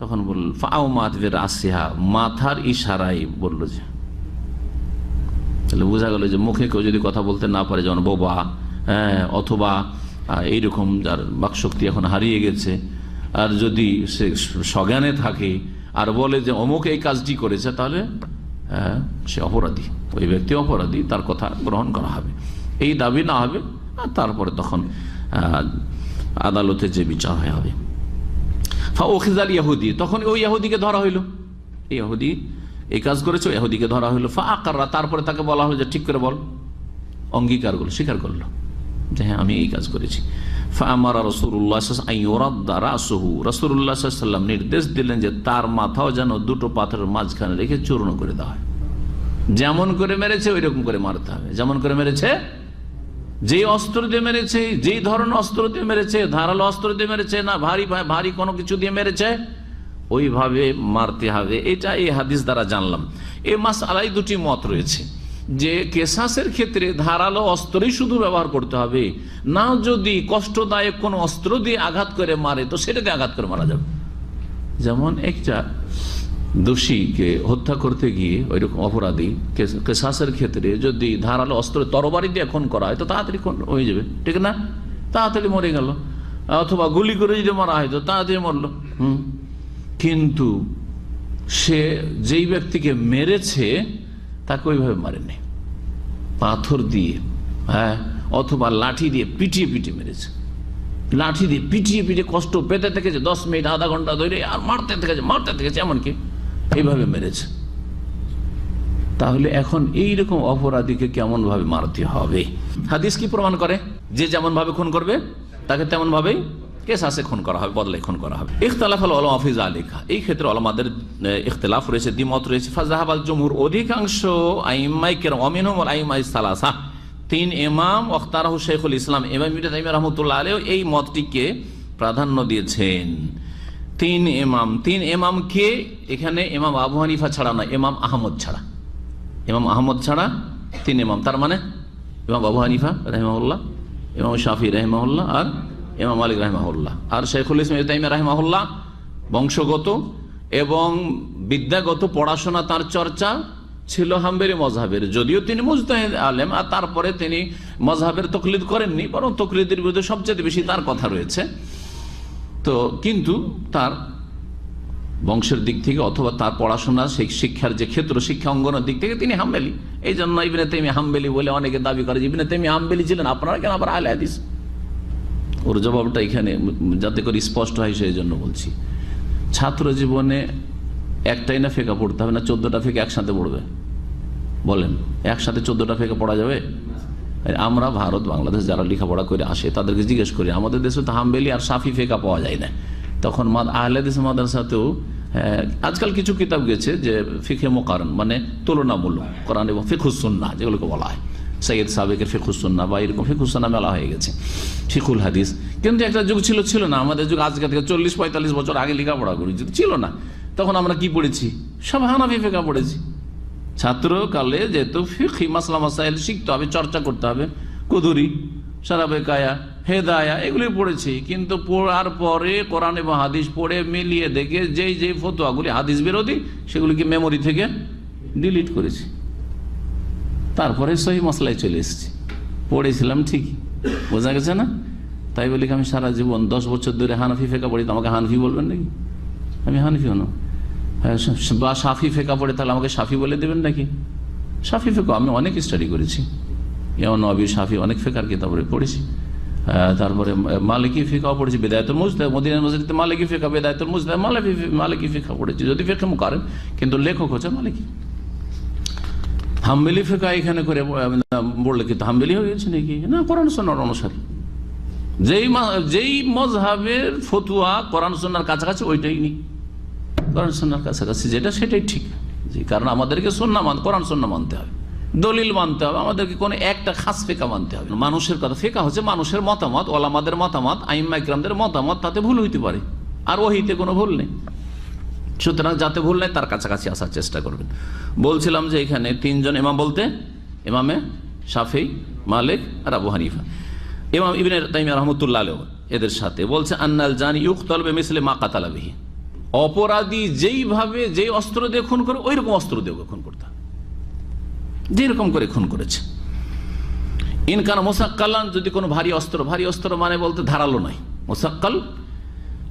তখন বলল ফাউমাত বিরাসিহা, মাথার ইশারায় বলল যে, তাহলে বোঝা গেল যে মুখে কেউ যদি কথা বলতে না পারে, যেমন বোবা, হ্যাঁ, অথবা এইরকম যার বাকশক্তি এখন হারিয়ে গেছে, আর যদি সে সজ্ঞানে থাকে আর বলে যে অমুক এই কাজটি করেছে, তাহলে সে অপরাধী, ওই ব্যক্তি অপরাধী, তার কথা গ্রহণ করা হবে। এই দাবি না হবে, আর তারপরে তখন আদালতে যে বিচার হবে। ফাউখিজাল ইহুদি, তখন ওই ইহুদিকে ধরা হইল, ইহুদি এই কাজ করেছে, ইহুদিকে ধরা হইল। ফাআকাররা, তারপরে তাকে বলা হলো যে ঠিক করে বল, অঙ্গীকার করলো, স্বীকার করলো যে হ্যাঁ আমি এই কাজ করেছি। ফাআমারা রাসূলুল্লাহ সাল্লাল্লাহু আলাইহি ওয়াসাল্লাম আইয়ুরাদ্দা রাসুহু, রাসূলুল্লাহ সাল্লাল্লাহু আলাইহি ওয়াসাল্লাম নির্দেশ দিলেন যে তার মাথাও যেন দুটো পাথরের মাঝখানে রেখে চূর্ণ করে দেওয়া হয়। যেমন করে মেরেছে ওই রকম করে মারতে হবে, যেমন করে মেরেছে, যেই অস্ত্র দিয়ে মেরেছে, যেই ধরনের অস্ত্র দিয়ে মেরেছে, ধারালো অস্ত্র দিয়ে মেরেছে না ভারী কোনো কিছু দিয়ে মেরেছে, ওইভাবে মারতে হবে। এটা এই হাদিস দ্বারা জানলাম। এই মাসআলায় দুটি মত রয়েছে যে কেসাসের ক্ষেত্রে ধারালো অস্ত্রই শুধু ব্যবহার করতে হবে, না যদি কষ্টদায়ক কোনো অস্ত্র দিয়ে আঘাত করে মারে তো সেটাকে আঘাত করে মারা যাবে। যেমন একটা দোষীকে হত্যা করতে গিয়ে ওইরকম অপরাধী কেসাসের ক্ষেত্রে যদি ধারালো অস্ত্র তরবারি দিয়ে খুন করা হয় তো তাড়াতাড়ি খুন হয়ে যাবে, ঠিক না, তাড়াতাড়ি মরে গেল। অথবা গুলি করে যদি মারা হয় তো তাড়াতাড়ি মরলো। কিন্তু সে যেই ব্যক্তিকে মেরেছে তাকে ওইভাবে মারেনি, পাথর দিয়ে, হ্যাঁ, অথবা লাঠি দিয়ে পিটিয়ে পিটিয়ে মেরেছে, লাঠি দিয়ে পিটিয়ে পিটিয়ে কষ্ট পেতে থেকেছে 10 মিনিট আধা ঘন্টা ধরে, আর মারতে থেকেছে এমনকি এইভাবে মেরেছে। তাহলে এখন এইরকম অপরাধীকে কেমন ভাবে মারতে হবে? হাদিস কি প্রমাণ করে? যে যেমন ভাবে খুন করবে তাকে তেমন ভাবেই কেসাসে খুন করা হবে, বদলে খুন করা হবে। ইখতিলাফ আল উলামা ফি যালিকা, এই ক্ষেত্রে উলামাদের ইখতিলাফ রয়েছে, দ্বিমত রয়েছে। ফাযাহাবাল জুমহুর, অধিকাংশ আইম্মায়ে কেরাম, মিনহুম আল আইম্মায়ে সালাসা, 3 ইমাম, ওয়াখতারাহু শাইখুল ইসলাম ইমাম ইবনে তাইমিয়া রাহমাতুল্লাহ আলাইহি এই মতটিকে প্রাধান্য দিয়েছেন। 3 ইমাম কে? এখানে ইমাম আবু হানিফা ছাড়া নয়, ইমাম আহমদ ছাড়া, ইমাম আহমদ ছাড়া 3 ইমাম। তার মানে ইমাম আবু হানিফা রাহিমাহুল্লাহ, ইমাম শাফি রাহিমাহুল্লাহ, আর ইমাম মালিক রাহিমাহুল্লাহ, আর শাইখুল ইসলাম ইবনে তাইমিয়া রাহিমাহুল্লাহ বংশগত এবং বিদ্যাগত পড়াশোনা তার চর্চা ছিল হাম্বলি মযহাবের, যদিও তিনি মুজতাহিদ আলেম, আর তারপরে তিনি মযহাবের তাকলিদ করেননি, বরং তাকলিদের বিরুদ্ধে সবচেয়ে বেশি তার কথা রয়েছে। তো কিন্তু তার বংশের দিক থেকে অথবা তার পড়াশোনা শিক্ষার যে ক্ষেত্র, শিক্ষা অঙ্গনের দিক থেকে তিনি হাম্বলি। এই জন্য ইবনে তাইমিয়া হাম্বলি বলে অনেকে দাবি করে, ইবনে তাইমিয়া হাম্বলি ছিলেন, আপনারা কেন আবার আহলে হাদিস? ওর জবাবটা এখানে যাতে করে স্পষ্ট হয় সেই জন্য বলছি। ছাত্র জীবনে একটাই না ফেকা পড়তে হবে, না 14টা ফেকা একসাথে পড়বে? বলেন, একসাথে 14টা ফেকা পড়া যাবে? আমরা ভারত বাংলাদেশ যারা লেখাপড়া করে আসে তাদেরকে জিজ্ঞেস করি, আমাদের দেশে তো হাম্বলি আর শাফি ফেকা পাওয়া যায় না। তখন আহলে হাদিস মাদ্রাসাতেও আজকাল কিছু কিতাব গেছে যে ফিকহে মুকাররন, মানে তুলনামূলক কোরআন এবং ফিকহুস সুন্নাহ যেগুলোকে বলা হয়, সৈয়দ সাবেকের ফিকহুস সুন্নাহ বা এরকম ফিকহুস সুন্নাহ মেলা হয়ে গেছে, ফিকুল হাদিস। কিন্তু একটা যুগ ছিল না, আমাদের যুগ আজকে থেকে 40-45 বছর আগে লেখাপড়া করেছি, ছিল না। তখন আমরা কি পড়েছি? সব হানাফি ফিকহ পড়েছি। ছাত্রকালে যেহেতু ফিকহি মাসলা মাসাইল শিখতে হবে, চর্চা করতে হবে, কুদুরি, শারাবে কায়া, হেদায়া এগুলি পড়েছি। কিন্তু পড়ার পরে কোরআন এবং হাদিস পড়ে মিলিয়ে দেখে যেই ফতোয়াগুলি হাদিস বিরোধী সেগুলিকে মেমোরি থেকে ডিলিট করেছি। তারপরে সহি মশলায় চলে এসেছি, পড়েছিলাম ঠিকই, বোঝা গেছে না? তাই বলি আমি সারা জীবন 10 বছর ধরে হানাফি ফেকা পড়ি, তো আমাকে হানফি বলবেন নাকি? আমি হানফি হন। বা শাফি ফেকা পড়ে তাহলে আমাকে শাফি বলে দেবেন নাকি? শাফি ফেকা আমি অনেক স্টাডি করেছি, ইমাম নবী শাফি অনেক ফেকার কিতাব পড়েছি। তারপরে মালিকি ফিকাও পড়েছি, বিদায়াতুল মুজতাহিদ, মদিনা মসজিদে মালিকি ফিকা, বিদায়াতুল মুজতাহিদ মালিকি ফিকা পড়েছি, যদি ফিকহে মুকাররন, কিন্তু লেখক হচ্ছে মালিকি। হাম্বলি ফিকা এখানে করে বললে কিন্তু হাম্বলি হয়ে গেছে নাকি? না, কোরআন সুন্নাহর অনুসারী। যেই মযহাবের ফতোয়া কোরআন সুন্নাহর কাছাকাছি ওইটাই নি, কোরআন সুন্নাহর কাছাকাছি যেটা সেটাই ঠিক। কারণ আমাদেরকে সুন্নাহ কোরআন সুন্নাহ মানতে হবে, দলিল মানতে হবে, আমাদেরকে কোনো একটা খাস ফিকা মানতে হবে। মানুষের কথা, ফিকা হচ্ছে মানুষের মতামত, ওলামাদের মতামত, আইম্মা ইকরামদের মতামত, তাতে ভুল হইতে পারে, আর ওহিতে কোনো ভুল নেই। সুতরাং যাতে ভুল নেই তার কাছাকাছি আসার চেষ্টা করবেন। বলছিলাম যে এখানে 3 জন ইমাম বলতে ইমামে শাফি, মালিক আর আবু হানিফা। ইমাম ইবনে তাইমিয়া রাহমাতুল্লাহ আলাইহি এদের সাথে বলছে আন্নাল জানি ইউকতাল বিমিসলি মা কাতালা বিহি, অপরাধী যেইভাবে যেই অস্ত্র দিয়ে খুন করে ওই রকম অস্ত্র দিয়ে খুন করতে হবে, যেরকম করে খুন করেছে। ইনকান মুসাক্কালান, যদি কোনো ভারী অস্ত্র মানে বলতে ধারালো নয়, মুসাক্কাল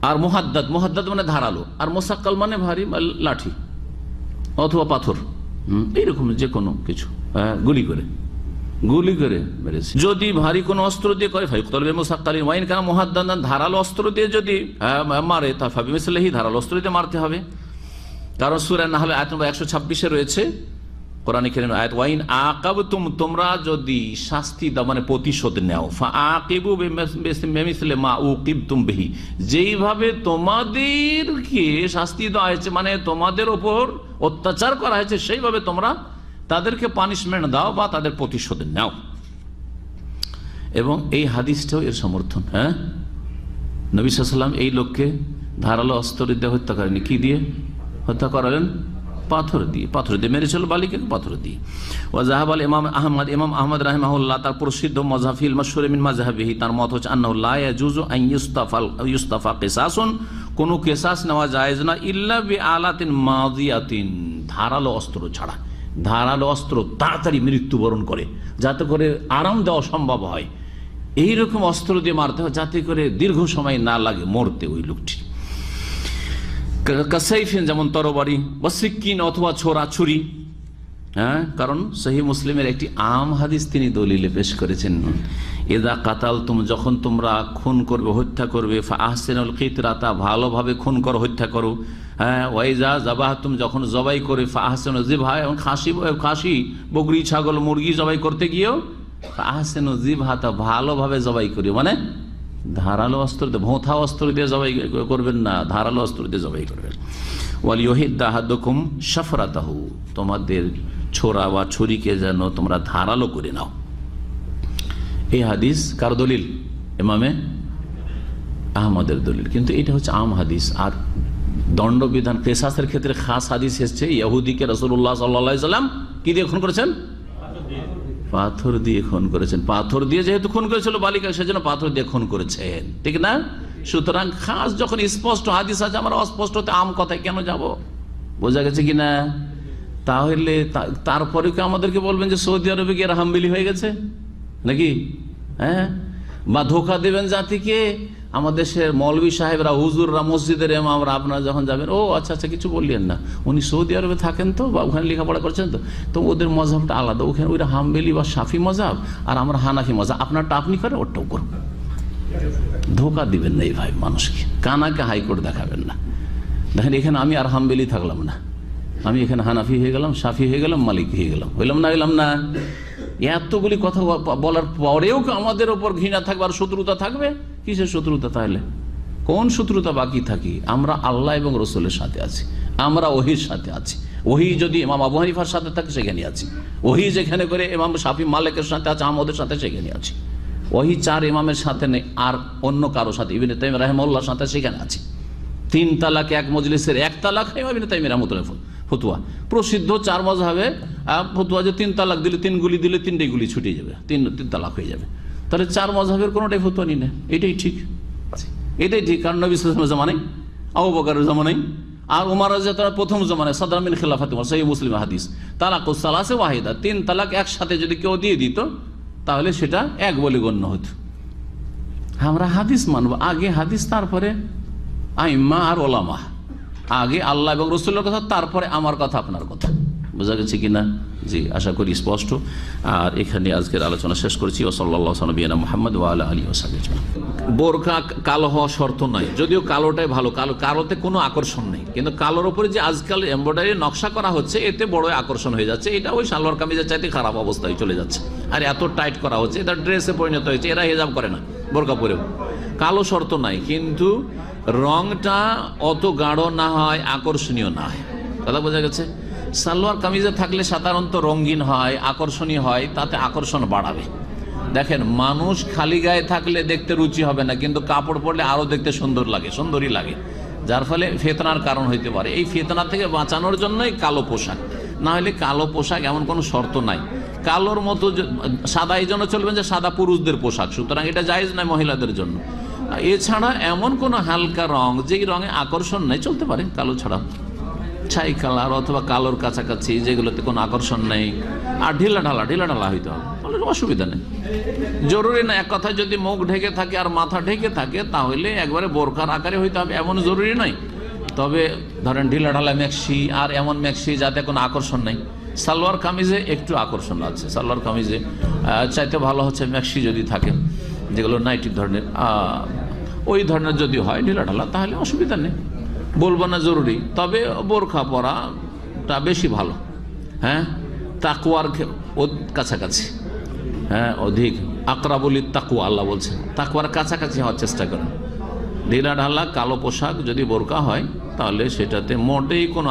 আর মুহাদ্দাদ মানে ধারালো, আর মুসাক্কাল মানে ভারী, লাঠি অথবা পাথর, এইরকম যে কোনো কিছু গুলি করে গুলি করে মেরেছে। যদি ভারী কোনো অস্ত্র দিয়ে করে ধারালো অস্ত্র দিয়ে যদি মারে তাহলে ধারালো অস্ত্র দিয়ে মারতে হবে। কারণ সূরা নাহল আয়াত নম্বর 126 রয়েছে কোরআন কারীমের আয়াত, ওয়াইন আকাবতুম, তোমরা যদি শাস্তি দাও মানে প্রতিশোধ নাও, ফাআকিবু বিমিসলি মা উকিবতুম বিহি, যেইভাবে তোমাদেরকে শাস্তি দেওয়া হয়েছে মানে তোমাদের উপর অত্যাচার করা হয়েছে সেইভাবে তোমরা তাদেরকে পানিশমেন্ট দাও বা তাদের প্রতিশোধ নাও। এবং এই হাদিসটাও এর সমর্থন। হ্যাঁ, নবী সাল্লাল্লাহু আলাইহি ওয়াসাল্লাম এই লোককে ধারালো অস্ত্র দিয়ে হত্যা করেনি, কি দিয়ে হত্যা করালেন? পাথর দিয়ে মেরেছিল, বালিকাকে পাথর দিয়ে। ওয়াজাহাবাল ইমাম আহমদ রাহিমাহুল্লাহ তার প্রসিদ্ধ মাযহাবিল মাশহুর মিন মাযহাবিহি, তার মত হচ্ছে আন্নাহু লা ইয়াজুজু আন ইউস্তাফা কিসাসুন, কোনো কিসাস নেওয়া জায়েজ না ইল্লা বিআলাতিন মাদিয়াতিন, ধারালো অস্ত্র ছাড়া। ধারালো অস্ত্র তাড়াতাড়ি মৃত্যুবরণ করে, যাতে করে আরাম দেওয়া সম্ভব হয়, এইরকম অস্ত্র দিয়ে মারতে হয় যাতে করে দীর্ঘ সময় না লাগে মরতে ওই লোকটি। কাসাইফিন যেমন তরবারি, বা সিক্কিন অথবা ছোরা ছুরি। হ্যাঁ, কারণ সহিহ মুসলিমের একটি আম হাদিস তিনি দলিলে পেশ করেছেন, এদা কাতালতুম, যখন তোমরা খুন করবে হত্যা করবে, ফাহসিনুল কিতরাতা, ভালোভাবে খুন করো হত্যা করো। হ্যাঁ, ওয়াইজা যাবাহতুম, যখন জবাই করে, ফাহসিনুল জিবহা, এবং খাসি বকরি ছাগল মুরগি জবাই করতে গিয়েও ফাহসিনুল জিবহাতা, ভালোভাবে জবাই করি, মানে ধারালো অস্ত্র দিয়ে, ভোঁথা অস্ত্র দিয়ে জবাই করবেন না, ধারালো অস্ত্র দিয়ে জবাই করবেন। ওয়ালিয়হিদ্দা আহাদুকুম শাফরাতাহু, তোমাদের ছোরা বা ছুরিকে যেন তোমরা ধারালো করে নাও। এই হাদিস কার দলিল? ইমামে আহমদের দলিল। কিন্তু এটা হচ্ছে আম হাদিস। আর দণ্ডবিধান কিসাসের ক্ষেত্রে খাস হাদিস এসেছে, ইহুদিকে রাসূলুল্লাহ সাল্লাল্লাহু আলাইহি ওয়াসাল্লাম কি দিয়ে খুন করেছেন? পাথর দিয়ে খুন করেছেন। পাথর দিয়ে যেহেতু খুন করেছিল বালিকা, সেজন্য পাথর দিয়ে খুন করেছেন, ঠিক না? সুতরাং খাস যখন স্পষ্ট হাদিস আছে, আমরা অস্পষ্টতে আম কথায় কেন যাব? বোঝা গেছে কিনা? তাহলে তারপরে কি আমাদেরকে বলবেন যে সৌদি আরবে গিয়ে হাম্বিলি হয়ে গেছে নাকি? হ্যাঁ, বা ধোকা দেবেন জাতিকে। আমাদের দেশের মৌলভী সাহেবরা, হুজুররা, মসজিদের ইমামরা, আপনারা যখন যাবেন, ও আচ্ছা আচ্ছা কিছু বললেন না, উনি সৌদি আরবে থাকেন তো, বা ওখানে লেখাপড়া করছেন তো ওদের মজাবটা আলাদা, ওখানে ওইটা হাম্বেলি বা শাফি মজাব, আর আমরা হানাফি মজাব, আপনারটা আপনি করেন, ওরটাও করুন। ধোকা দিবেন না এই ভাই মানুষকে, কানাকে হাইকোর্ট দেখাবেন না। দেখেন এখানে আমি আর হাম্বেলি থাকলাম না, আমি এখানে হানাফি হয়ে গেলাম, শাফি হয়ে গেলাম, মালিকি হয়ে গেলাম, হইলাম না? এতগুলি কথা বলার পরেও আমাদের ওপর ঘৃণা থাকবে আর শত্রুতা থাকবে। কিসের শত্রুতা? তাহলে কোন শত্রুতা বাকি থাকি? আমরা আল্লাহ এবং রসুলের সাথে আছি, আমরা ওহির সাথে আছি। ওহি যদি ইমাম আবু হানিফার সাথে থাকে সেখানে আছি, ওহি যেখানে করে ইমাম শাফি মালিকের সাথে আছে, আহমদের সাথে সেখানে আছি। ওহি 4 ইমামের সাথে নেই, আর অন্য কারো সাথে ইবনে তাইমিয়া রাহিমাহুল্লাহর সাথে সেখানে আছি। 3 তালাক এক মজলিসের 1 তালাক ইবনে তাইমিয়া রাহমাতুল্লাহ ফতোয়া প্রসিদ্ধ 4 মাযহাবে ফতোয়া যে 3 তালাক দিলে, 3 গুলি দিলে 3টাই গুলি ছুটে যাবে, 3 তালাক হয়ে যাবে। তাহলে 4 মাযহাবের কোনোটাই ফতোয়া নি না, এটাই ঠিক, এটাই ঠিক। কারণ নবী সাল্লাল্লাহু আলাইহি ওয়াসাল্লামের জামানায়, আবু বকরের জামানায়, আর উমর রাদিয়াল্লাহু তাআলা প্রথম জামানায়, সাদরা মিন খিলাফাতি উমর, সহিহ মুসলিম হাদিস, তালাকুস সালাসে ওয়াহিদা, 3 তালাক একসাথে যদি কেউ দিয়ে দিত তাহলে সেটা এক বলে গণ্য হতো। আমরা হাদিস মানব, আগে হাদিস, তারপরে আইম্মা আর ওলামা, আগে আল্লাহ এবং রাসূলের কথা, তারপরে আমার কথা, আপনার কথা। বোঝা গেছে কিনা? জি, আশা করি স্পষ্ট। আর এখানে আজকের আলোচনা শেষ করছি। ও সাল্লাল্লাহু আলা নবিয়িনা মুহাম্মদ ওয়া আলা আলিহি ওয়া সাহবিহি আজমাইন। বোরকা কালো হওয়া শর্ত নয়, যদিও কালোটাই ভালো, কালোতে কোনো আকর্ষণ নেই, কিন্তু কালোর উপরে যে আজকাল এমব্রয়ডারি নকশা করা হচ্ছে, এতে বড় আকর্ষণ হয়ে যাচ্ছে। এটা ওই সালোয়ার কামিজের চাইতে খারাপ অবস্থায় চলে যাচ্ছে। আর এত টাইট করা হচ্ছে, এটা ড্রেসে পরিণত হয়েছে। এরা হিজাব করে না, বোরকা পরেও। কালো শর্ত নাই, কিন্তু রংটা অত গাঢ় না হয়, আকর্ষণীয় না হয়। কথা বোঝা গেছে? সালোয়ার কামিজে থাকলে সাধারণত রঙিন হয়, আকর্ষণীয় হয়, তাতে আকর্ষণ বাড়াবে। দেখেন, মানুষ খালি গায়ে থাকলে দেখতে রুচি হবে না, কিন্তু কাপড় পরলে আরো দেখতে সুন্দরই লাগে, যার ফলে ফিতনার কারণ হইতে পারে। এই ফিতনা থেকে বাঁচানোর জন্যই কালো পোশাক। না হলে কালো পোশাক এমন কোনো শর্ত নাই। কালোর মতো সাদা এই জন্য চলবেন যে সাদা পুরুষদের পোশাক, সুতরাং এটা জায়েজ নয় মহিলাদের জন্য। এছাড়া এমন কোনো হালকা রং যেই রঙে আকর্ষণ নেই, চলতে পারে কালো ছাড়া। ছাই কালার অথবা কালোর কাছাকাছি যেগুলোতে কোনো আকর্ষণ নেই, আর ঢিলা ঢালা হইতে হবে, অসুবিধা নেই। জরুরি না এক কথায় যদি মুখ ঢেকে থাকে আর মাথা ঢেকে থাকে তাহলে একবারে বোরকার আকারে হইতে হবে, এমন জরুরি নয়। তবে ধরেন ঢিলা ঢালা ম্যাক্সি, আর এমন ম্যাক্সি যাতে কোনো আকর্ষণ নেই, সালোয়ার কামিজে একটু আকর্ষণ আছে, সালোয়ার কামিজে চাইতে ভালো হচ্ছে ম্যাক্সি যদি থাকে, যেগুলো নাইটি ধরনের, ওই ধরনের যদি হয় ঢিলা ঢালা, তাহলে অসুবিধা নেই, বলবো না জরুরি। তবে বোরখা পরাটা বেশি ভালো, হ্যাঁ, তাকওয়ার কাছাকাছি, হ্যাঁ, অধিক আকরাবুলিত তাকওয়া, আল্লাহ বলছেন তাকওয়ার কাছাকাছি হওয়ার চেষ্টা করেন। ঢিলা ঢালা কালো পোশাক যদি বোরকা হয় তাহলে সেটাতে মোটেই কোনো